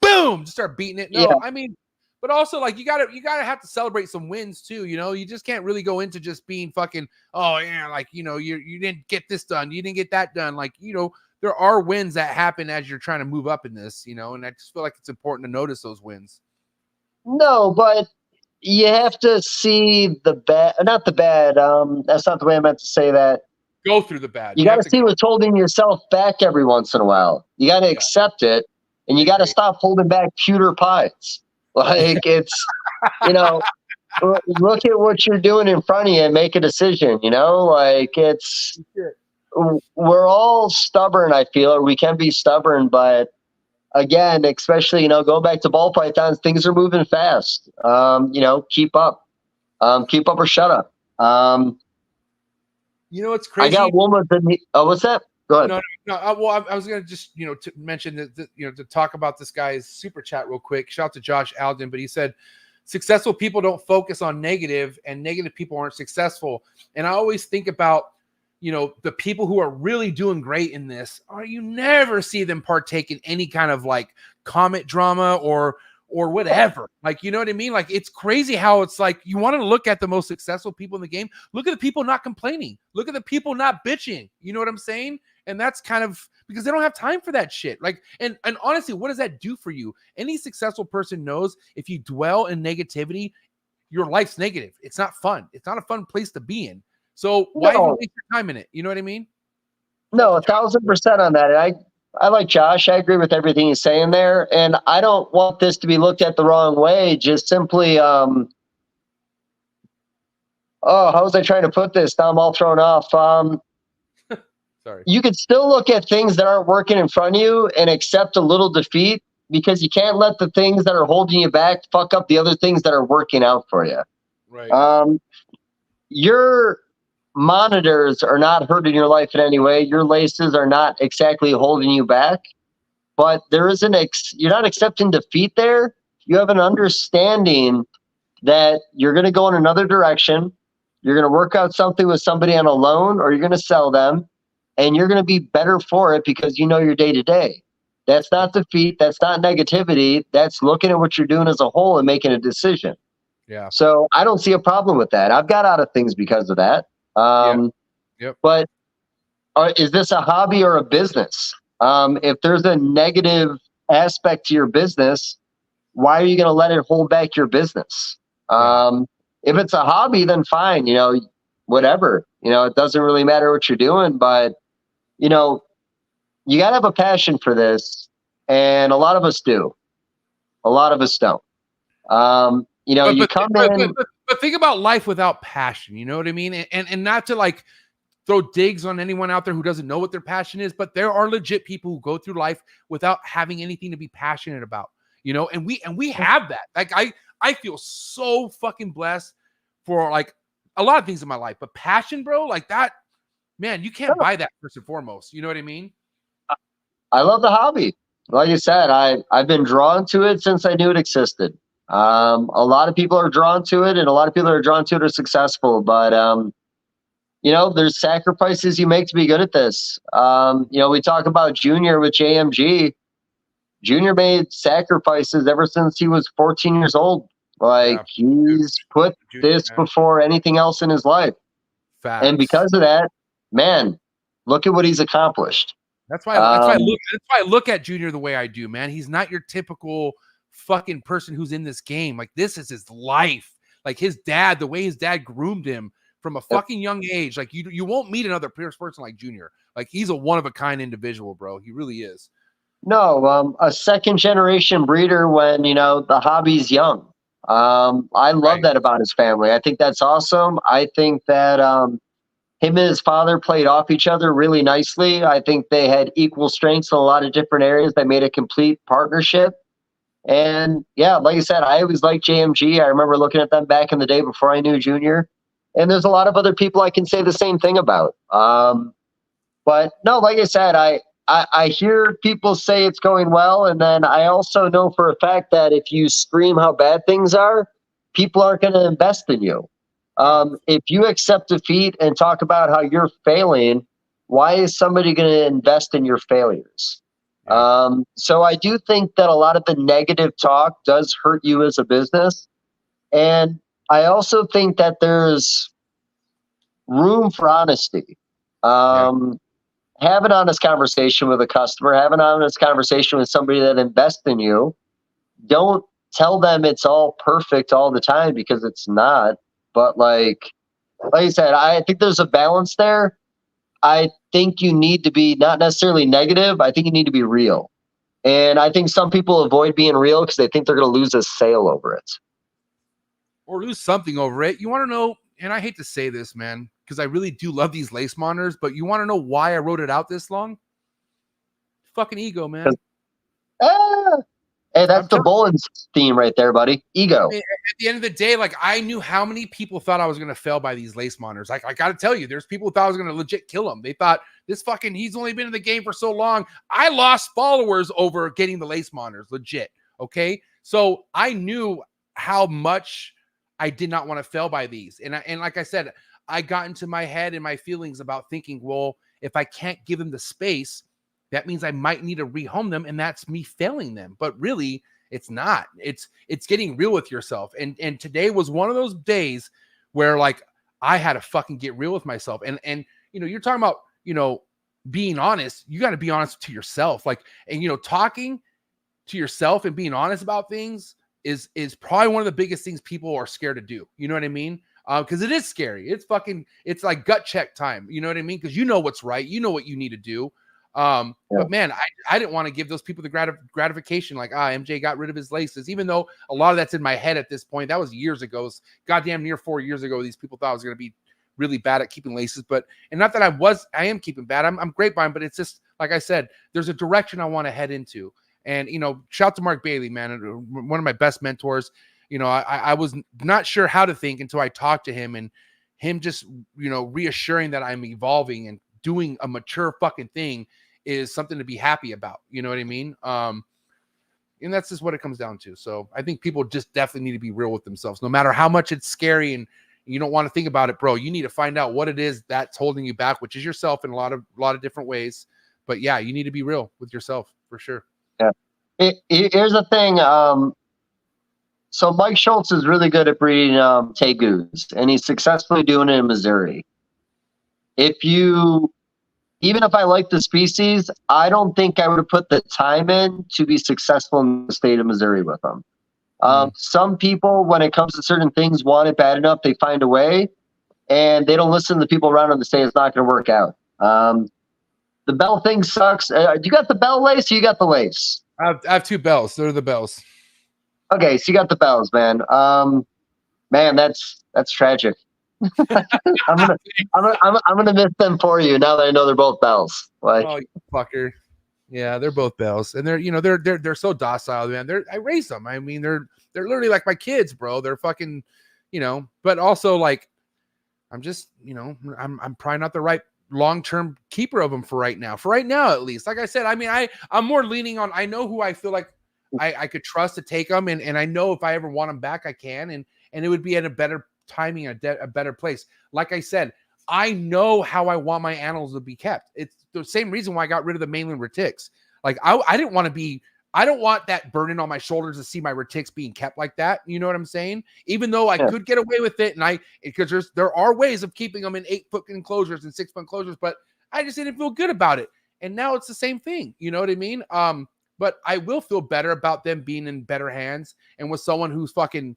Boom! Just start beating it. No, yeah. I mean, but also, like, you gotta have to celebrate some wins too, you know? You just can't really go into just being fucking, oh, yeah, like, you know, you didn't get this done. You didn't get that done. Like, you know, there are wins that happen as you're trying to move up in this, you know? And I just feel like it's important to notice those wins. No, but... you have to see the bad, not the bad. That's not the way I meant to say that. Go through the bad. You got to see what's holding yourself back every once in a while. You got to accept it, And you got to stop holding back pewter pies. Like it's, you know, look at what you're doing in front of you and make a decision, you know, like it's, we're all stubborn, I feel, or we can be stubborn, but again, especially, you know, going back to ball pythons, things are moving fast. You know, keep up or shut up. You know what's crazy? I got one with the, oh, what's that? Go ahead. No. Well, I was going to just, you know, to mention that, you know, to talk about this guy's super chat real quick. Shout out to Josh Alden, but he said, successful people don't focus on negative, and negative people aren't successful. And I always think about, you know, the people who are really doing great in this, you never see them partake in any kind of like comment drama or whatever. Like, you know what I mean? Like, it's crazy how it's like, you want to look at the most successful people in the game. Look at the people not complaining. Look at the people not bitching. You know what I'm saying? And that's kind of because they don't have time for that shit. Like, and honestly, what does that do for you? Any successful person knows if you dwell in negativity, your life's negative. It's not fun. It's not a fun place to be in. So why even waste your time in it? You know what I mean? No, 1,000% on that. And I like Josh. I agree with everything he's saying there. And I don't want this to be looked at the wrong way. Just simply, how was I trying to put this? Now I'm all thrown off. Sorry. You could still look at things that aren't working in front of you and accept a little defeat, because you can't let the things that are holding you back fuck up the other things that are working out for you. Right. Your monitors are not hurting your life in any way. Your laces are not exactly holding you back, but there is you're not accepting defeat there. You have an understanding that you're going to go in another direction. You're going to work out something with somebody on a loan, or you're going to sell them, and you're going to be better for it because you know your day to day. That's not defeat. That's not negativity. That's looking at what you're doing as a whole and making a decision. Yeah. So I don't see a problem with that. I've got out of things because of that. Yep. But is this a hobby or a business? If there's a negative aspect to your business, why are you going to let it hold back your business? If it's a hobby, then fine, you know, whatever, you know, it doesn't really matter what you're doing, but you know, you got to have a passion for this. And a lot of us do. A lot of us don't. You know, but think about life without passion. You know what I mean? And not to like throw digs on anyone out there who doesn't know what their passion is, but there are legit people who go through life without having anything to be passionate about, you know, and we have that. Like, I feel so fucking blessed for like a lot of things in my life, but passion, bro, like that, man, you can't buy that first and foremost. You know what I mean? I love the hobby. Like you said, I've been drawn to it since I knew it existed. A lot of people are drawn to it, and a lot of people that are drawn to it are successful, but you know, there's sacrifices you make to be good at this. You know, we talk about Junior with JMG. Junior made sacrifices ever since he was 14 years old. Like, he's put this before anything else in his life. Facts. And because of that, man, look at what he's accomplished. That's why I look at Junior the way I do, man. He's not your typical fucking person who's in this game. Like, this is his life. Like, his dad, the way his dad groomed him from a fucking young age. Like, you won't meet another person like Junior. Like, he's a one-of-a-kind individual, bro. He really is. No, a second-generation breeder when, you know, the hobby's young. I love that about his family. I think that's awesome. I think that him and his father played off each other really nicely. I think they had equal strengths in a lot of different areas that made a complete partnership. And yeah, like I said, I always liked JMG. I remember looking at them back in the day before I knew Junior. And there's a lot of other people I can say the same thing about. But no, like I said, I hear people say it's going well. And then I also know for a fact that if you scream how bad things are, people aren't going to invest in you. If you accept defeat and talk about how you're failing, why is somebody going to invest in your failures? So I do think that a lot of the negative talk does hurt you as a business. And I also think that there's room for honesty. Have an honest conversation with a customer, have an honest conversation with somebody that invests in you. Don't tell them it's all perfect all the time, because it's not. But like I said, I think there's a balance there. I think you need to be not necessarily negative. I think you need to be real. And I think some people avoid being real because they think they're going to lose a sale over it. Or lose something over it. You want to know, and I hate to say this, man, because I really do love these lace monitors, but you want to know why I wrote it out this long? Fucking ego, man. Hey, that's the Bolin's theme right there, buddy. Ego. At the end of the day, like, I knew how many people thought I was going to fail by these lace monitors. Like, I got to tell you, there's people who thought I was going to legit kill him. They thought he's only been in the game for so long. I lost followers over getting the lace monitors, legit. Okay. So I knew how much I did not want to fail by these. And like I said, I got into my head and my feelings about thinking, well, if I can't give them the space, that means I might need to rehome them, and that's me failing them. But really, it's not. It's getting real with yourself. And today was one of those days where, like, I had to fucking get real with myself. And you know, you're talking about, you know, being honest. You got to be honest to yourself. Like, and you know, talking to yourself and being honest about things is probably one of the biggest things people are scared to do. You know what I mean? Because it is scary. It's like gut check time. You know what I mean? Because you know what's right. You know what you need to do. But man, I didn't want to give those people the gratification, like, MJ got rid of his laces, even though a lot of that's in my head at this point. That was years ago. It's goddamn near 4 years ago. These people thought I was going to be really bad at keeping laces, and not that I am keeping bad. I'm great by them, but it's just, like I said, there's a direction I want to head into. And, you know, shout to Mark Bailey, man, one of my best mentors. You know, I was not sure how to think until I talked to him, and him just, you know, reassuring that I'm evolving and doing a mature fucking thing is something to be happy about. You know what I mean? And that's just what it comes down to. So I think people just definitely need to be real with themselves, no matter how much it's scary and you don't want to think about it, bro. You need to find out what it is that's holding you back, which is yourself in a lot of different ways. But yeah, you need to be real with yourself for sure. Yeah. Here's the thing. So Mike Schultz is really good at breeding tegus, and he's successfully doing it in Missouri. Even if I like the species, I don't think I would have put the time in to be successful in the state of Missouri with them. Some people, when it comes to certain things, want it bad enough, they find a way, and they don't listen to the people around them to say it's not going to work out. The bell thing sucks. You got the bell lace or you got the lace? I have two bells. They're the bells. Okay, so you got the bells, man. Man, that's tragic. I'm gonna miss them for you now that I know they're both bells. Like, oh, you fucker. Yeah, they're both bells, and they're so docile, man. I raised them. I mean, they're literally like my kids, bro. They're fucking, you know. But also, like, I'm just, you know, I'm probably not the right long-term keeper of them for right now. For right now, at least. Like I said, I mean, I'm more leaning on. I know who I feel like I could trust to take them, and I know if I ever want them back, I can, and it would be at a better timing, a better place. Like I said, I know how I want my animals to be kept. It's the same reason why I got rid of the mainland retics. Like, I don't want that burden on my shoulders to see my retics being kept like that. You know what I'm saying? Even though I could get away with it, because there are ways of keeping them in 8-foot enclosures and 6-foot enclosures, but I just didn't feel good about it. And now it's the same thing. You know what I mean? But I will feel better about them being in better hands and with someone who's fucking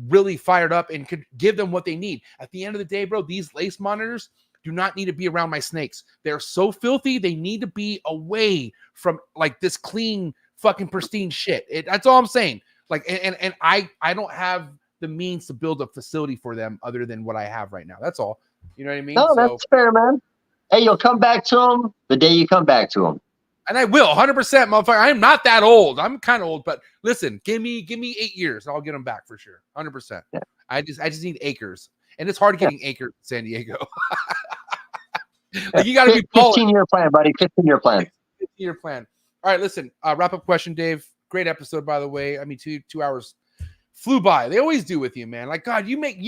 really fired up and could give them what they need. At the end of the day, bro, these lace monitors do not need to be around my snakes. They're so filthy. They need to be away from, like, this clean, fucking pristine shit. That's all I'm saying. Like, and I don't have the means to build a facility for them other than what I have right now. That's all. You know what I mean? No, that's fair, man. Hey, you'll come back to them the day you come back to them. And I will, 100%, motherfucker. I'm not that old. I'm kind of old, but listen, give me 8 years, and I'll get them back for sure, 100%. Yeah. I just need acres, and it's hard getting acres in San Diego. Like, you got to be 15-year plan, buddy. 15-year plan. 15-year plan. All right, listen. Wrap up question, Dave. Great episode, by the way. I mean, 2 hours flew by. They always do with you, man. Like, God, you make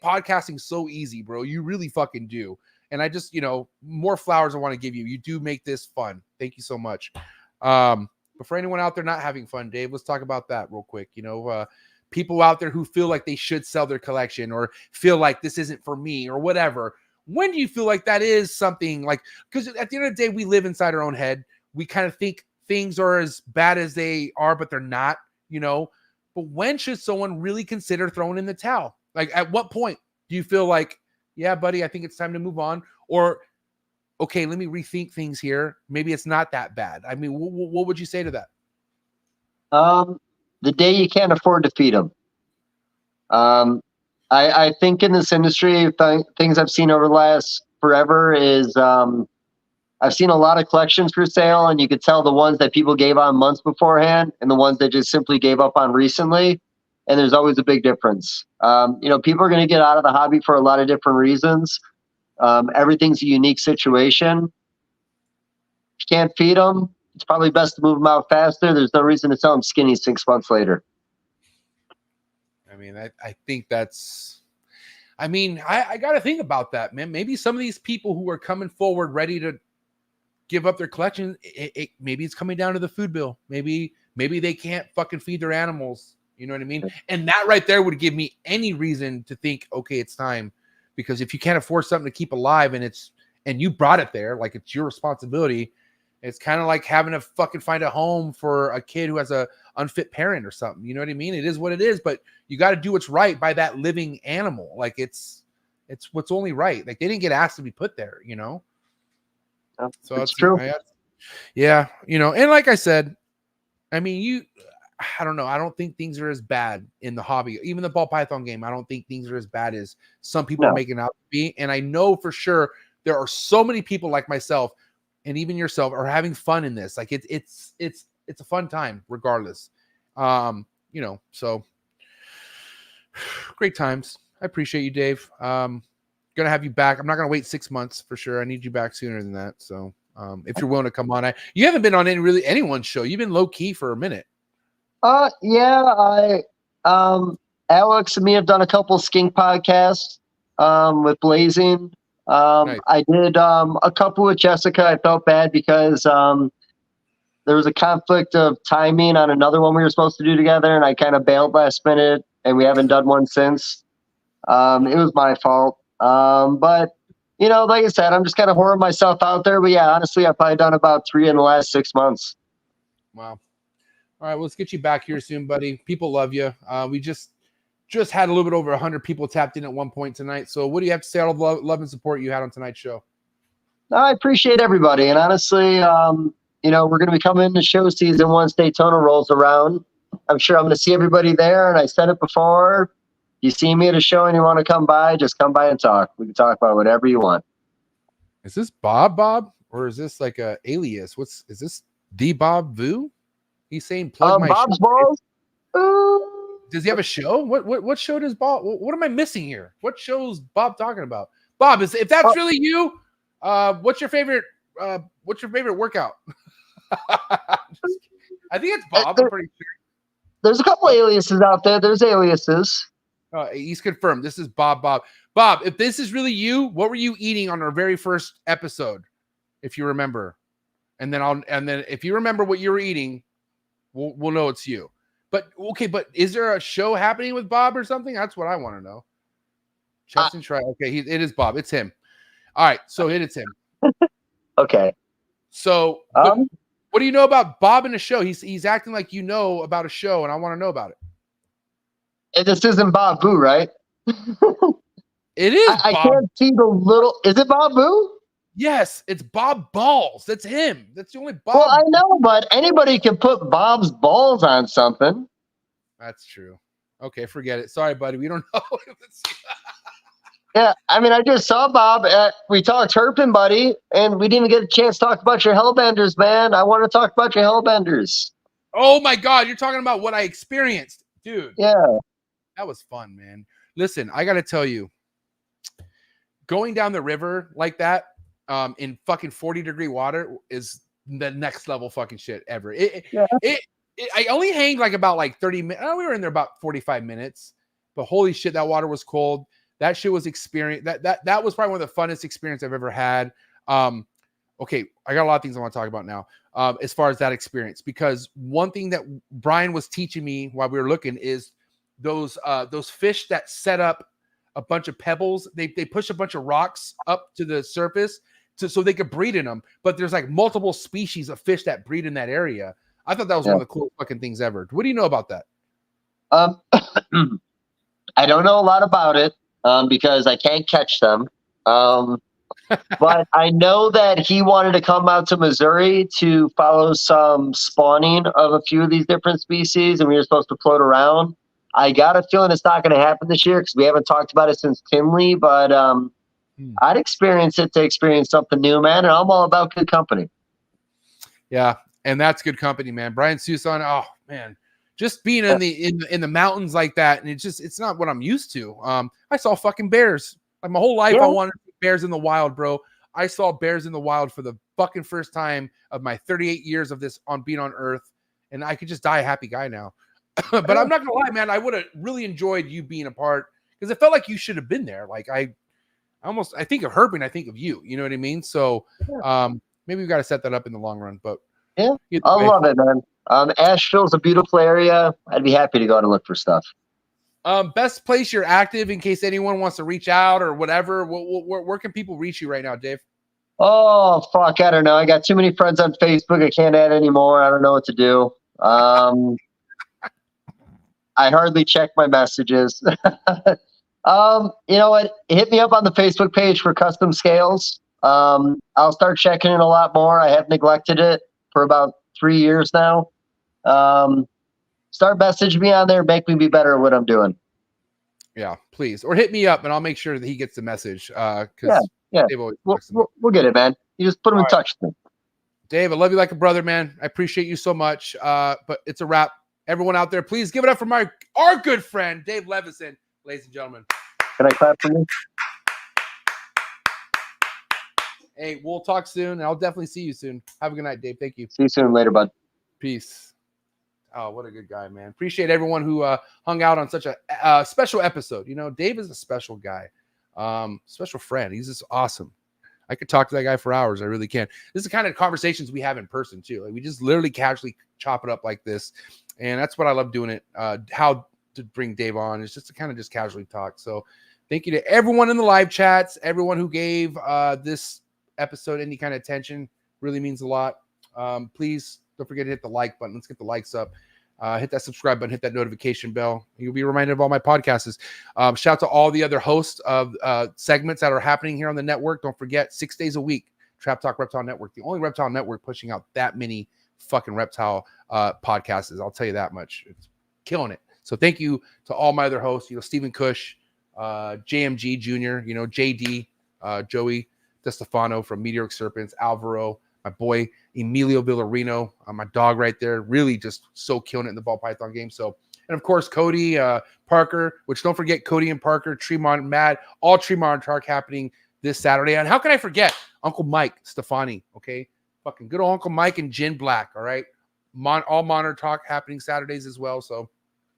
podcasting so easy, bro. You really fucking do. And I just, you know, more flowers I want to give you. You do make this fun. Thank you so much. But for anyone out there not having fun, Dave, let's talk about that real quick. You know, people out there who feel like they should sell their collection or feel like this isn't for me or whatever. When do you feel like that is something like, because at the end of the day, we live inside our own head. We kind of think things are as bad as they are, but they're not, you know. But when should someone really consider throwing in the towel? Like, at what point do you feel like, yeah, buddy, I think it's time to move on? Or, okay, let me rethink things here. Maybe it's not that bad. I mean, what would you say to that? The day you can't afford to feed them. I think in this industry, things I've seen over the last forever is I've seen a lot of collections for sale, and you could tell the ones that people gave on months beforehand and the ones that just simply gave up on recently. And there's always a big difference. People are going to get out of the hobby for a lot of different reasons. Everything's a unique situation. If you can't feed them, it's probably best to move them out faster. There's no reason to sell them skinny 6 months later. I mean, I think that's, I got to think about that, man. Maybe some of these people who are coming forward ready to give up their collection, maybe it's coming down to the food bill. Maybe they can't fucking feed their animals. You know what I mean? And that right there would give me any reason to think, okay, it's time. Because if you can't afford something to keep alive and you brought it there, like it's your responsibility, it's kind of like having to fucking find a home for a kid who has a unfit parent or something. You know what I mean? It is what it is, but you got to do what's right by that living animal. Like it's what's only right. Like they didn't get asked to be put there, you know? So it's true. Yeah. And like I said, I don't know. I don't think things are as bad in the hobby. Even the ball python game, I don't think things are as bad as some people are making out to be. And I know for sure there are so many people like myself and even yourself are having fun in this. Like it's a fun time regardless. So great times. I appreciate you, Dave. Gonna have you back. I'm not gonna wait 6 months for sure. I need you back sooner than that. So if you're willing to come on, you haven't been on anyone's show. You've been low key for a minute. Yeah, Alex and me have done a couple skink podcasts with Blazing. Nice. I did a couple with Jessica. I felt bad because there was a conflict of timing on another one we were supposed to do together, and I kind of bailed last minute, and we haven't done one since. It was my fault. But like I said, I'm just kind of whoring myself out there. But yeah, honestly, I've probably done about 3 in the last 6 months. Wow. All right, well, let's get you back here soon, buddy. People love you. We just had a little bit over 100 people tapped in at one point tonight. So what do you have to say, all the love and support you had on tonight's show? I appreciate everybody. And honestly, we're going to be coming into show season once Daytona rolls around. I'm sure I'm going to see everybody there. And I said it before, you see me at a show and you want to come by, just come by and talk. We can talk about whatever you want. Is this Bob? Or is this like a alias? Is this the Bob Vu? He's saying plug my Bob's show. Balls. Does he have a show? What show does Bob? What am I missing here? What show's Bob talking about? Bob, if that's really you, what's your favorite workout? I think it's Bob. I'm pretty sure. There's a couple aliases out there. There's aliases. He's confirmed. This is Bob. Bob, if this is really you, what were you eating on our very first episode? If you remember, and then if you remember what you were eating, we'll know it's you. But is there a show happening with Bob or something? That's what I want to know. Justin try. Okay, it is Bob. It's him. All right, so it's him. Okay. So what do you know about Bob in the show? He's acting like you know about a show, and I want to know about it. And this isn't Bob Boo, right? It is. I can't see the little. Is it Bob Boo? Yes, it's Bob Balls. That's him. That's the only Bob. Well, I know, but anybody can put Bob's balls on something. That's true. Okay, forget it. Sorry, buddy. We don't know. Yeah, I just saw Bob. We talked herping, buddy, and we didn't even get a chance to talk about your hellbenders, man. I want to talk about your hellbenders. Oh, my God. You're talking about what I experienced. Dude. Yeah. That was fun, man. Listen, I got to tell you, going down the river like that, in fucking 40-degree water is the next level fucking shit ever. I only hanged about 30 minutes. We were in there about 45 minutes, but holy shit, that water was cold. That shit was experience. That was probably one of the funnest experience I've ever had. Okay, I got a lot of things I want to talk about now, as far as that experience, because one thing that Brian was teaching me while we were looking is those fish that set up a bunch of pebbles. They push a bunch of rocks up to the surface so they could breed in them. But there's like multiple species of fish that breed in that area. I thought that was one of the coolest fucking things ever. What do you know about that? I don't know a lot about it because I can't catch them. But I know that he wanted to come out to Missouri to follow some spawning of a few of these different species, and we were supposed to float around. I got a feeling it's not going to happen this year because we haven't talked about it since Tinley, but I'd experience it to experience something new, man, and I'm all about good company. Yeah, and that's good company, man. Brian Susan, oh man, just being in the mountains like that, and it's not what I'm used to. I saw fucking bears. Like my whole life, I wanted bears in the wild, bro. I saw bears in the wild for the fucking first time of my 38 years of this on being on Earth, and I could just die a happy guy now. But I'm not gonna lie, man. I would have really enjoyed you being a part because it felt like you should have been there. Like I think of Herbie, and I think of you. You know what I mean? So maybe we've got to set that up in the long run. But yeah, I love it, man. Asheville's a beautiful area. I'd be happy to go out and look for stuff. Best place you're active in case anyone wants to reach out or whatever. Where can people reach you right now, Dave? Oh, fuck. I don't know. I got too many friends on Facebook. I can't add anymore. I don't know what to do. I hardly check my messages. You know what? Hit me up on the Facebook page for custom scales. I'll start checking it a lot more. I have neglected it for about 3 years now. Start messaging me on there. Make me be better at what I'm doing. Yeah, please. Or hit me up and I'll make sure that he gets the message. Yeah. We'll get it, man. You just put him in touch with me. Dave, I love you like a brother, man. I appreciate you so much. But it's a wrap. Everyone out there, please give it up for our good friend, Dave Leveson, ladies and gentlemen. Can I clap for me? Hey, we'll talk soon. And I'll definitely see you soon. Have a good night, Dave. Thank you. See you soon. Later, bud. Peace. Oh, what a good guy, man. Appreciate everyone who hung out on such a special episode. You know, Dave is a special guy, special friend. He's just awesome. I could talk to that guy for hours. I really can. This is the kind of conversations we have in person, too. Like, we just literally casually chop it up like this. And that's what I love doing it. How to bring Dave on is just to kind of just casually talk. So thank you to everyone in the live chats, everyone who gave this episode any kind of attention. Really means a lot. Please don't forget to hit the like button. Let's get the likes up. Hit that subscribe button. Hit that notification bell. You'll be reminded of all my podcasts. Shout out to all the other hosts of segments that are happening here on the network. Don't forget, 6 days a week, Trap Talk Reptile Network. The only reptile network pushing out that many fucking reptile podcasts. I'll tell you that much. It's killing it. So thank you to all my other hosts. You know, Stephen Cush, JMG Jr., you know, JD, Joey DeStefano from Meteoric Serpents, Alvaro, my boy Emilio Villarino, my dog right there, really just so killing it in the ball python game. So, and of course, Cody, Parker, which don't forget Cody and Parker, Tremont, Mad, all Tremont Talk happening this Saturday. And how can I forget Uncle Mike Stefani? Okay. Fucking good old Uncle Mike and Jen Black. All right. All Monitor Talk happening Saturdays as well. So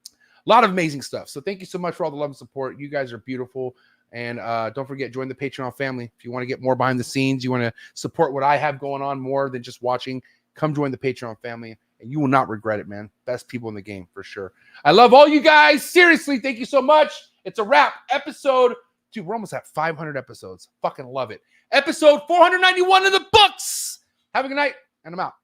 a lot of amazing stuff. So thank you so much for all the love and support. You guys are beautiful. And don't forget, join the Patreon family. If you want to get more behind the scenes, you want to support what I have going on more than just watching, come join the Patreon family, and you will not regret it, man. Best people in the game, for sure. I love all you guys. Seriously, thank you so much. It's a wrap. Dude, we're almost at 500 episodes. Fucking love it. Episode 491 in the books. Have a good night, and I'm out.